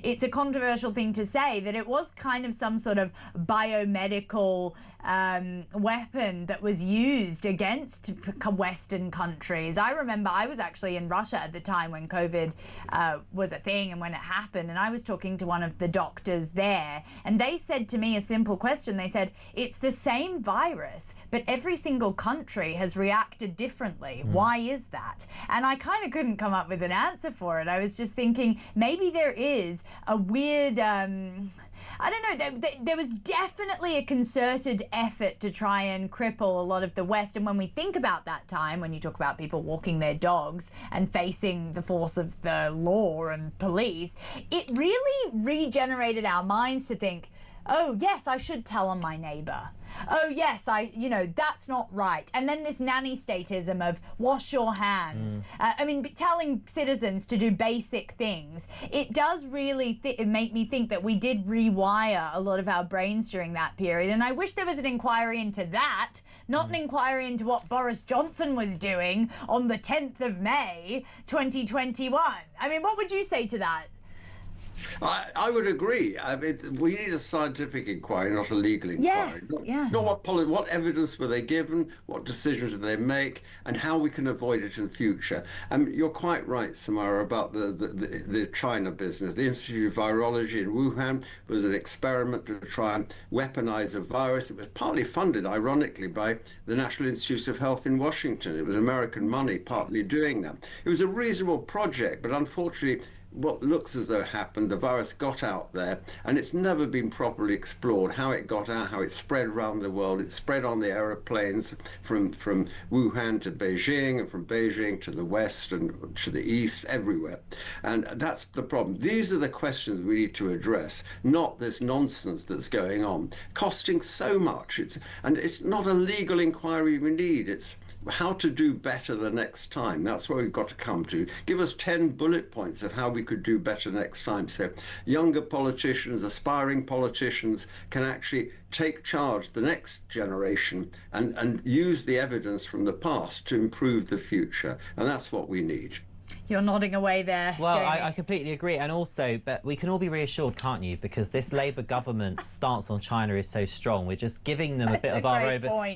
it's a controversial thing to say that it was kind of some sort of biomedical weapon that was used against Western countries. I remember I was actually in Russia at the time when COVID was a thing and when it happened, and I was talking to one of the doctors there, and they said to me a simple question. They said, it's the same virus, but every single country has reacted differently. Why is that? And I kind of couldn't come up with an answer for it. I was just thinking maybe there is a weird, I don't know, there was definitely a concerted effort to try and cripple a lot of the West. And when we think about that time, when you talk about people walking their dogs and facing the force of the law and police, it really regenerated our minds to think, oh, yes, I should tell on my neighbour. Oh, yes, that's not right. And then this nanny statism of wash your hands. Telling citizens to do basic things. It does really make me think that we did rewire a lot of our brains during that period. And I wish there was an inquiry into that, not an inquiry into what Boris Johnson was doing on the 10th of May, 2021. I mean, what would you say to that? I would agree. I mean, we need a scientific inquiry, not a legal inquiry. Yes, Not what evidence were they given, what decisions did they make, and how we can avoid it in future. You're quite right, Samara, about the China business. The Institute of Virology in Wuhan was an experiment to try and weaponize a virus. It was partly funded, ironically, by the National Institute of Health in Washington. It was American money partly doing that. It was a reasonable project, but unfortunately, what looks as though happened, the virus got out there, and it's never been properly explored, how it got out, how it spread around the world. It spread on the aeroplanes from Wuhan to Beijing, and from Beijing to the west and to the east, everywhere. And that's the problem. These are the questions we need to address, not this nonsense that's going on, costing so much. It's not a legal inquiry we need. It's how to do better the next time. That's where we've got to come to. Give us 10 bullet points of how we could do better next time. So younger politicians, aspiring politicians can actually take charge the next generation and use the evidence from the past to improve the future. And that's what we need. You're nodding away there, Well, Jamie. I completely agree. And also, but we can all be reassured, can't you? Because this Labour government's stance on China is so strong. We're just giving them a bit of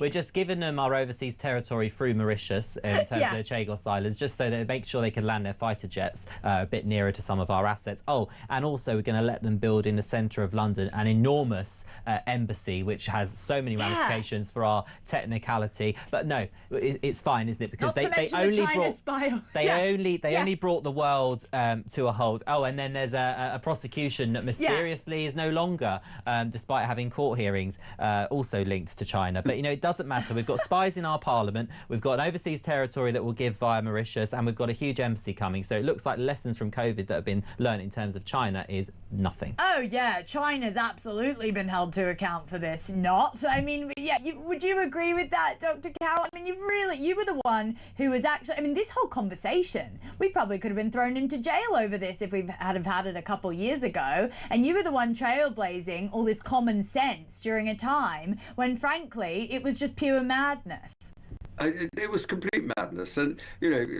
we're just giving them our overseas territory through Mauritius in terms of the Chagos Islands, just so they make sure they can land their fighter jets a bit nearer to some of our assets. Oh, and also we're going to let them build in the centre of London an enormous embassy, which has so many ramifications for our technicality. But no, it's fine, isn't it? Because they only brought the world to a halt. Oh, and then there's a prosecution that mysteriously is no longer, despite having court hearings, also linked to China. But, it doesn't matter. We've got spies in our parliament. We've got an overseas territory that we'll give via Mauritius, and we've got a huge embassy coming. So it looks like the lessons from COVID that have been learned in terms of China is nothing. Oh, yeah. China's absolutely been held to account for this. Not. I mean, would you agree with that, Dr. Cowell? I mean, you were the one who was actually, this whole conversation, we probably could have been thrown into jail over this if we had it a couple years ago. And you were the one trailblazing all this common sense during a time when, frankly, it was just pure madness. It was complete madness. And,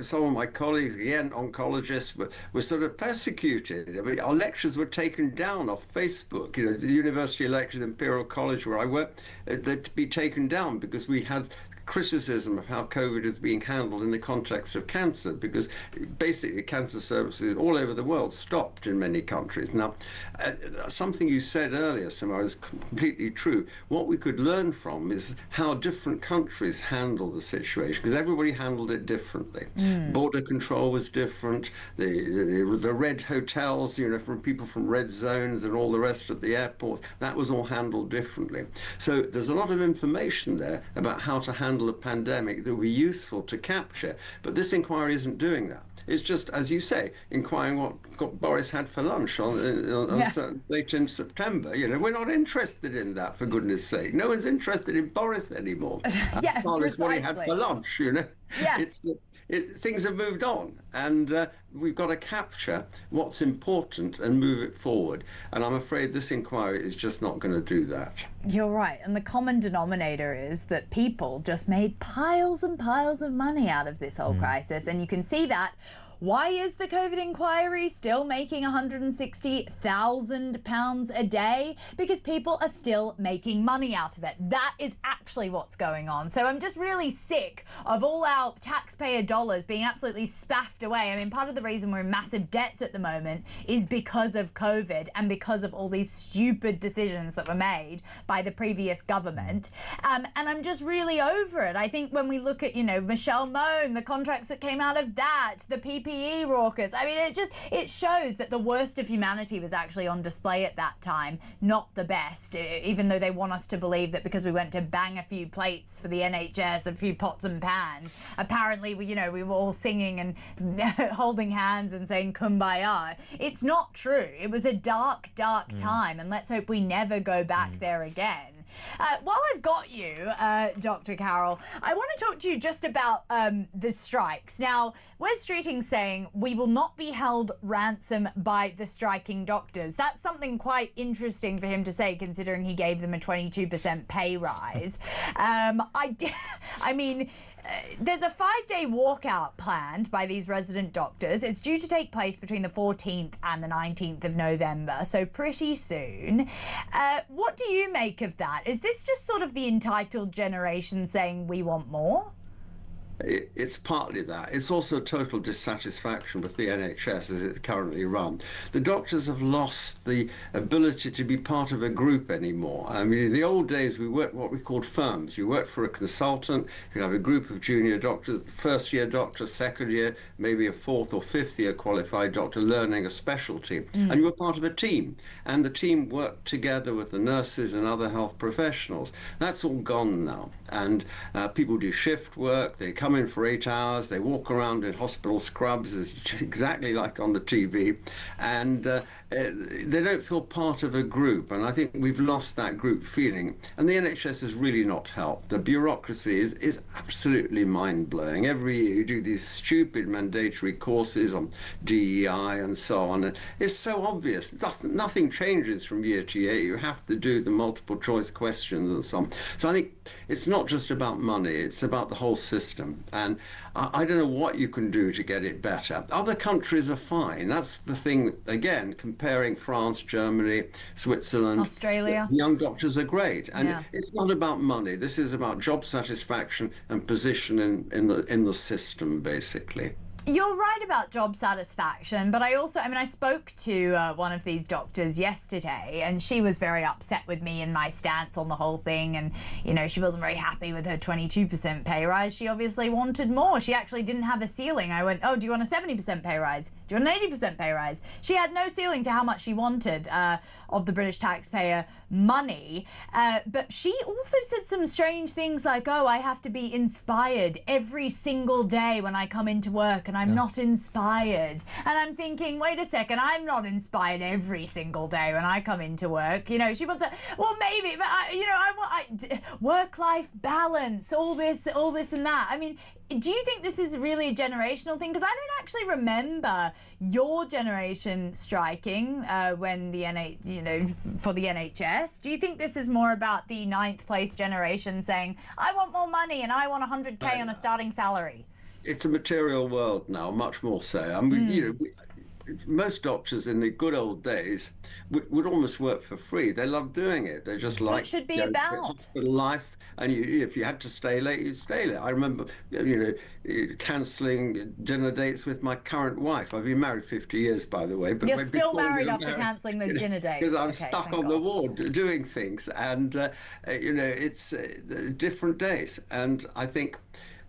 some of my colleagues, again, oncologists, were sort of persecuted. I mean, our lectures were taken down off Facebook. The university lectures, Imperial College, where I work, they'd be taken down because we had criticism of how COVID is being handled in the context of cancer, because basically cancer services all over the world stopped in many countries. Now, something you said earlier, Samara, is completely true. What we could learn from is how different countries handle the situation, because everybody handled it differently. Border control was different. The red hotels, from people from red zones and all the rest at the airport, that was all handled differently. So there's a lot of information there about how to handle a pandemic that will be useful to capture, but this inquiry isn't doing that. It's just, as you say, inquiring what Boris had for lunch on a certain date in September. We're not interested in that, for goodness sake. No one's interested in Boris anymore. Precisely. What he had for lunch, things have moved on, and we've got to capture what's important and move it forward. And I'm afraid this inquiry is just not going to do that. You're right. And the common denominator is that people just made piles and piles of money out of this whole crisis. And you can see that Why is the COVID inquiry still making £160,000 a day? Because people are still making money out of it. That is actually what's going on. So I'm just really sick of all our taxpayer dollars being absolutely spaffed away. I mean, part of the reason we're in massive debts at the moment is because of COVID and because of all these stupid decisions that were made by the previous government. And I'm just really over it. I think when we look at, you know, Michelle Mone, the contracts that came out of that, the PPE raucous, I mean, it shows that the worst of humanity was actually on display at that time, not the best, even though they want us to believe that because we went to bang a few plates for the NHS, a few pots and pans, apparently, we were all singing and holding hands and saying kumbaya. It's not true. It was a dark, dark time, and let's hope we never go back there again. While I've got you, Dr. Carroll, I want to talk to you just about the strikes. Now, Wes Streeting's saying we will not be held ransom by the striking doctors. That's something quite interesting for him to say, considering he gave them a 22% pay rise. I mean, there's a 5-day walkout planned by these resident doctors. It's due to take place between the 14th and the 19th of November, so pretty soon. What do you make of that? Is this just sort of the entitled generation saying we want more? It's partly that. It's also total dissatisfaction with the NHS as it's currently run. The doctors have lost the ability to be part of a group anymore. I mean, in the old days, we worked what we called firms. You worked for a consultant, you have a group of junior doctors, first-year doctor, second year, maybe a fourth or fifth-year qualified doctor learning a specialty. And you were part of a team. And the team worked together with the nurses and other health professionals. That's all gone now. And people do shift work, they come in for 8 hours, they walk around in hospital scrubs, exactly like on the TV, and they don't feel part of a group. And I think we've lost that group feeling. And the NHS has really not helped. The bureaucracy is absolutely mind-blowing. Every year you do these stupid mandatory courses on DEI and so on. And it's so obvious. Nothing changes from year to year. You have to do the multiple choice questions and so on. So I think it's not just about money, it's about the whole system. And I don't know what you can do to get it better. Other countries are fine. That's the thing, again, comparing France, Germany, Switzerland, Australia. Young doctors are great. And it's not about money. This is about job satisfaction and position in the system, basically. You're right about job satisfaction, but I spoke to one of these doctors yesterday, and she was very upset with me and my stance on the whole thing, and, you know, she wasn't very happy with her 22% pay rise. She obviously wanted more. She actually didn't have a ceiling. I went, oh, do you want a 70% pay rise? Do you want an 80% pay rise? She had no ceiling to how much she wanted of the British taxpayer money, but she also said some strange things like, oh, I have to be inspired every single day when I come into work, and I'm not inspired. And I'm thinking, wait a second, I'm not inspired every single day when I come into work. You know, she wants to, well, maybe, but I want work-life balance, all this and that. I mean, do you think this is really a generational thing? Because I don't actually remember your generation striking when for the NHS. Do you think this is more about the 9th place generation saying, I want more money and I want 100k on a starting salary? It's a material world now, much more so. I mean, most doctors in the good old days would almost work for free. They love doing it. They just like it should be about hospital life. And if you had to stay late, you'd stay late. I remember, cancelling dinner dates with my current wife. I've been married 50 years, by the way. But you're still married after cancelling those dinner dates. Because I'm stuck on the ward doing things, and it's different days. And I think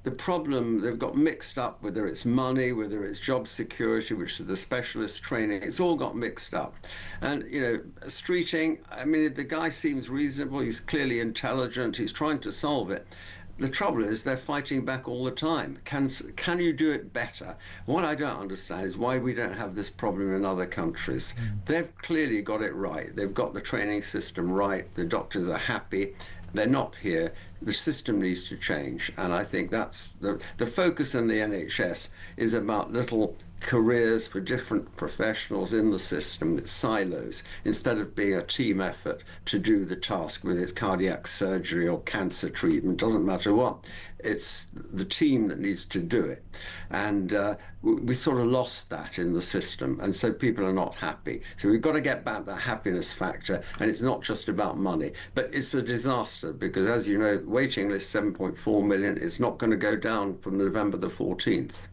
the problem, they've got mixed up, whether it's money, whether it's job security, which is the specialist training, it's all got mixed up. And, Streeting, I mean, the guy seems reasonable, he's clearly intelligent, he's trying to solve it. The trouble is they're fighting back all the time. Can you do it better? What I don't understand is why we don't have this problem in other countries. They've clearly got it right. They've got the training system right. The doctors are happy. They're not here. The system needs to change. And I think that's the focus in the NHS is about little careers for different professionals in the system. It's silos instead of being a team effort to do the task, whether it's cardiac surgery or cancer treatment, doesn't matter what. It's the team that needs to do it. And we sort of lost that in the system, and so people are not happy. So we've got to get back that happiness factor, and it's not just about money. But it's a disaster because, as you know, waiting list 7.4 million is not going to go down from November the 14th.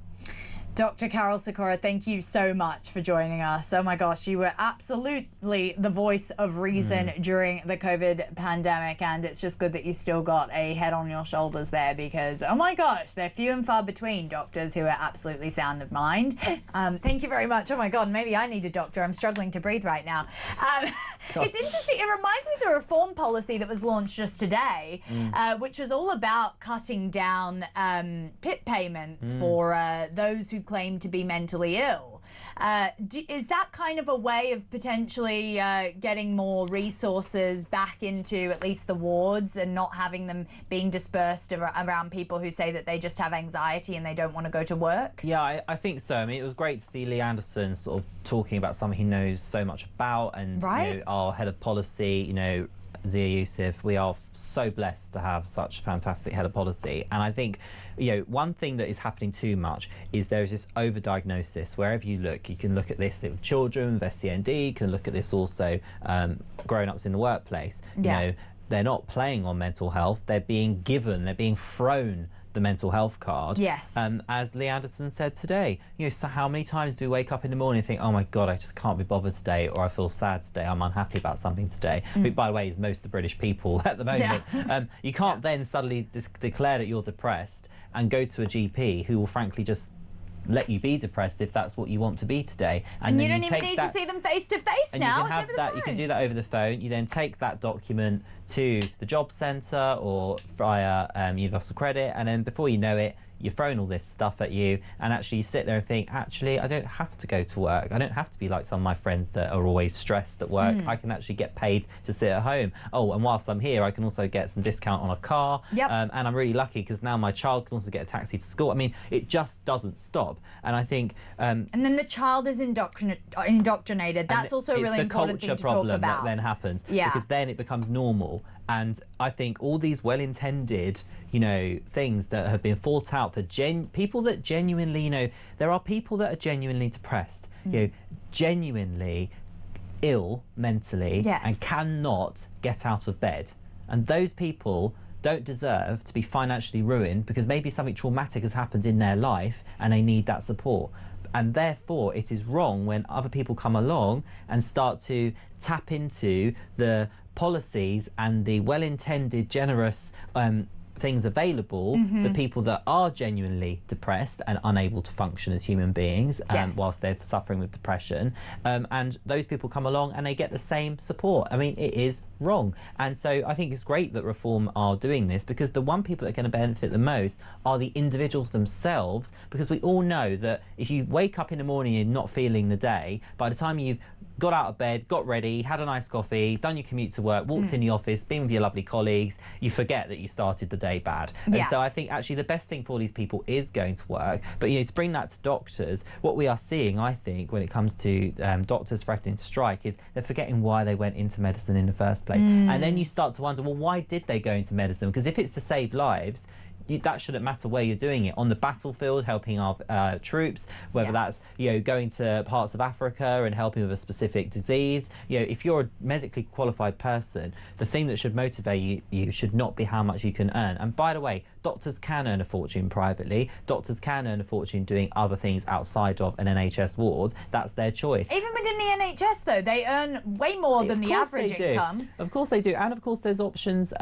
Dr. Carol Sikora, thank you so much for joining us. Oh my gosh, you were absolutely the voice of reason during the COVID pandemic, and it's just good that you still got a head on your shoulders there because, oh my gosh, they're few and far between doctors who are absolutely sound of mind. Thank you very much. Oh my God, maybe I need a doctor. I'm struggling to breathe right now. It's interesting. It reminds me of the reform policy that was launched just today, which was all about cutting down PIP payments for those who claim to be mentally ill. Is that kind of a way of potentially getting more resources back into at least the wards and not having them being dispersed around people who say that they just have anxiety and they don't want to go to work? Yeah, I think so. I mean, it was great to see Lee Anderson sort of talking about something he knows so much about, and you know, our head of policy, you know, Zia Youssef, we are so blessed to have such a fantastic head of policy. And I think, you know, one thing that is happening too much is there is this overdiagnosis. Wherever you look, you can look at this with children with SEND, you can look at this also grown-ups in the workplace. You know, they're not playing on mental health, they're being given, they're being thrown the mental health card. Yes. As Lee Anderson said today, you know, so how many times do we wake up in the morning and think, oh my God, I just can't be bothered today, or I feel sad today, I'm unhappy about something today. Which, by the way, is most of the British people at the moment. You can't then suddenly declare that you're depressed and go to a GP who will frankly just let you be depressed if that's what you want to be today. And you don't even need to see them face to face now. You can have that. You can do that over the phone. You then take that document to the job centre or via Universal Credit, and then before you know it, you're throwing all this stuff at you, and actually you sit there and think, actually, I don't have to go to work. I don't have to be like some of my friends that are always stressed at work. I can actually get paid to sit at home. Oh, and whilst I'm here, I can also get some discount on a car. And I'm really lucky because now my child can also get a taxi to school. I mean, it just doesn't stop. And I think... and then the child is indoctrinated. That's also a really important thing to talk about. It's the culture problem that then happens. Because then it becomes normal. And I think all these well-intended, you know, things that have been thought out for people that genuinely, you know, there are people that are genuinely depressed, you know, genuinely ill mentally and cannot get out of bed. And those people don't deserve to be financially ruined because maybe something traumatic has happened in their life and they need that support. And therefore, it is wrong when other people come along and start to tap into the policies and the well-intended, generous things available for people that are genuinely depressed and unable to function as human beings whilst they're suffering with depression. And those people come along and they get the same support. I mean, it is wrong. And so I think it's great that Reform are doing this because the one people that are going to benefit the most are the individuals themselves, because we all know that if you wake up in the morning and not feeling the day, by the time you've got out of bed, got ready, had a nice coffee, done your commute to work, walked in the office, been with your lovely colleagues, you forget that you started the day bad. And so I think actually the best thing for all these people is going to work. But, you know, to bring that to doctors, what we are seeing, I think, when it comes to doctors threatening to strike is they're forgetting why they went into medicine in the first place. And then you start to wonder, well, why did they go into medicine? Because if it's to save lives, that shouldn't matter where you're doing it. On the battlefield, helping our troops, whether that's, you know, going to parts of Africa and helping with a specific disease. You know, if you're a medically qualified person, the thing that should motivate you should not be how much you can earn. And by the way, doctors can earn a fortune privately. Doctors can earn a fortune doing other things outside of an NHS ward. That's their choice. Even within the NHS, though, they earn way more than the average income. Of course they do. And of course there's options,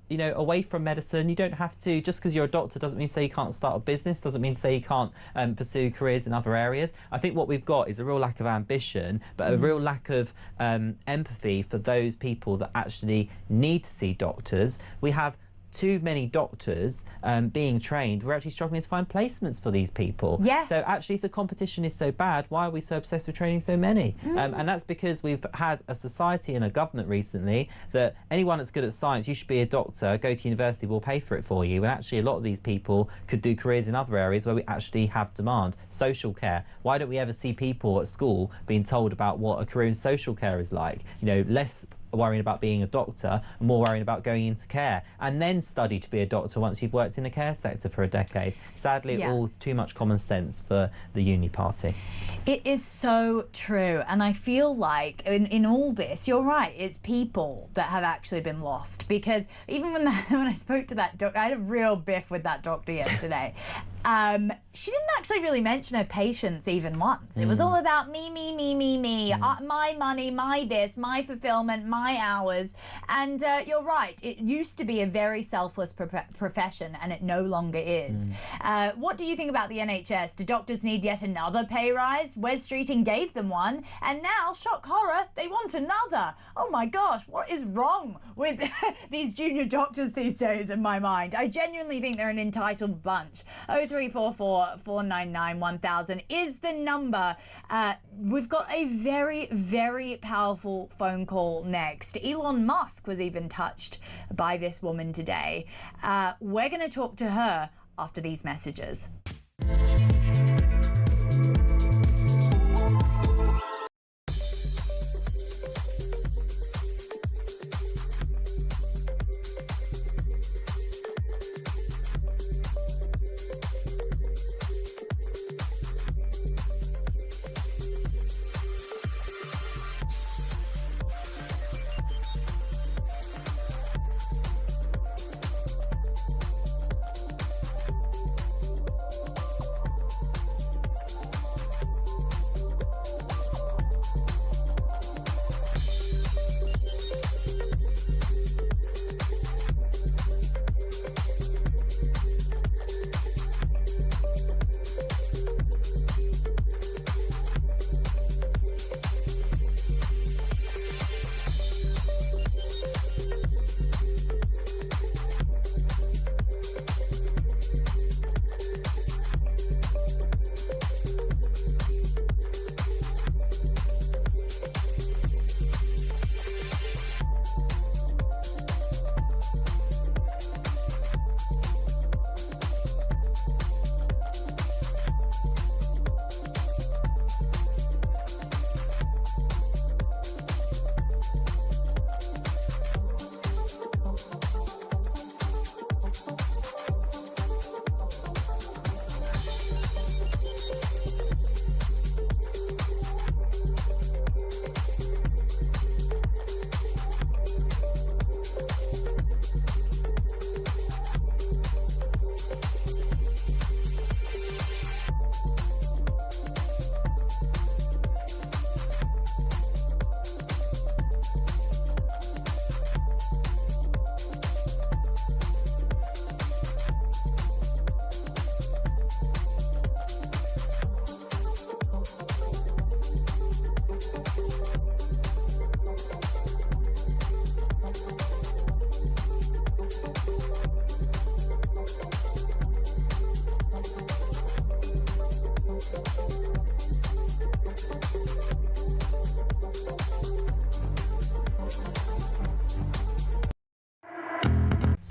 you know, away from medicine. You don't have to, just because you're a doctor doesn't mean to say you can't start a business, doesn't mean to say you can't pursue careers in other areas. I think what we've got is a real lack of ambition, but a real lack of empathy for those people that actually need to see doctors. We have too many doctors being trained, we're actually struggling to find placements for these people. Yes. So actually, if the competition is so bad, why are we so obsessed with training so many? And that's because we've had a society and a government recently that anyone that's good at science, you should be a doctor, go to university, we'll pay for it for you. And actually, a lot of these people could do careers in other areas where we actually have demand. Social care. Why don't we ever see people at school being told about what a career in social care is like? You know, less worrying about being a doctor, more worrying about going into care, and then study to be a doctor once you've worked in the care sector for a decade. Sadly, all too much common sense for the uni party. It is so true, and I feel like in all this, you're right, it's people that have actually been lost, because even when I spoke to that doctor, I had a real biff with that doctor yesterday. She didn't actually really mention her patients even once. It was all about me, my money, my this, my fulfillment, my hours. And you're right, it used to be a very selfless profession, and it no longer is. What do you think about the NHS? Do doctors need yet another pay rise? Wes Streeting gave them one, and now, shock horror, they want another. Oh my gosh, what is wrong with these junior doctors these days in my mind? I genuinely think they're an entitled bunch. 0344 499 1000 is the number. We've got a very, very powerful phone call next. Elon Musk was even touched by this woman today. We're going to talk to her after these messages.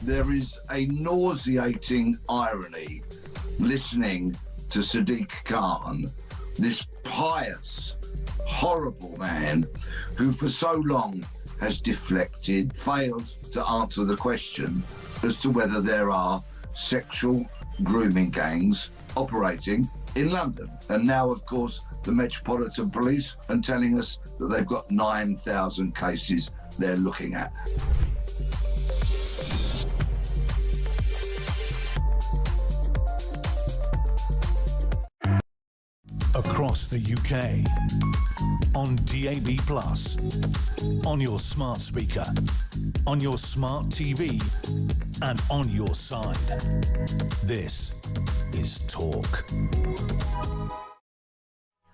There is a nauseating irony listening to Sadiq Khan, this pious, horrible man who for so long has deflected, failed to answer the question as to whether there are sexual grooming gangs operating in London. And now, of course, the Metropolitan Police are telling us that they've got 9,000 cases they're looking at. Across the UK, on DAB+, on your smart speaker, on your smart TV, and on your side. This is Talk.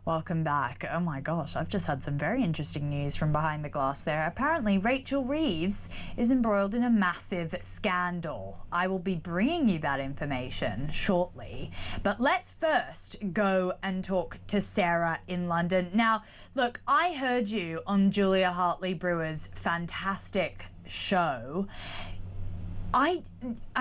Welcome back. Oh my gosh, I've just had some very interesting news from behind the glass there. Apparently, Rachel Reeves is embroiled in a massive scandal. I will be bringing you that information shortly. But let's first go and talk to Sarah in London. Now, look, I heard you on Julia Hartley-Brewer's fantastic show. I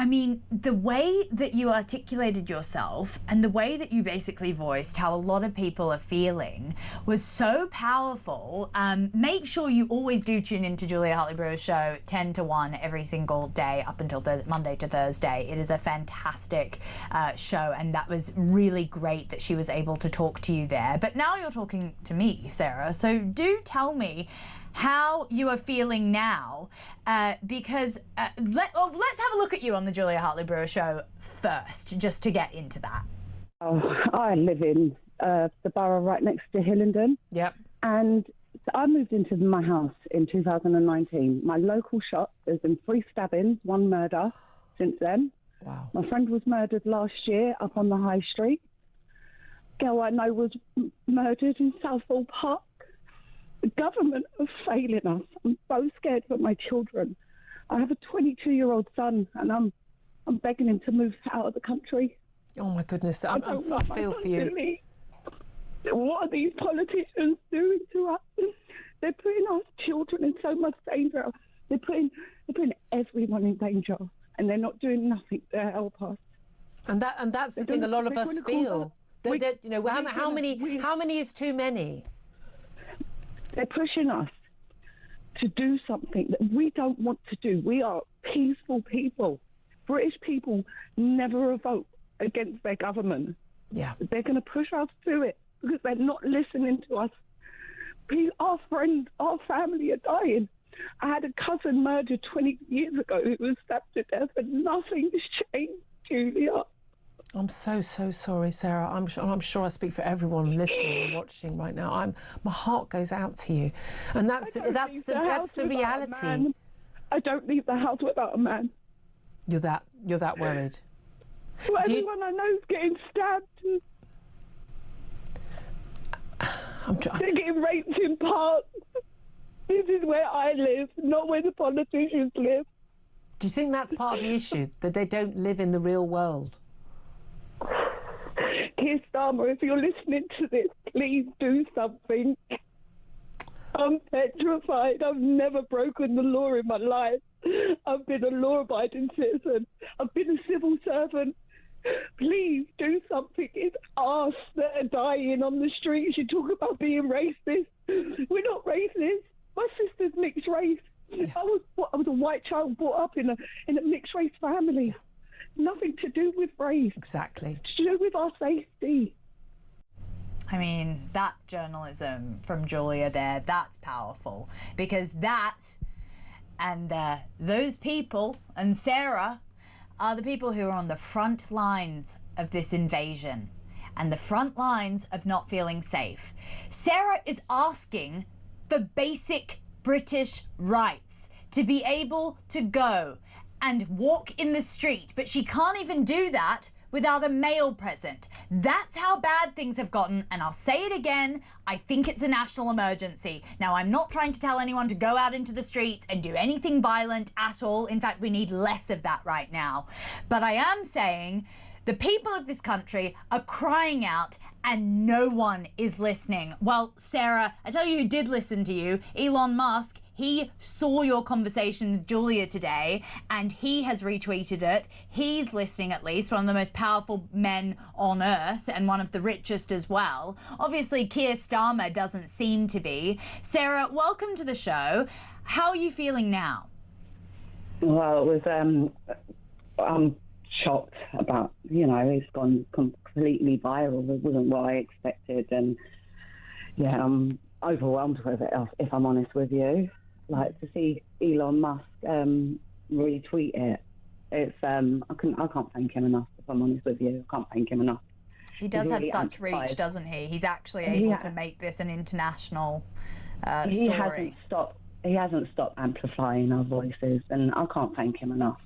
mean, the way that you articulated yourself and the way that you basically voiced how a lot of people are feeling was so powerful. Make sure you always do tune into Julia Hartley-Brewer's show 10 to 1 every single day up until Monday to Thursday. It is a fantastic show, and that was really great that she was able to talk to you there. But now you're talking to me, Sarah, so do tell me how you are feeling now, because let's have a look at you on the Julia Hartley-Brewer show first, just to get into that. Oh, I live in the borough right next to Hillingdon. Yep. And I moved into my house in 2019. My local shop, there's been 3 stabbings, 1 murder since then. Wow. My friend was murdered last year up on the high street. Girl I know was murdered in Southall Park. The government are failing us. I'm so scared for my children. I have a 22-year-old son, and I'm begging him to move out of the country. Oh my goodness, I feel for you. What are these politicians doing to us? They're putting our children in so much danger. They're putting everyone in danger, and they're not doing nothing to help us. And that's the thing a lot of us feel. You know, how many is too many? They're pushing us to do something that we don't want to do. We are peaceful people. British people never vote against their government. Yeah. They're going to push us to it because they're not listening to us. Our friends, our family are dying. I had a cousin murdered 20 years ago who was stabbed to death, and nothing has changed, Julia. I'm so sorry, Sarah. I'm sure I speak for everyone listening and watching right now. My heart goes out to you, and that's the reality. I don't leave the house without a man. You're that worried. Well, everyone I know is getting stabbed. They're getting raped in parks. This is where I live, not where the politicians live. Do you think that's part of the issue, that they don't live in the real world? Keir Starmer, if you're listening to this, please do something. I'm petrified. I've never broken the law in my life. I've been a law-abiding citizen. I've been a civil servant. Please do something. It's us that are dying on the streets. You talk about being racist. We're not racist. My sister's mixed race. Yeah. I was a white child brought up in a mixed race family. Yeah. Nothing to do with race. Exactly. To do with our safety. I mean, that journalism from Julia there, that's powerful. Because that and those people and Sarah are the people who are on the front lines of this invasion and the front lines of not feeling safe. Sarah is asking for basic British rights to be able to go and walk in the street, but she can't even do that without a male present. That's how bad things have gotten, and I'll say it again, I think it's a national emergency. Now, I'm not trying to tell anyone to go out into the streets and do anything violent at all. In fact, we need less of that right now. But I am saying the people of this country are crying out and no one is listening. Well, Sarah, I tell you who did listen to you, Elon Musk. He saw your conversation with Julia today and he has retweeted it. He's listening, at least, one of the most powerful men on earth and one of the richest as well. Obviously, Keir Starmer doesn't seem to be. Sarah, welcome to the show. How are you feeling now? Well, it was, I'm shocked about, it's gone completely viral. It wasn't what I expected. And yeah, I'm overwhelmed with it, if I'm honest with you. Like, to see Elon Musk retweet it, it's I can't thank him enough, if I'm honest with you. I can't thank him enough. He does have such reach, doesn't he? He's actually able to make this an international story. He hasn't stopped amplifying our voices, and I can't thank him enough.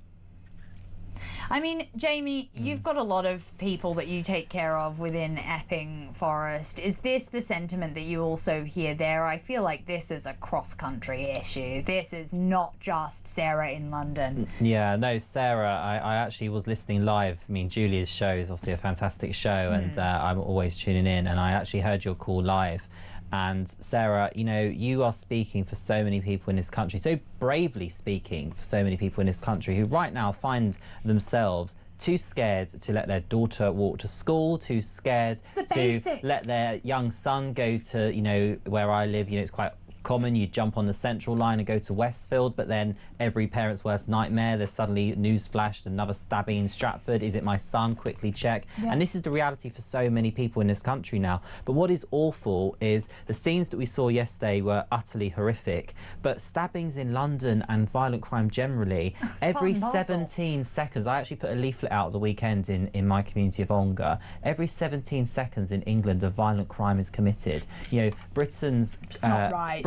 I mean, Jamie, you've got a lot of people that you take care of within Epping Forest. Is this the sentiment that you also hear there? I feel like this is a cross-country issue. This is not just Sarah in London. Yeah, no, Sarah, I actually was listening live. I mean, Julia's show is obviously a fantastic show, and I'm always tuning in, and I actually heard your call live. And Sarah, you know, you are speaking for so many people in this country, so bravely speaking for so many people in this country who right now find themselves too scared to let their daughter walk to school, too scared to let their young son go to, you know, where I live, you know, it's quite common, you jump on the Central line and go to Westfield, but then every parent's worst nightmare, there's suddenly news flashed, another stabbing in Stratford. Is it my son? Quickly check. Yeah. And this is the reality for so many people in this country now. But what is awful is the scenes that we saw yesterday were utterly horrific, but stabbings in London and violent crime generally, every 17 seconds, I actually put a leaflet out the weekend in my community of Ongar, every 17 seconds in England a violent crime is committed. You know, Britain's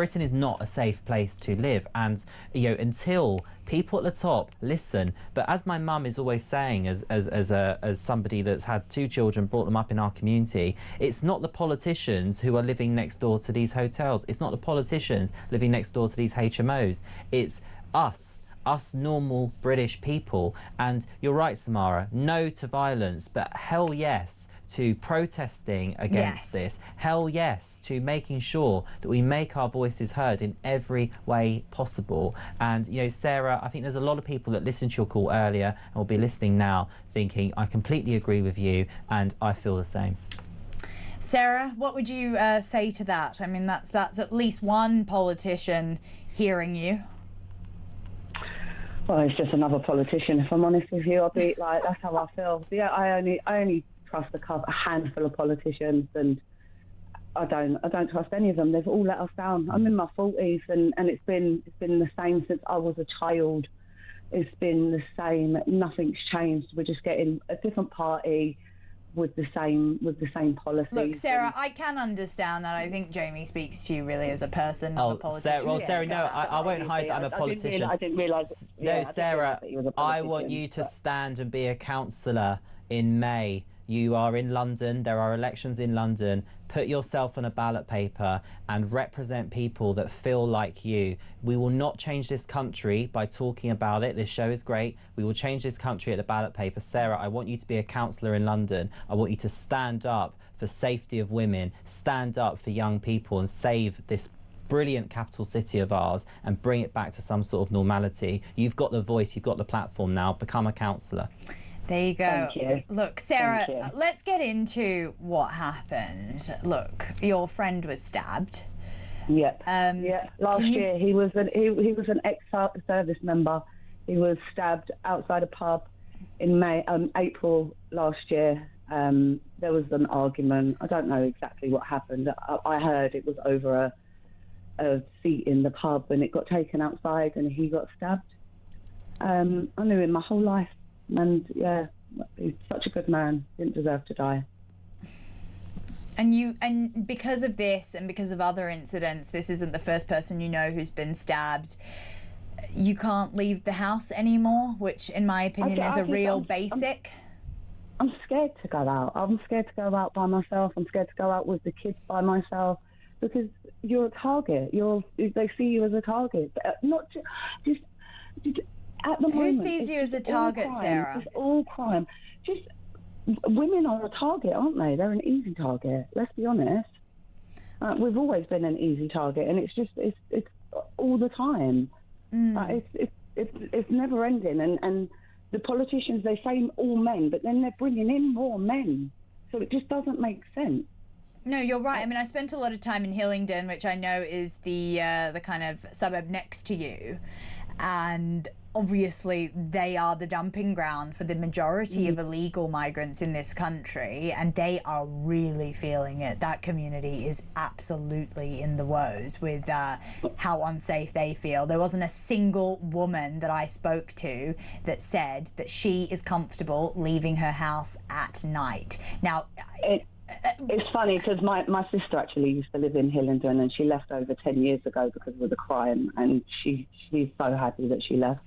Britain is not a safe place to live, and you know, until people at the top listen. But as my mum is always saying, as somebody that's had 2 children, brought them up in our community, it's not the politicians who are living next door to these hotels. It's not the politicians living next door to these HMOs. It's us normal British people. And you're right, Samara, no to violence, but hell yes to protesting against this. Hell yes to making sure that we make our voices heard in every way possible. And, you know, Sarah, I think there's a lot of people that listened to your call earlier and will be listening now thinking, I completely agree with you and I feel the same. Sarah, what would you say to that? I mean, that's at least one politician hearing you. Well, it's just another politician, if I'm honest with you. I'll be like, that's how I feel. Yeah, I only trust a handful of politicians, and I don't trust any of them. They've all let us down. I'm in my 40s, and it's been the same since I was a child. It's been the same. Nothing's changed. We're just getting a different party with the same policies. Look, Sarah, I can understand that. I think Jamie speaks to you really as a person, not a politician. Sarah, no, I won't hide that I'm a politician. I didn't realise. No, Sarah, I want you to stand and be a councillor in May. You are in London, there are elections in London. Put yourself on a ballot paper and represent people that feel like you. We will not change this country by talking about it. This show is great. We will change this country at the ballot paper. Sarah, I want you to be a councillor in London. I want you to stand up for safety of women, stand up for young people and save this brilliant capital city of ours and bring it back to some sort of normality. You've got the voice, you've got the platform now. Become a councillor. There you go. Thank you. Look, Sarah, let's get into what happened. Look, your friend was stabbed. Yep. Last year he was an ex-service member. He was stabbed outside a pub in April last year. There was an argument. I don't know exactly what happened. I heard it was over a seat in the pub, and it got taken outside, and he got stabbed. I knew him my whole life. And yeah, he's such a good man. Didn't deserve to die. And because of this and because of other incidents, this isn't the first person you know who's been stabbed. You can't leave the house anymore, which in my opinion is a real basic. I'm scared to go out. I'm scared to go out by myself. I'm scared to go out with the kids by myself because you're a target. They see you as a target. But not just at the moment. Who sees you as a target, Sarah? It's all crime. Just women are a target, aren't they? They're an easy target. Let's be honest. We've always been an easy target, and it's all the time. It's never ending. And the politicians, they say all men, but then they're bringing in more men, so it just doesn't make sense. No, you're right. I mean, I spent a lot of time in Hillingdon, which I know is the kind of suburb next to you, and obviously they are the dumping ground for the majority of illegal migrants in this country, and they are really feeling it. That community is absolutely in the woes with how unsafe they feel. There wasn't a single woman that I spoke to that said that she is comfortable leaving her house at night. Now, it's funny because my sister actually used to live in Hillingdon, and she left over 10 years ago because of the crime, and she's so happy that she left.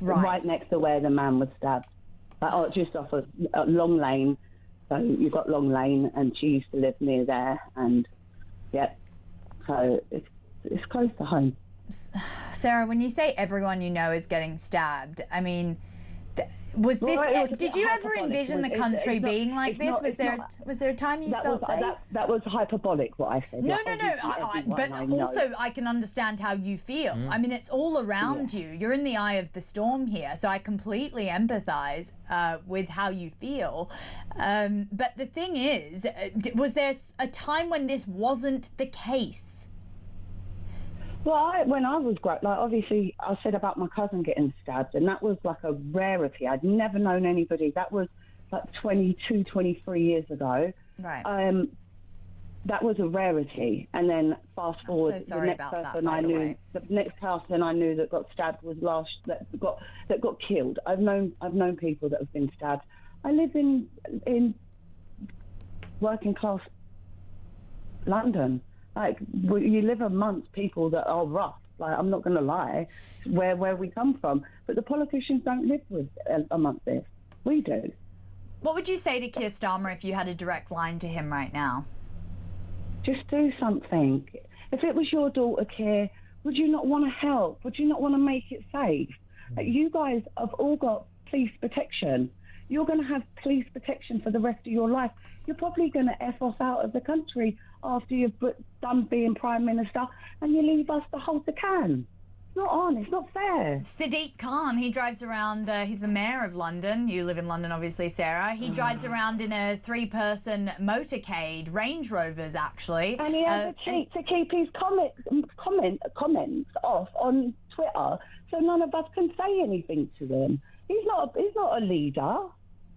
Right next to where the man was stabbed. just off of Long Lane. So you've got Long Lane, and she used to live near there, and so it's close to home. Sarah, when you say everyone you know is getting stabbed, I mean, was this? Did you ever envision the country being like this? Was there a time you felt safe? That was hyperbolic, what I said. No. But also, I can understand how you feel. I mean, it's all around you. You're in the eye of the storm here, so I completely empathise with how you feel. But the thing is, was there a time when this wasn't the case? Well, when I was growing, obviously I said about my cousin getting stabbed, and that was like a rarity. I'd never known anybody. That was like 22, 23 years ago. Right. That was a rarity. And then fast forward, the next person I knew that got stabbed was that got killed. I've known people that have been stabbed. I live in working class London. Like, you live amongst people that are rough. Like, I'm not going to lie, where we come from. But the politicians don't live amongst this. We do. What would you say to Keir Starmer if you had a direct line to him right now? Just do something. If it was your daughter, Keir, would you not want to help? Would you not want to make it safe? You guys have all got police protection. You're going to have police protection for the rest of your life. You're probably going to F off out of the country after you've done being Prime Minister, and you leave us to hold the can. It's not on, it's not fair. Sadiq Khan, he drives around, he's the mayor of London. You live in London, obviously, Sarah. He drives around in a 3-person motorcade, Range Rovers, actually. And he has a cheat to keep his comments off on Twitter, so none of us can say anything to him. He's not a leader.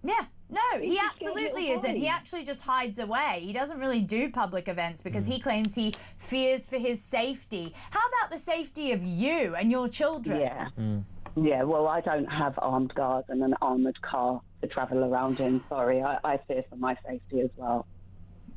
Yeah. No, he absolutely isn't. He actually just hides away. He doesn't really do public events because he claims he fears for his safety. How about the safety of you and your children? Yeah. Yeah, well, I don't have armed guards and an armoured car to travel around in. Sorry, I fear for my safety as well.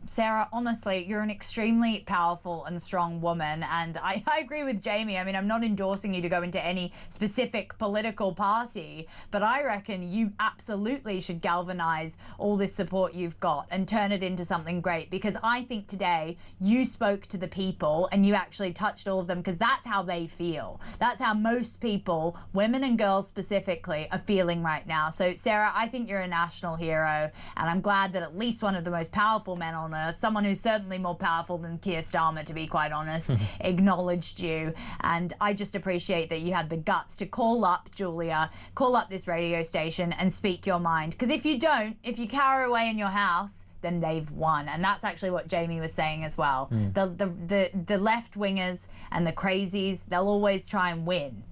Sarah, honestly, you're an extremely powerful and strong woman, and I agree with Jamie. I mean, I'm not endorsing you to go into any specific political party, but I reckon you absolutely should galvanise all this support you've got and turn it into something great, because I think today you spoke to the people and you actually touched all of them, because that's how they feel. That's how most people, women and girls specifically, are feeling right now. So, Sarah, I think you're a national hero, and I'm glad that at least one of the most powerful men on earth, someone who's certainly more powerful than Keir Starmer, to be quite honest, acknowledged you. And I just appreciate that you had the guts to call up Julia, call up this radio station and speak your mind. Because if you don't, if you cower away in your house, then they've won. And that's actually what Jamie was saying as well. The left-wingers and the crazies, they'll always try and win.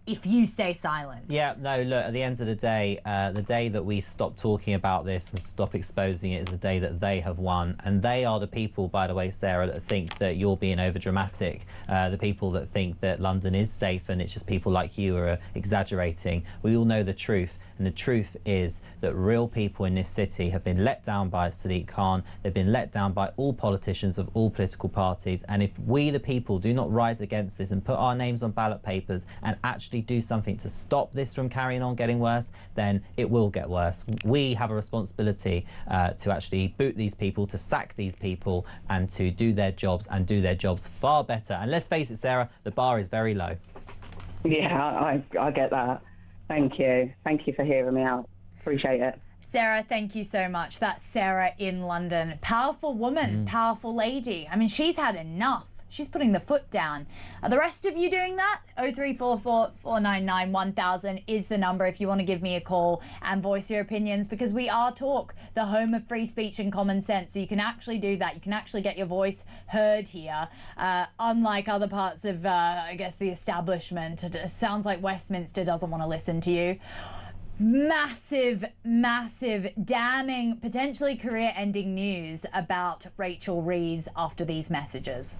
If you stay silent. Yeah, no, look, at the end of the day that we stop talking about this and stop exposing it is the day that they have won. And they are the people, by the way, Sarah, that think that you're being overdramatic, the people that think that London is safe and it's just people like you who are exaggerating. We all know the truth. And the truth is that real people in this city have been let down by Sadiq Khan. They've been let down by all politicians of all political parties. And if we, the people, do not rise against this and put our names on ballot papers and actually do something to stop this from carrying on getting worse, then it will get worse. We have a responsibility to actually boot these people, to sack these people, and to do their jobs and do their jobs far better. And let's face it, Sarah, the bar is very low. Yeah, I get that. Thank you. Thank you for hearing me out. Appreciate it. Sarah, thank you so much. That's Sarah in London. Powerful woman, powerful lady. I mean, she's had enough. She's putting the foot down. Are the rest of you doing that? 0344 499 1000 is the number if you want to give me a call and voice your opinions, because we are Talk, the home of free speech and common sense. So you can actually do that. You can actually get your voice heard here. Unlike other parts of, I guess, the establishment. It sounds like Westminster doesn't want to listen to you. Massive, damning, potentially career-ending news about Rachel Reeves after these messages.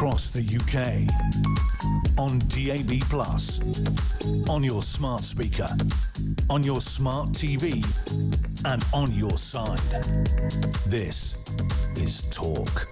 across the UK, on DAB+, on your smart speaker, on your smart TV, and on your side. This is Talk.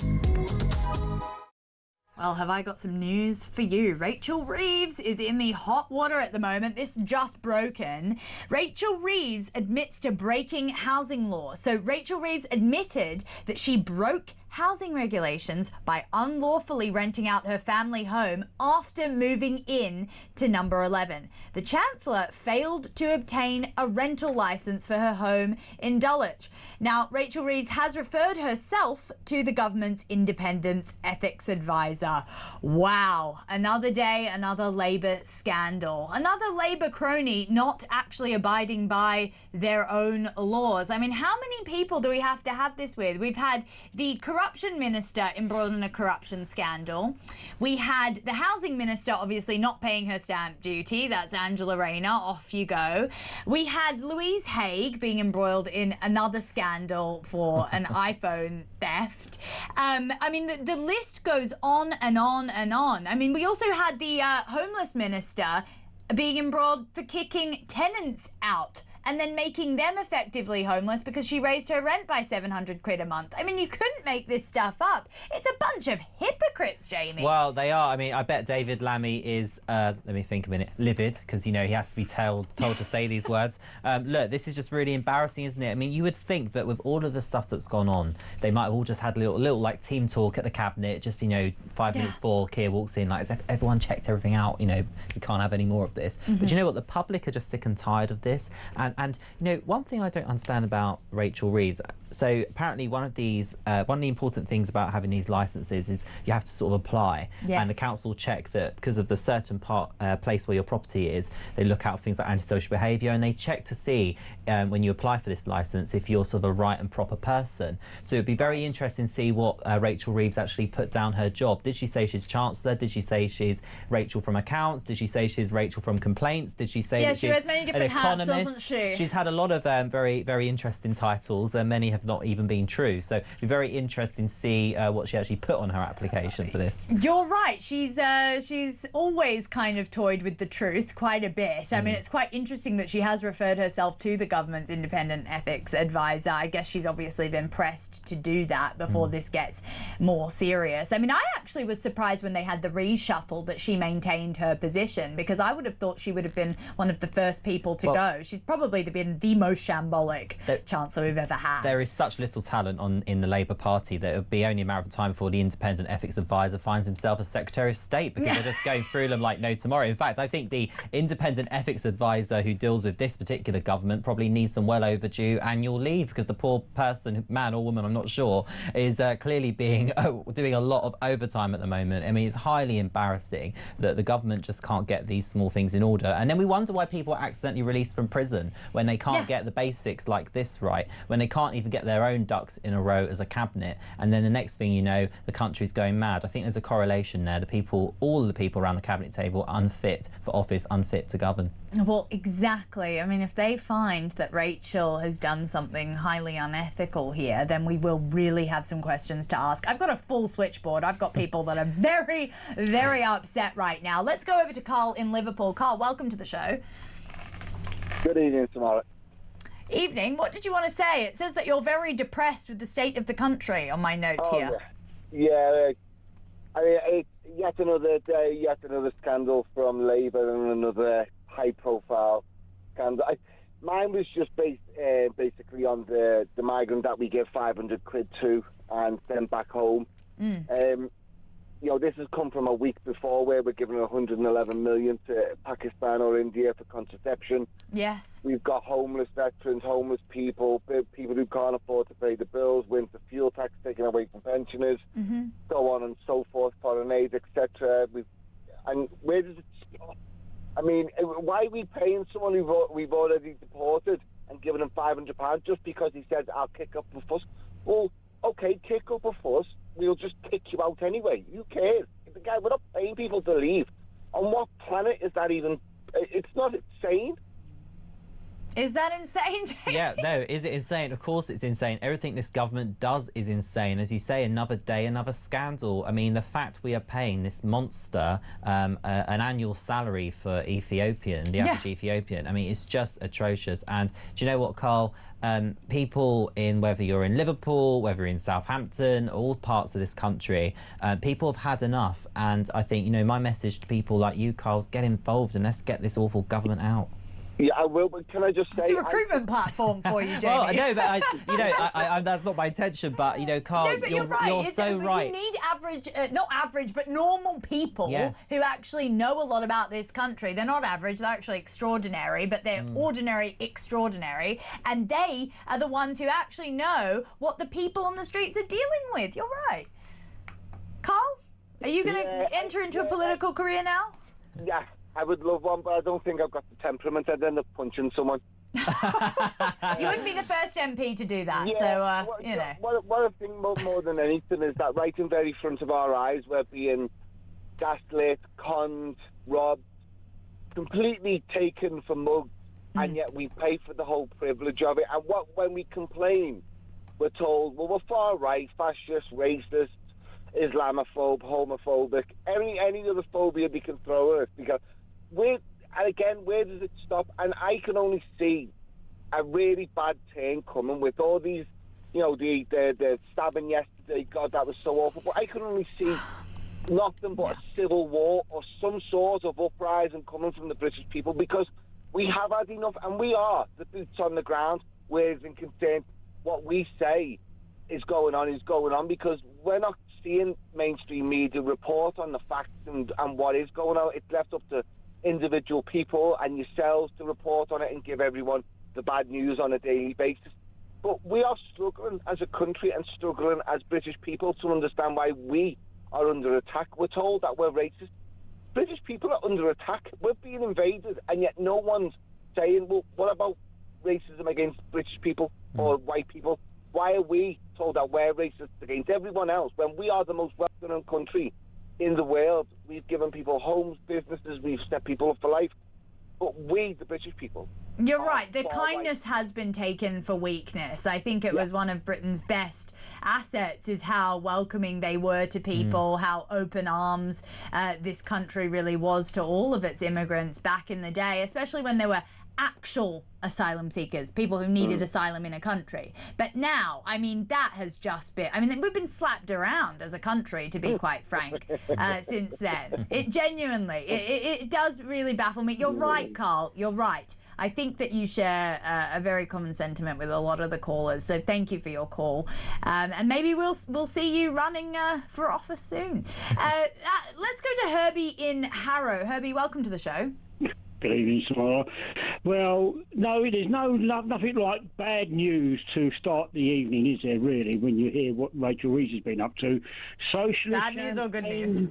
Well, have I got some news for you? Rachel Reeves is in the hot water at the moment. This just broken. Rachel Reeves admits to breaking housing law. So Rachel Reeves admitted that she broke housing regulations by unlawfully renting out her family home after moving in to number 11. The Chancellor failed to obtain a rental licence for her home in Dulwich. Now, Rachel Reeves has referred herself to the government's independent ethics advisor. Wow, another day, another Labour scandal. Another Labour crony not actually abiding by their own laws. I mean, how many people do we have to have this with? We've had the corruption minister embroiled in a corruption scandal. We had the housing minister obviously not paying her stamp duty. That's Angela Rayner. Off you go. We had Louise Haigh being embroiled in another scandal for an iPhone theft. I mean, the list goes on and on and on. I mean, we also had the homeless minister being embroiled for kicking tenants out and then making them effectively homeless because she raised her rent by 700 quid a month. I mean, you couldn't make this stuff up. It's a bunch of hypocrites, Jamie. Well, they are. I mean, I bet David Lammy is, let me think a minute, livid, because, you know, he has to be told to say these words. Look, this is just really embarrassing, isn't it? I mean, you would think that with all of the stuff that's gone on, they might have all just had a little like, team talk at the cabinet, just, you know, 5 minutes before Keir walks in, like, as if everyone checked everything out, you know, we can't have any more of this. But you know what? The public are just sick and tired of this. And you know, one thing I don't understand about Rachel Reeves, so apparently one of the important things about having these licences is you have to sort of apply. Yes. And the council check that because of the certain place where your property is, they look out for things like antisocial behaviour, and they check to see when you apply for this licence if you're sort of a right and proper person. So it'd be very interesting to see what Rachel Reeves actually put down her job. Did she say she's Chancellor? Did she say she's Rachel from Accounts? Did she say she's Rachel from Complaints? Did she say that she she's wears many different an hats, economist? doesn't she? She's had a lot of very, very interesting titles, and many have not even been true. So it'd be very interesting to see what she actually put on her application for this. You're right. She's always kind of toyed with the truth quite a bit. I mean, it's quite interesting that she has referred herself to the government's independent ethics advisor. I guess she's obviously been pressed to do that before this gets more serious. I mean, I actually was surprised when they had the reshuffle that she maintained her position, because I would have thought she would have been one of the first people to go. She's probably been the most shambolic Chancellor we've ever had. There is such little talent in the Labour Party that it would be only a matter of time before the independent ethics advisor finds himself as Secretary of State, because they're just going through them like no tomorrow. In fact, I think the independent ethics advisor who deals with this particular government probably needs some well overdue annual leave, because the poor person, man or woman, I'm not sure, is clearly doing a lot of overtime at the moment. I mean, it's highly embarrassing that the government just can't get these small things in order. And then we wonder why people are accidentally released from prison when they can't get the basics like this right, when they can't even get their own ducks in a row as a cabinet, and then the next thing you know, the country's going mad. I think there's a correlation there. All of the people around the cabinet table are unfit for office, unfit to govern. Well, exactly. I mean, if they find that Rachel has done something highly unethical here, then we will really have some questions to ask. I've got a full switchboard. I've got people that are very, very upset right now. Let's go over to Carl in Liverpool. Carl, welcome to the show. Good evening, Samara. Evening. What did you want to say? It says that you're very depressed with the state of the country on my note here. Yeah. I mean, it's yet another day, yet another scandal from Labour, and another high-profile scandal. Mine was just based basically on the migrant that we give 500 quid to and send back home. You know, this has come from a week before where we're giving 111 million to Pakistan or India for contraception. Yes. We've got homeless veterans, homeless people, people who can't afford to pay the bills, winter fuel tax taken away from pensioners, so on and so forth, foreign aid, etc. And where does it stop? I mean, why are we paying someone we've already deported and giving him £500 just because he says, I'll kick up a fuss? Well, okay, kick up a fuss. We'll just kick you out anyway. Who cares? We're not paying people to leave. On what planet is that even? It's not insane. Is that insane, Jamie? Yeah, no, is it insane? Of course it's insane. Everything this government does is insane. As you say, another day, another scandal. I mean, the fact we are paying this monster an annual salary for Ethiopian, the average Ethiopian, I mean, it's just atrocious. And do you know what, Carl? People in, whether you're in Liverpool, whether you're in Southampton, all parts of this country, people have had enough. And I think, you know, my message to people like you, Carl, is get involved and let's get this awful government out. Yeah, I will, but can I just say... It's a recruitment platform for you, Jamie. Well, I know, but I, that's not my intention, but, you know, Carl, no, but you're right. You're so right. You need average, not average, but normal people who actually know a lot about this country. They're not average, they're actually extraordinary, but they're ordinary extraordinary, and they are the ones who actually know what the people on the streets are dealing with. You're right. Carl, are you going to enter into a political career now? Yeah. I would love one, but I don't think I've got the temperament. I'd end up punching someone. You wouldn't be the first MP to do that, so, you know. What I think more than anything is that right in very front of our eyes, we're being gaslit, conned, robbed, completely taken for mugs, and yet we pay for the whole privilege of it. And when we complain, we're told, well, we're far right, fascist, racist, Islamophobe, homophobic, any other phobia we can throw at us, because where does it stop? And I can only see a really bad turn coming with all these, you know, the stabbing yesterday. God, that was so awful. But I can only see nothing but a civil war or some sort of uprising coming from the British people, because we have had enough, and we are the boots on the ground. Whereas in concern, what we say is going on, because we're not seeing mainstream media report on the facts and what is going on. It's left up to individual people and yourselves to report on it and give everyone the bad news on a daily basis. But we are struggling as a country and struggling as British people to understand why we are under attack. We're told that we're racist. British people are under attack. We're being invaded, and yet no one's saying, well, what about racism against British people or white people? Why are we told that we're racist against everyone else when we are the most welcoming country in the world? We've given people homes, businesses, we've set people up for life. But we, the British people... You're right. The kindness has been taken for weakness. I think it was one of Britain's best assets, is how welcoming they were to people, how open arms this country really was to all of its immigrants back in the day, especially when there were actual asylum seekers, people who needed asylum in a country. But now, I mean, that has just been... I mean, we've been slapped around as a country, to be quite frank, since then. It genuinely, it does really baffle me. You're right, Carl, you're right. I think that you share a very common sentiment with a lot of the callers, so thank you for your call. And maybe we'll see you running for office soon. Let's go to Herbie in Harrow. Herbie, welcome to the show. Good evening, Samara. Well, no, there's nothing like bad news to start the evening, is there, really, when you hear what Rachel Reeves has been up to? Socialist bad news or good news?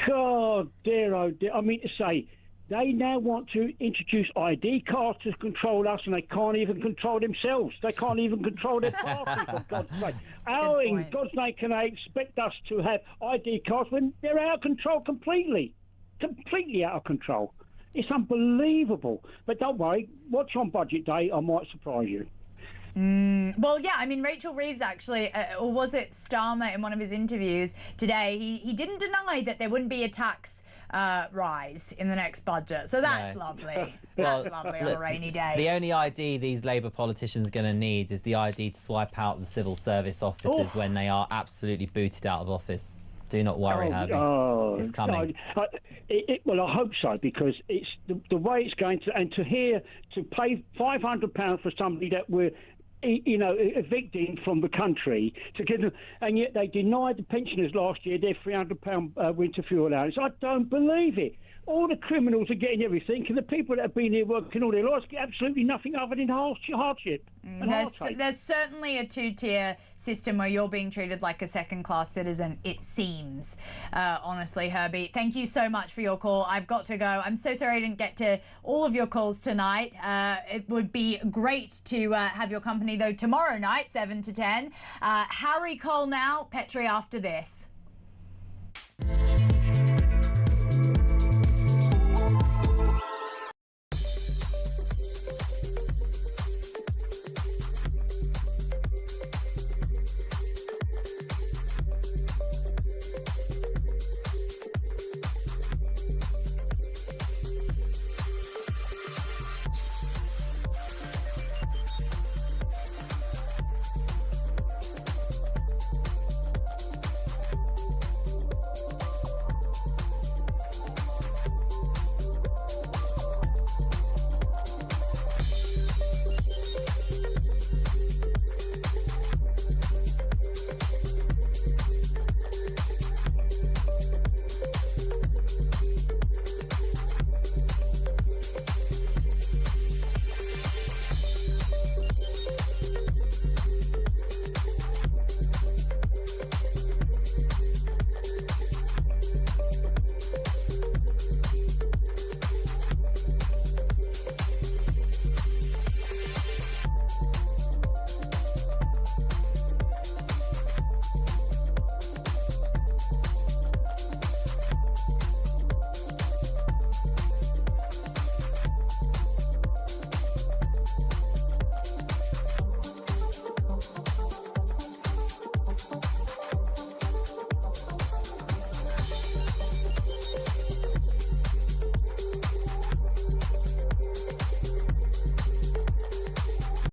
God, dear, oh dear. I mean to say, they now want to introduce ID cards to control us, and they can't even control themselves. They can't even control their party, for God's sake. How in God's name can they expect us to have ID cards when they're out of control completely? Completely out of control. It's unbelievable. But don't worry, watch on Budget Day, I might surprise you. Well, yeah, I mean, Rachel Reeves actually, or was it Starmer in one of his interviews today, he didn't deny that there wouldn't be a tax rise in the next budget. So that's lovely. That's lovely on a rainy day. The only ID these Labour politicians are going to need is the ID to swipe out the civil service officers when they are absolutely booted out of office. Do not worry, Herbie. It's coming. Well, I hope so, because it's the way it's going to, and to pay £500 for somebody that we're, you know, evicting from the country, to give them, and yet they denied the pensioners last year their £300 winter fuel allowance. I don't believe it. All the criminals are getting everything, and the people that have been here working all their lives get absolutely nothing other than hardship. There's certainly a two-tier system where you're being treated like a second-class citizen, it seems. Honestly, Herbie, thank you so much for your call. I've got to go. I'm so sorry I didn't get to all of your calls tonight. It would be great to have your company, though, tomorrow night, 7 to 10. Harry Cole now, Petrie after this.